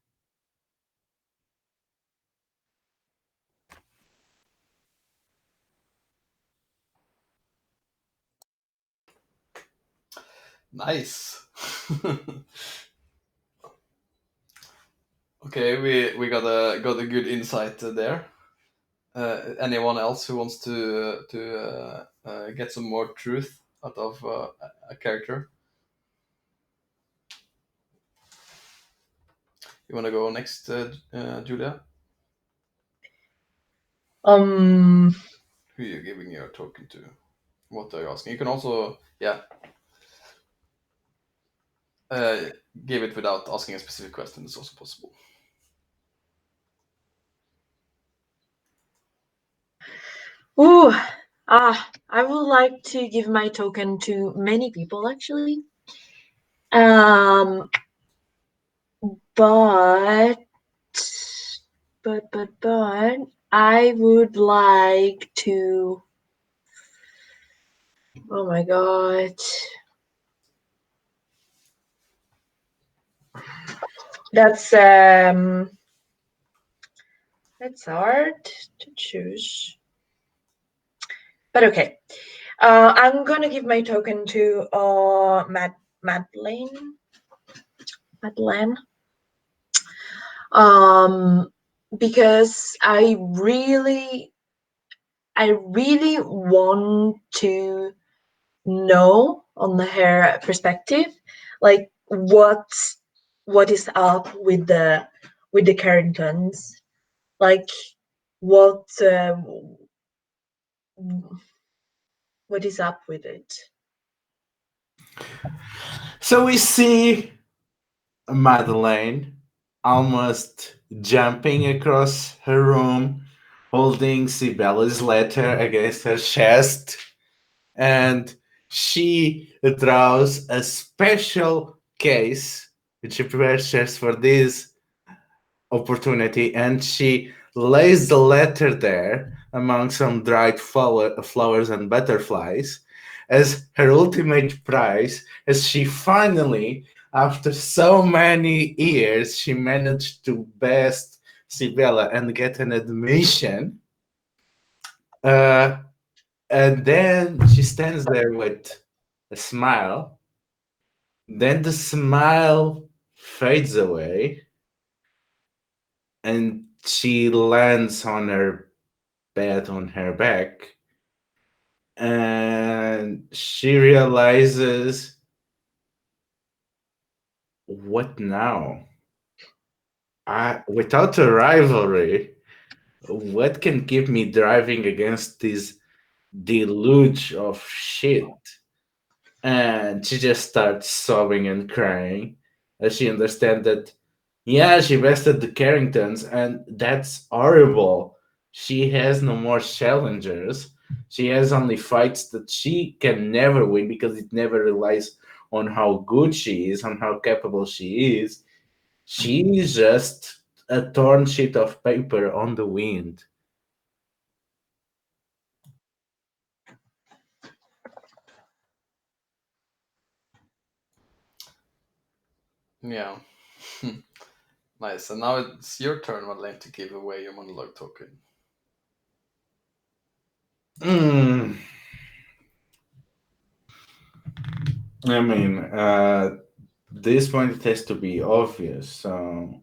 Nice. Okay, we got a good insight there. Anyone else who wants to get some more truth out of a character? You want to go next, Julia? Who are you giving your token to? What are you asking? You can also, give it without asking a specific question. It's also possible. I would like to give my token to many people, actually. But I would like to... Oh my god. That's hard to choose. But okay. I'm gonna give my token to Madeleine. Because I really want to know on her perspective, like what is up with the Carringtons, like what is up with it. So we see Madeleine almost jumping across her room, holding Sibella's letter against her chest, and she draws a special case which she prepares just for this opportunity, and she lays the letter there among some dried flowers and butterflies as her ultimate prize, as she finally, after so many years, she managed to best Sibella and get an admission. And then she stands there with a smile. Then the smile fades away, and she lands on her bed on her back, and she realizes, what now? Without a rivalry, what can keep me driving against this deluge of shit? And she just starts sobbing and crying as she understands that, yeah, she bested the Carringtons, and that's horrible. She has no more challengers. She has only fights that she can never win because it never relies on how good she is, on how capable she is. She is just a torn sheet of paper on the wind. Yeah. Nice. And now it's your turn, Madeleine, to give away your monologue token. I mean, this point it has to be obvious. So,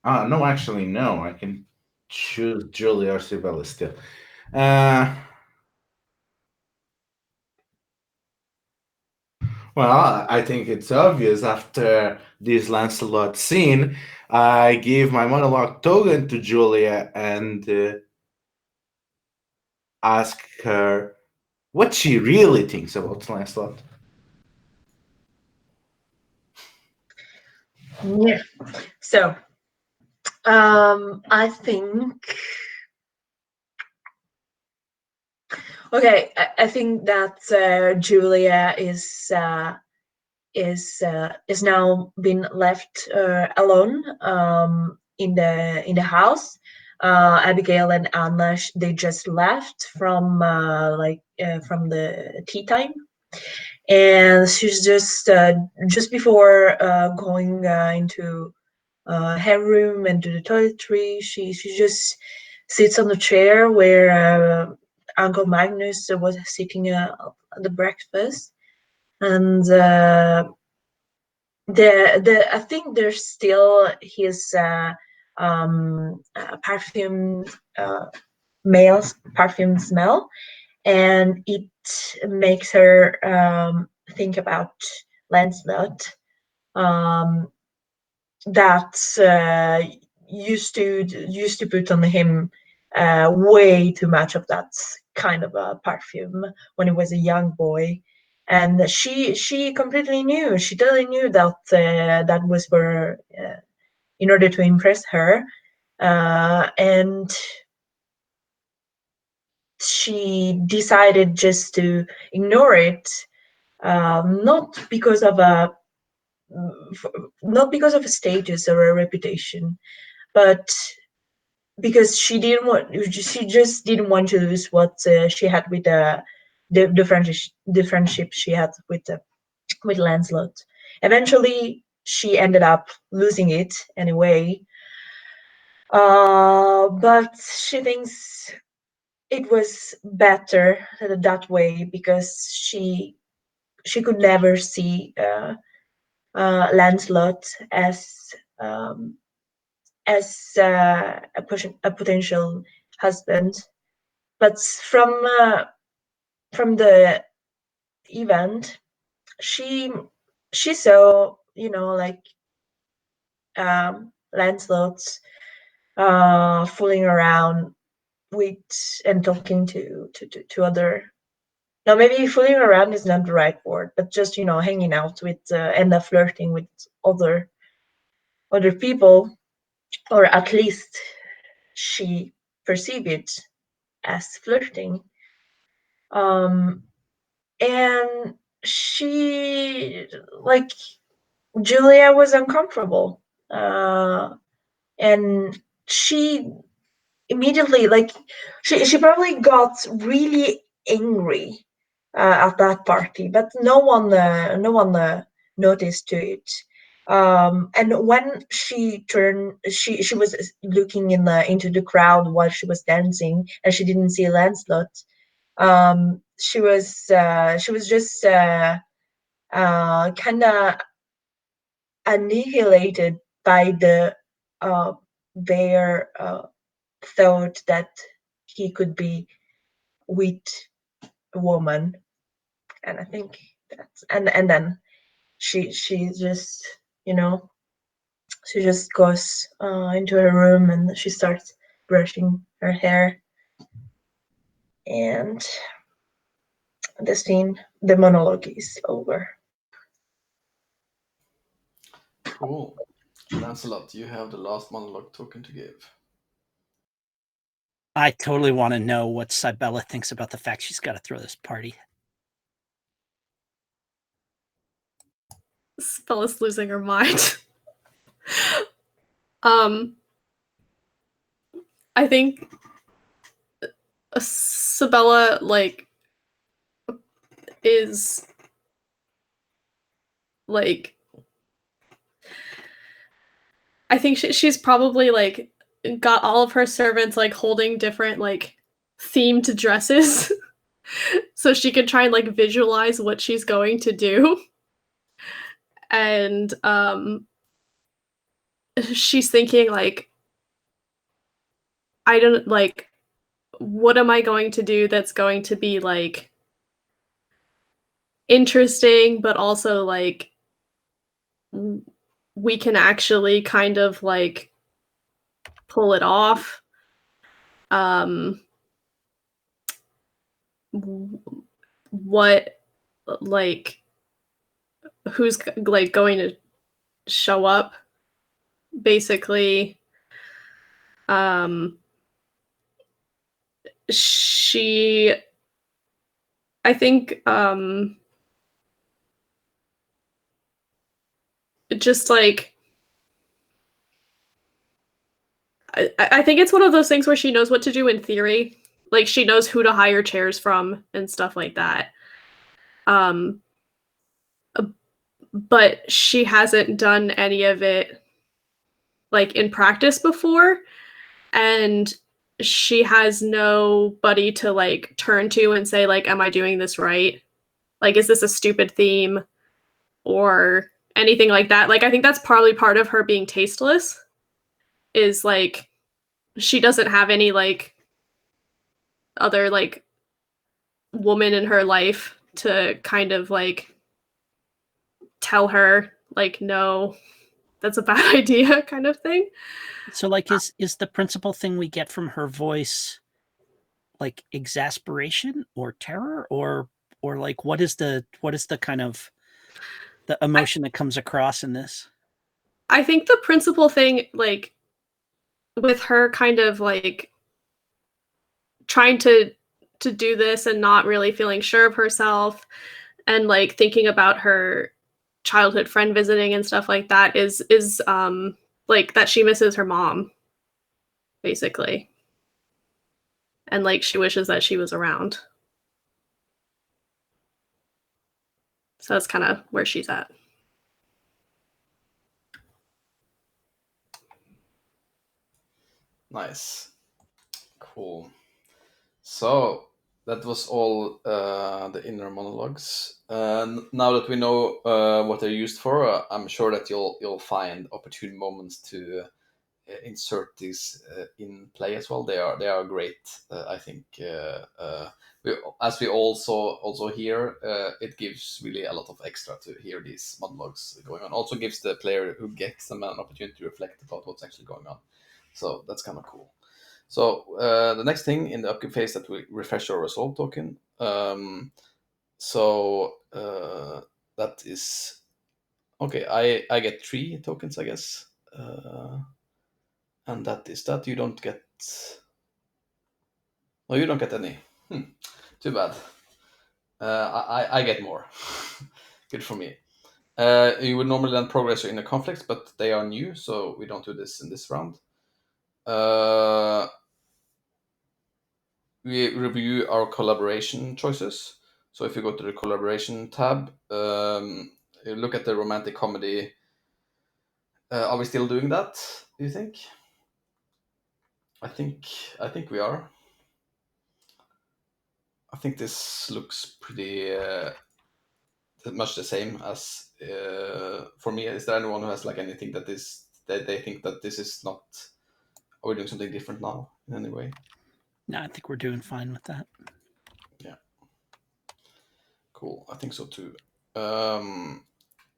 no, actually, no. I can choose Julia or Sibella still. Well, I think it's obvious after this Lancelot scene. I gave my monologue token to Julia and ask her what she really thinks about Lancelot. Yeah. So, I think. Okay, I think that Julia is now been left alone in the house. Abigail and Anna they just left from from the tea time, and she's just before going into her room and to the toiletry. She just sits on the chair where Uncle Magnus was sitting at the breakfast, and the I think there's still his perfume male perfume smell, and it makes her think about Lancelot. Um, that used to put on him way too much of that kind of perfume when he was a young boy, and she completely knew. She totally knew that that was for in order to impress her, and she decided just to ignore it, not because of a not because of a status or a reputation, but because she didn't want. She just didn't want to lose what she had with the friendship she had with Lancelot. Eventually, she ended up losing it anyway. But she thinks it was better that way because she could never see Lancelot um, as a potential husband. But from the event, she she saw, like Lancelot fooling around with and talking to other. No, maybe fooling around is not the right word, but just hanging out with and flirting with other people, or at least she perceived it as flirting. Um, and she, like, Julia was uncomfortable, and she immediately, like, she probably got really angry at that party, but no one noticed to it. And when she turned, she was looking into the crowd while she was dancing, and she didn't see Lancelot. She was just kind of annihilated by the bare thought that he could be with a woman. And I think that's and then she just you know she just goes into her room and she starts brushing her hair, and the monologue is over. Cool. Lancelot, you have the last monologue token to give. I totally want to know what Sibella thinks about the fact she's got to throw this party. Sibella's losing her mind. I think Sibella is like I think she's probably like got all of her servants like holding different like themed dresses so she can try and like visualize what she's going to do. And she's thinking like, I don't like, what am I going to do that's going to be like interesting, but also like we can actually kind of like pull it off. What like who's like going to show up basically. She I think just like I think it's one of those things where she knows what to do in theory. Like she knows who to hire chairs from and stuff like that. Um but she hasn't done any of it like in practice before, and she has nobody to like turn to and say like, am I doing this right? Like, is this a stupid theme or anything like that? Like I think that's probably part of her being tasteless, is like she doesn't have any like other like woman in her life to kind of like tell her like, no, that's a bad idea kind of thing. So like is the principal thing we get from her voice like exasperation or terror, or like what is the kind of the emotion that comes across in this? I think the principal thing, like with her kind of like trying to do this and not really feeling sure of herself, and like thinking about her childhood friend visiting and stuff like that, is like that she misses her mom basically, and like she wishes that she was around. So that's kind of where she's at. Nice. Cool. So that was all the inner monologues. Now that we know what they're used for, I'm sure that you'll find opportune moments to insert these in play as well. They are great. I think as we also hear, it gives really a lot of extra to hear these monologues going on. Also gives the player who gets them an opportunity to reflect about what's actually going on. So that's kind of cool. So the next thing in the upkeep phase that we refresh our resolve token. So that is okay. I get 3 tokens, I guess, and that is that. You don't get. No, you don't get any. Too bad. I get more. Good for me. You would normally then progress your inner conflicts, but they are new, so we don't do this in this round. We review our collaboration choices. So if you go to the collaboration tab, you look at the romantic comedy. Are we still doing that, do you think? I think we are. I think this looks pretty much the same as for me. Is there anyone who has like anything that they think that this is not? Are we doing something different now in any way? No, I think we're doing fine with that. Yeah. Cool. I think so too.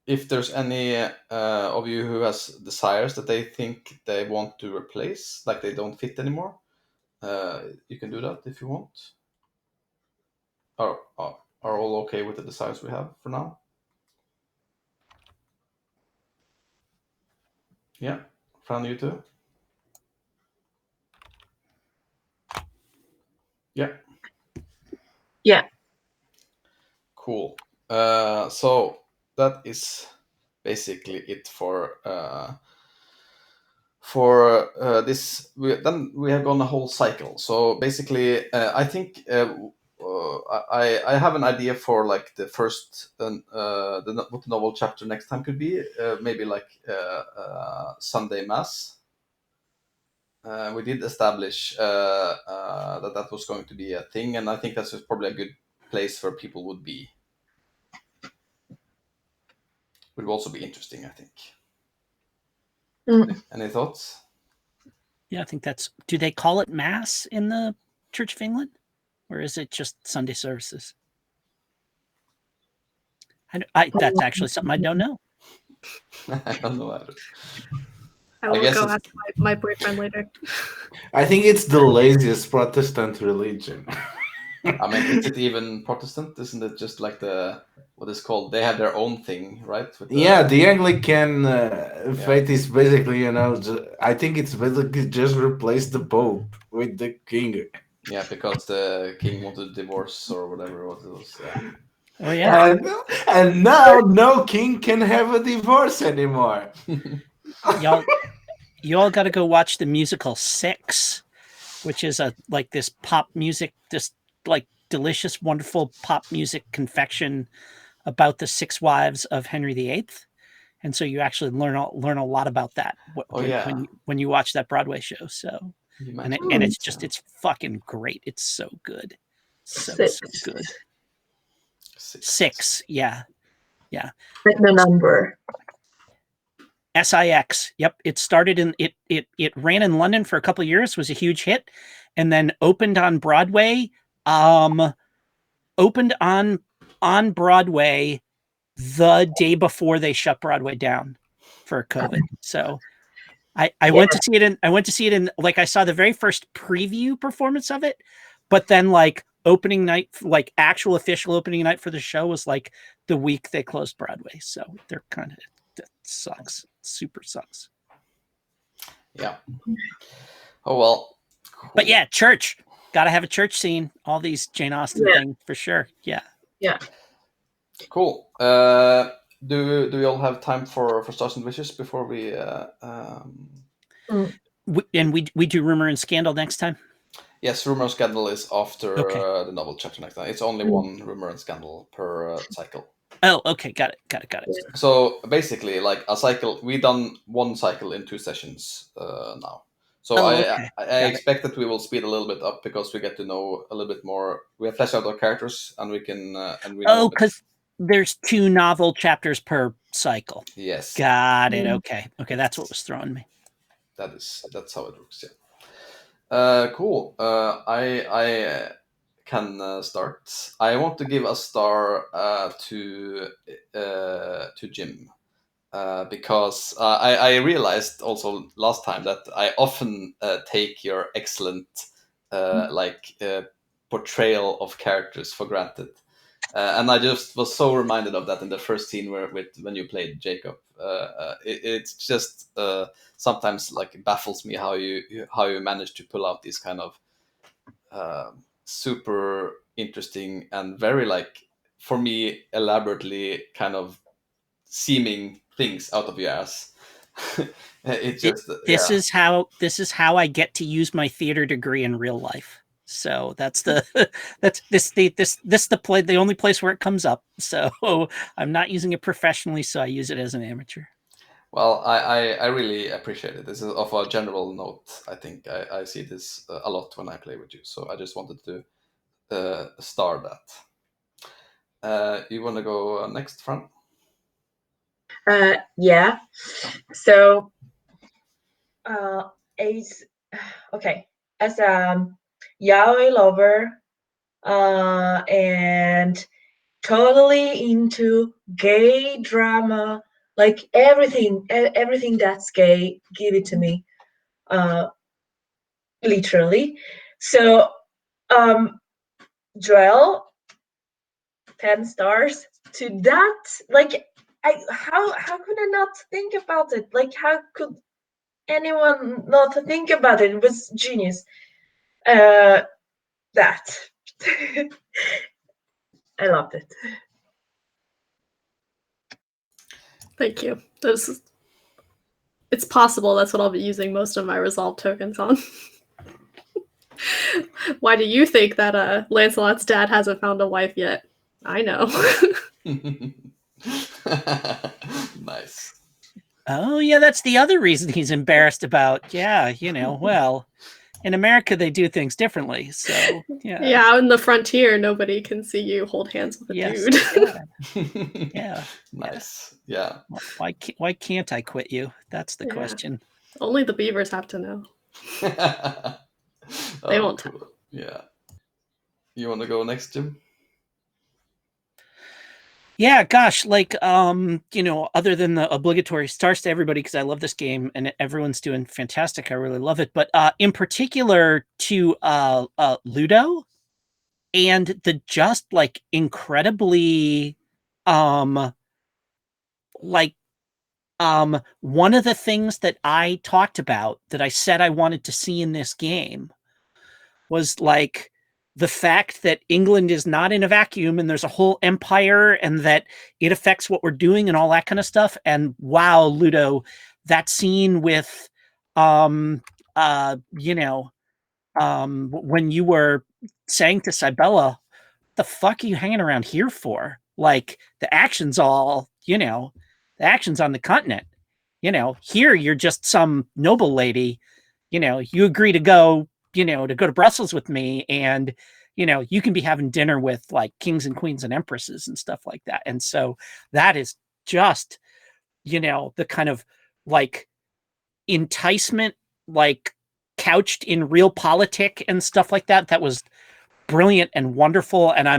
If there's any of you who has desires that they think they want to replace, like they don't fit anymore, you can do that if you want. Are all okay with the desires we have for now? Yeah. Fran, you too? Yeah. Yeah. Cool. So that is basically it for this. Then we have gone a whole cycle. So basically, I think I have an idea for like the first what the novel chapter next time could be. Maybe like Sunday Mass. We did establish that was going to be a thing, and I think that's probably a good place where people would be. Would also be interesting, I think. Mm. Any thoughts? Yeah, I think that's. Do they call it Mass in the Church of England, or is it just Sunday services? That's actually something I don't know. I don't know either. I will guess go it's- ask my boyfriend later. I think it's the laziest Protestant religion. I mean, is it even Protestant? Isn't it just like what is called? They have their own thing, right? With Yeah, the Anglican faith is basically, I think it's basically just replace the Pope with the king. Yeah, because the king wanted divorce or whatever it was. Yeah. Oh yeah, And now no king can have a divorce anymore. you all got to go watch the musical Six, which is this pop music, this like delicious, wonderful pop music confection about the 6 wives of Henry VIII. And so you actually learn a lot about that when you watch that Broadway show. So and it's fucking great. It's so good, so good. 6, yeah. Like the number. SIX. Yep. It started it ran in London for a couple of years, was a huge hit, and then opened on Broadway. Opened on Broadway the day before they shut Broadway down for COVID. So I went to see it in like I saw the very first preview performance of it, but then like opening night, like actual official opening night for the show was like the week they closed Broadway. So they're kind of, that sucks. Super sucks. Yeah. Oh well. Cool. But yeah, church. Gotta have a church scene. All these Jane Austen things for sure. Yeah. Yeah. Cool. Do we all have time for stars and wishes before we? We do rumor and scandal next time. Yes, rumor and scandal is after Okay. the novel chapter next time. It's only one rumor and scandal per cycle. Oh, okay, got it. So basically, like a cycle, we done one cycle in 2 sessions now. So I expect that we will speed a little bit up because we get to know a little bit more. We have fleshed out our characters, and we can and we. Oh, because there's 2 novel chapters per cycle. Yes. Got it. Okay, that's what was throwing me. That's how it works. Yeah. Cool. I can start. I want to give a star to Jim. Because I realized also last time that I often take your excellent portrayal of characters for granted, and I just was so reminded of that in the first scene when you played Jacob. It's just sometimes like baffles me how you manage to pull out these kind of super interesting and very like for me elaborately kind of seeming things out of your ass. It just this is how I get to use my theater degree in real life. So that's the the only place where it comes up. So I'm not using it professionally, so I use it as an amateur. Well, I really appreciate it. This is of a general note. I think I see this a lot when I play with you. So I just wanted to star that. You want to go next, Fran? Yeah. So, as a yaoi lover, and totally into gay drama, like everything that's gay, give it to me, literally. So, Joel, 10 stars to that. Like, how could I not think about it? Like, how could anyone not think about it? It was genius. That I loved it. Thank you. It's possible that's what I'll be using most of my resolve tokens on. Why do you think that Lancelot's dad hasn't found a wife yet? I know. Nice. Oh, yeah, that's the other reason he's embarrassed about. Yeah, well, in America they do things differently. So, yeah. Yeah, out in the frontier, nobody can see you hold hands with a Yes. dude. Yeah. Yeah. Nice. Yeah. Why can't I quit you? That's the Yeah. question. Only the beavers have to know. They Oh, won't cool. Yeah. You want to go next, Jim? Yeah, gosh, like other than the obligatory stars to everybody, because I love this game and everyone's doing fantastic. I really love it. But in particular to Ludo and the just like incredibly like one of the things that I talked about that I said I wanted to see in this game was like the fact that England is not in a vacuum and there's a whole empire and that it affects what we're doing and all that kind of stuff. And wow, Ludo, that scene with, when you were saying to Cybella, the fuck are you hanging around here for? Like the action's the action's on the continent. Here you're just some noble lady. You agree to go to Brussels with me, and you can be having dinner with like kings and queens and empresses and stuff like that. And so that is just the kind of like enticement, like couched in real politic and stuff like that. That was brilliant and wonderful, and I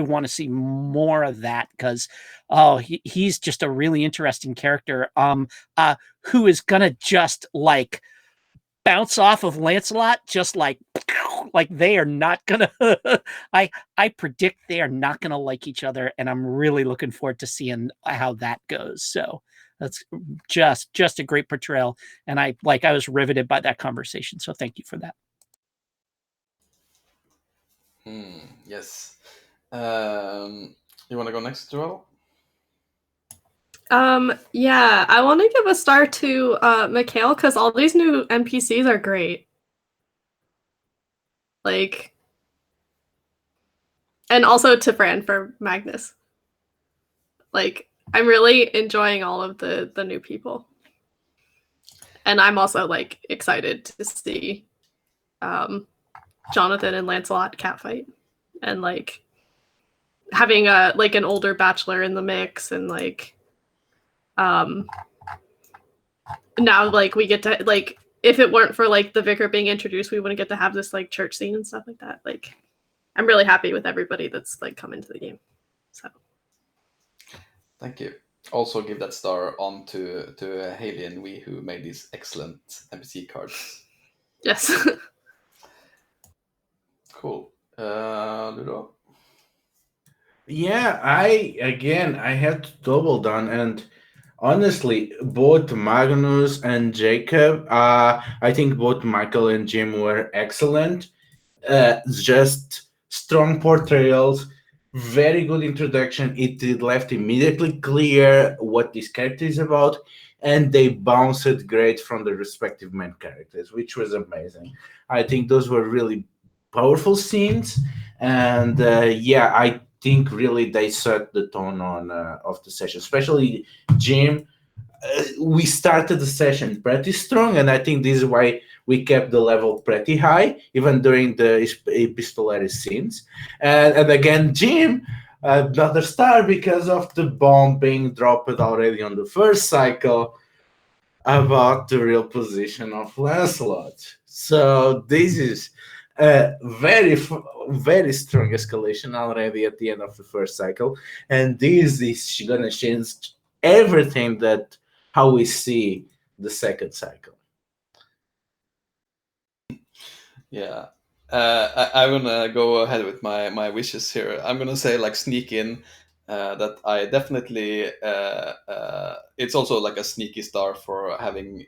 want to see more of that because he's just a really interesting character who is gonna just like bounce off of Lancelot just like they are not gonna I predict they are not gonna like each other, and I'm really looking forward to seeing how that goes. So that's just a great portrayal, and I was riveted by that conversation, so thank you for that. Yes. You want to go next, Joel? Yeah, I want to give a star to Mikhail because all these new NPCs are great. Like, and also to Fran for Magnus. Like, I'm really enjoying all of the new people. And I'm also like excited to see Jonathan and Lancelot catfight. And like having an older bachelor in the mix, and like now like we get to like, if it weren't for like the vicar being introduced, we wouldn't get to have this like church scene and stuff like that. Like, I'm really happy with everybody that's like come into the game. So thank you. Also give that star on to Haley and we, who made these excellent NPC cards. yes. Cool. Ludo? Yeah, I had to double down, and honestly, both Magnus and Jacob, I think both Michael and Jim were excellent. Just strong portrayals, very good introduction. It left immediately clear what this character is about, and they bounced great from the respective main characters, which was amazing. I think those were really powerful scenes, and I think really they set the tone on of the session, especially Jim. We started the session pretty strong, and I think this is why we kept the level pretty high, even during the epistolary scenes. And again, Jim, another star because of the bomb being dropped already on the first cycle about the real position of Lancelot. So this is a very strong escalation already at the end of the first cycle, and this is gonna change everything that how we see the second cycle. Yeah. I'm gonna go ahead with my wishes here. I'm gonna say like sneak in that I definitely it's also like a sneaky star for having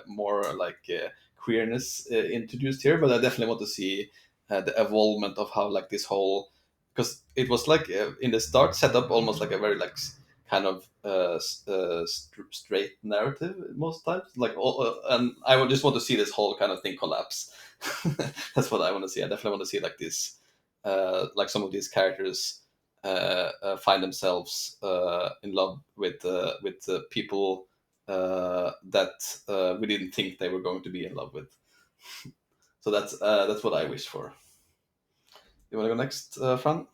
more like queerness introduced here, but I definitely want to see the evolvement of how like this whole, because it was like in the start set up almost like a very like kind of straight narrative most times. Like, and I would just want to see this whole kind of thing collapse. That's what I want to see. I definitely want to see like this, like some of these characters find themselves in love with people that we didn't think they were going to be in love with. So that's what I wish for. You want to go next, Fran?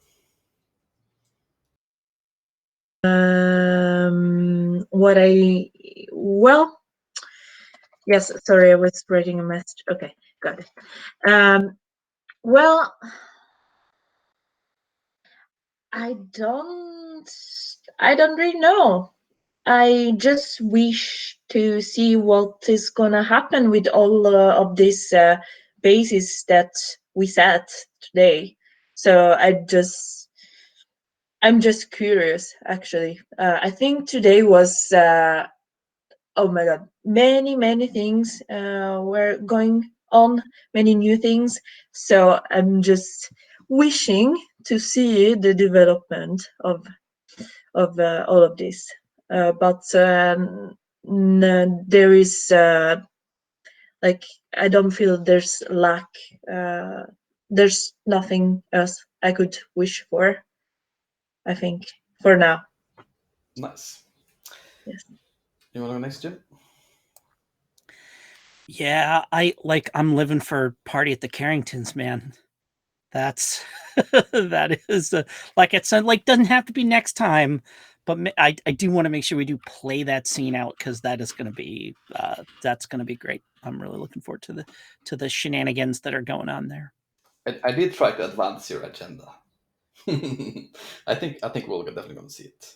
Well, yes, sorry, I was writing a message. Okay, got it. Well, I don't really know. I just wish to see what is gonna happen with all of this bases that we set today. So I'm just curious, actually. I think today was oh my god, many things were going on, many new things. So I'm just wishing to see the development of all of this. But there is like, I don't feel there's lack. There's nothing else I could wish for, I think, for now. Nice. Yes. You want to go next, Jim? Yeah, I'm living for Party at the Carringtons, man. That's that is like it's like doesn't have to be next time, but I do want to make sure we do play that scene out, because that's going to be great. I'm really looking forward to the shenanigans that are going on there. I did try to advance your agenda. I think we're definitely going to see it.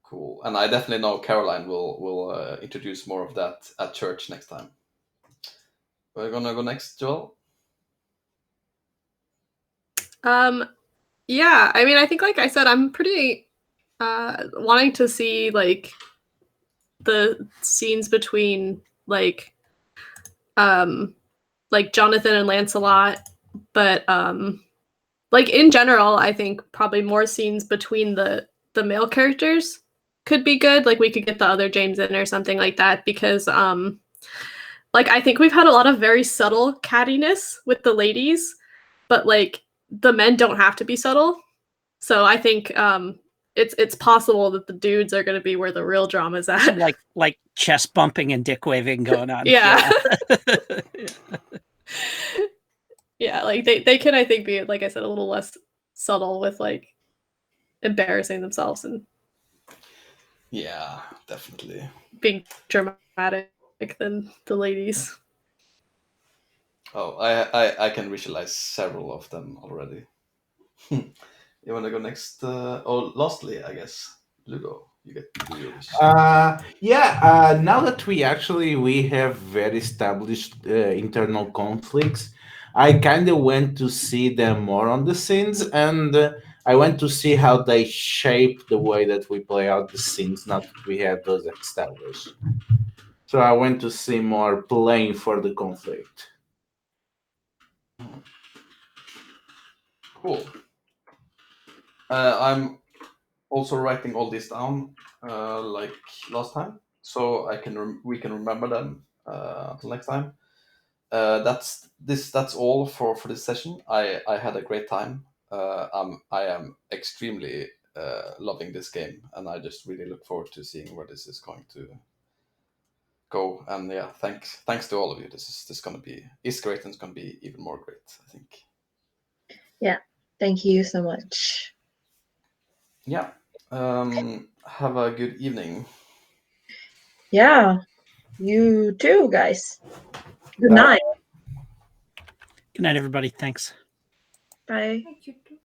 Cool, and I definitely know Caroline will introduce more of that at church next time. We're gonna go next, Joel. Yeah, I mean, I think, like I said, I'm pretty wanting to see like the scenes between like Jonathan and Lancelot, but like in general, I think probably more scenes between the male characters could be good. Like we could get the other James in or something like that, because like I think we've had a lot of very subtle cattiness with the ladies, but like the men don't have to be subtle. So I think it's possible that the dudes are going to be where the real drama's at. Like chest bumping and dick waving going on. Yeah. Yeah, like they can, I think, be, like I said, a little less subtle with like embarrassing themselves and Yeah, definitely being dramatic than the ladies. Oh, I can visualize several of them already. You want to go next? Lastly, I guess, Lugo, you get to do your wish. Now that we have very established internal conflicts, I kind of went to see them more on the scenes, and I went to see how they shape the way that we play out the scenes. Not that we had those established, so I went to see more playing for the conflict. Cool. I'm also writing all this down, like last time, so we can remember them until next time. That's all for this session. I had a great time. I am extremely loving this game, and I just really look forward to seeing where this is going to go. And yeah, thanks to all of you. This gonna be great, and it's gonna be even more great, I think. Yeah, thank you so much. Yeah. Have a good evening. Yeah, you too, guys. Good Bye. night. Good night, everybody. Thanks. Bye. Thank you.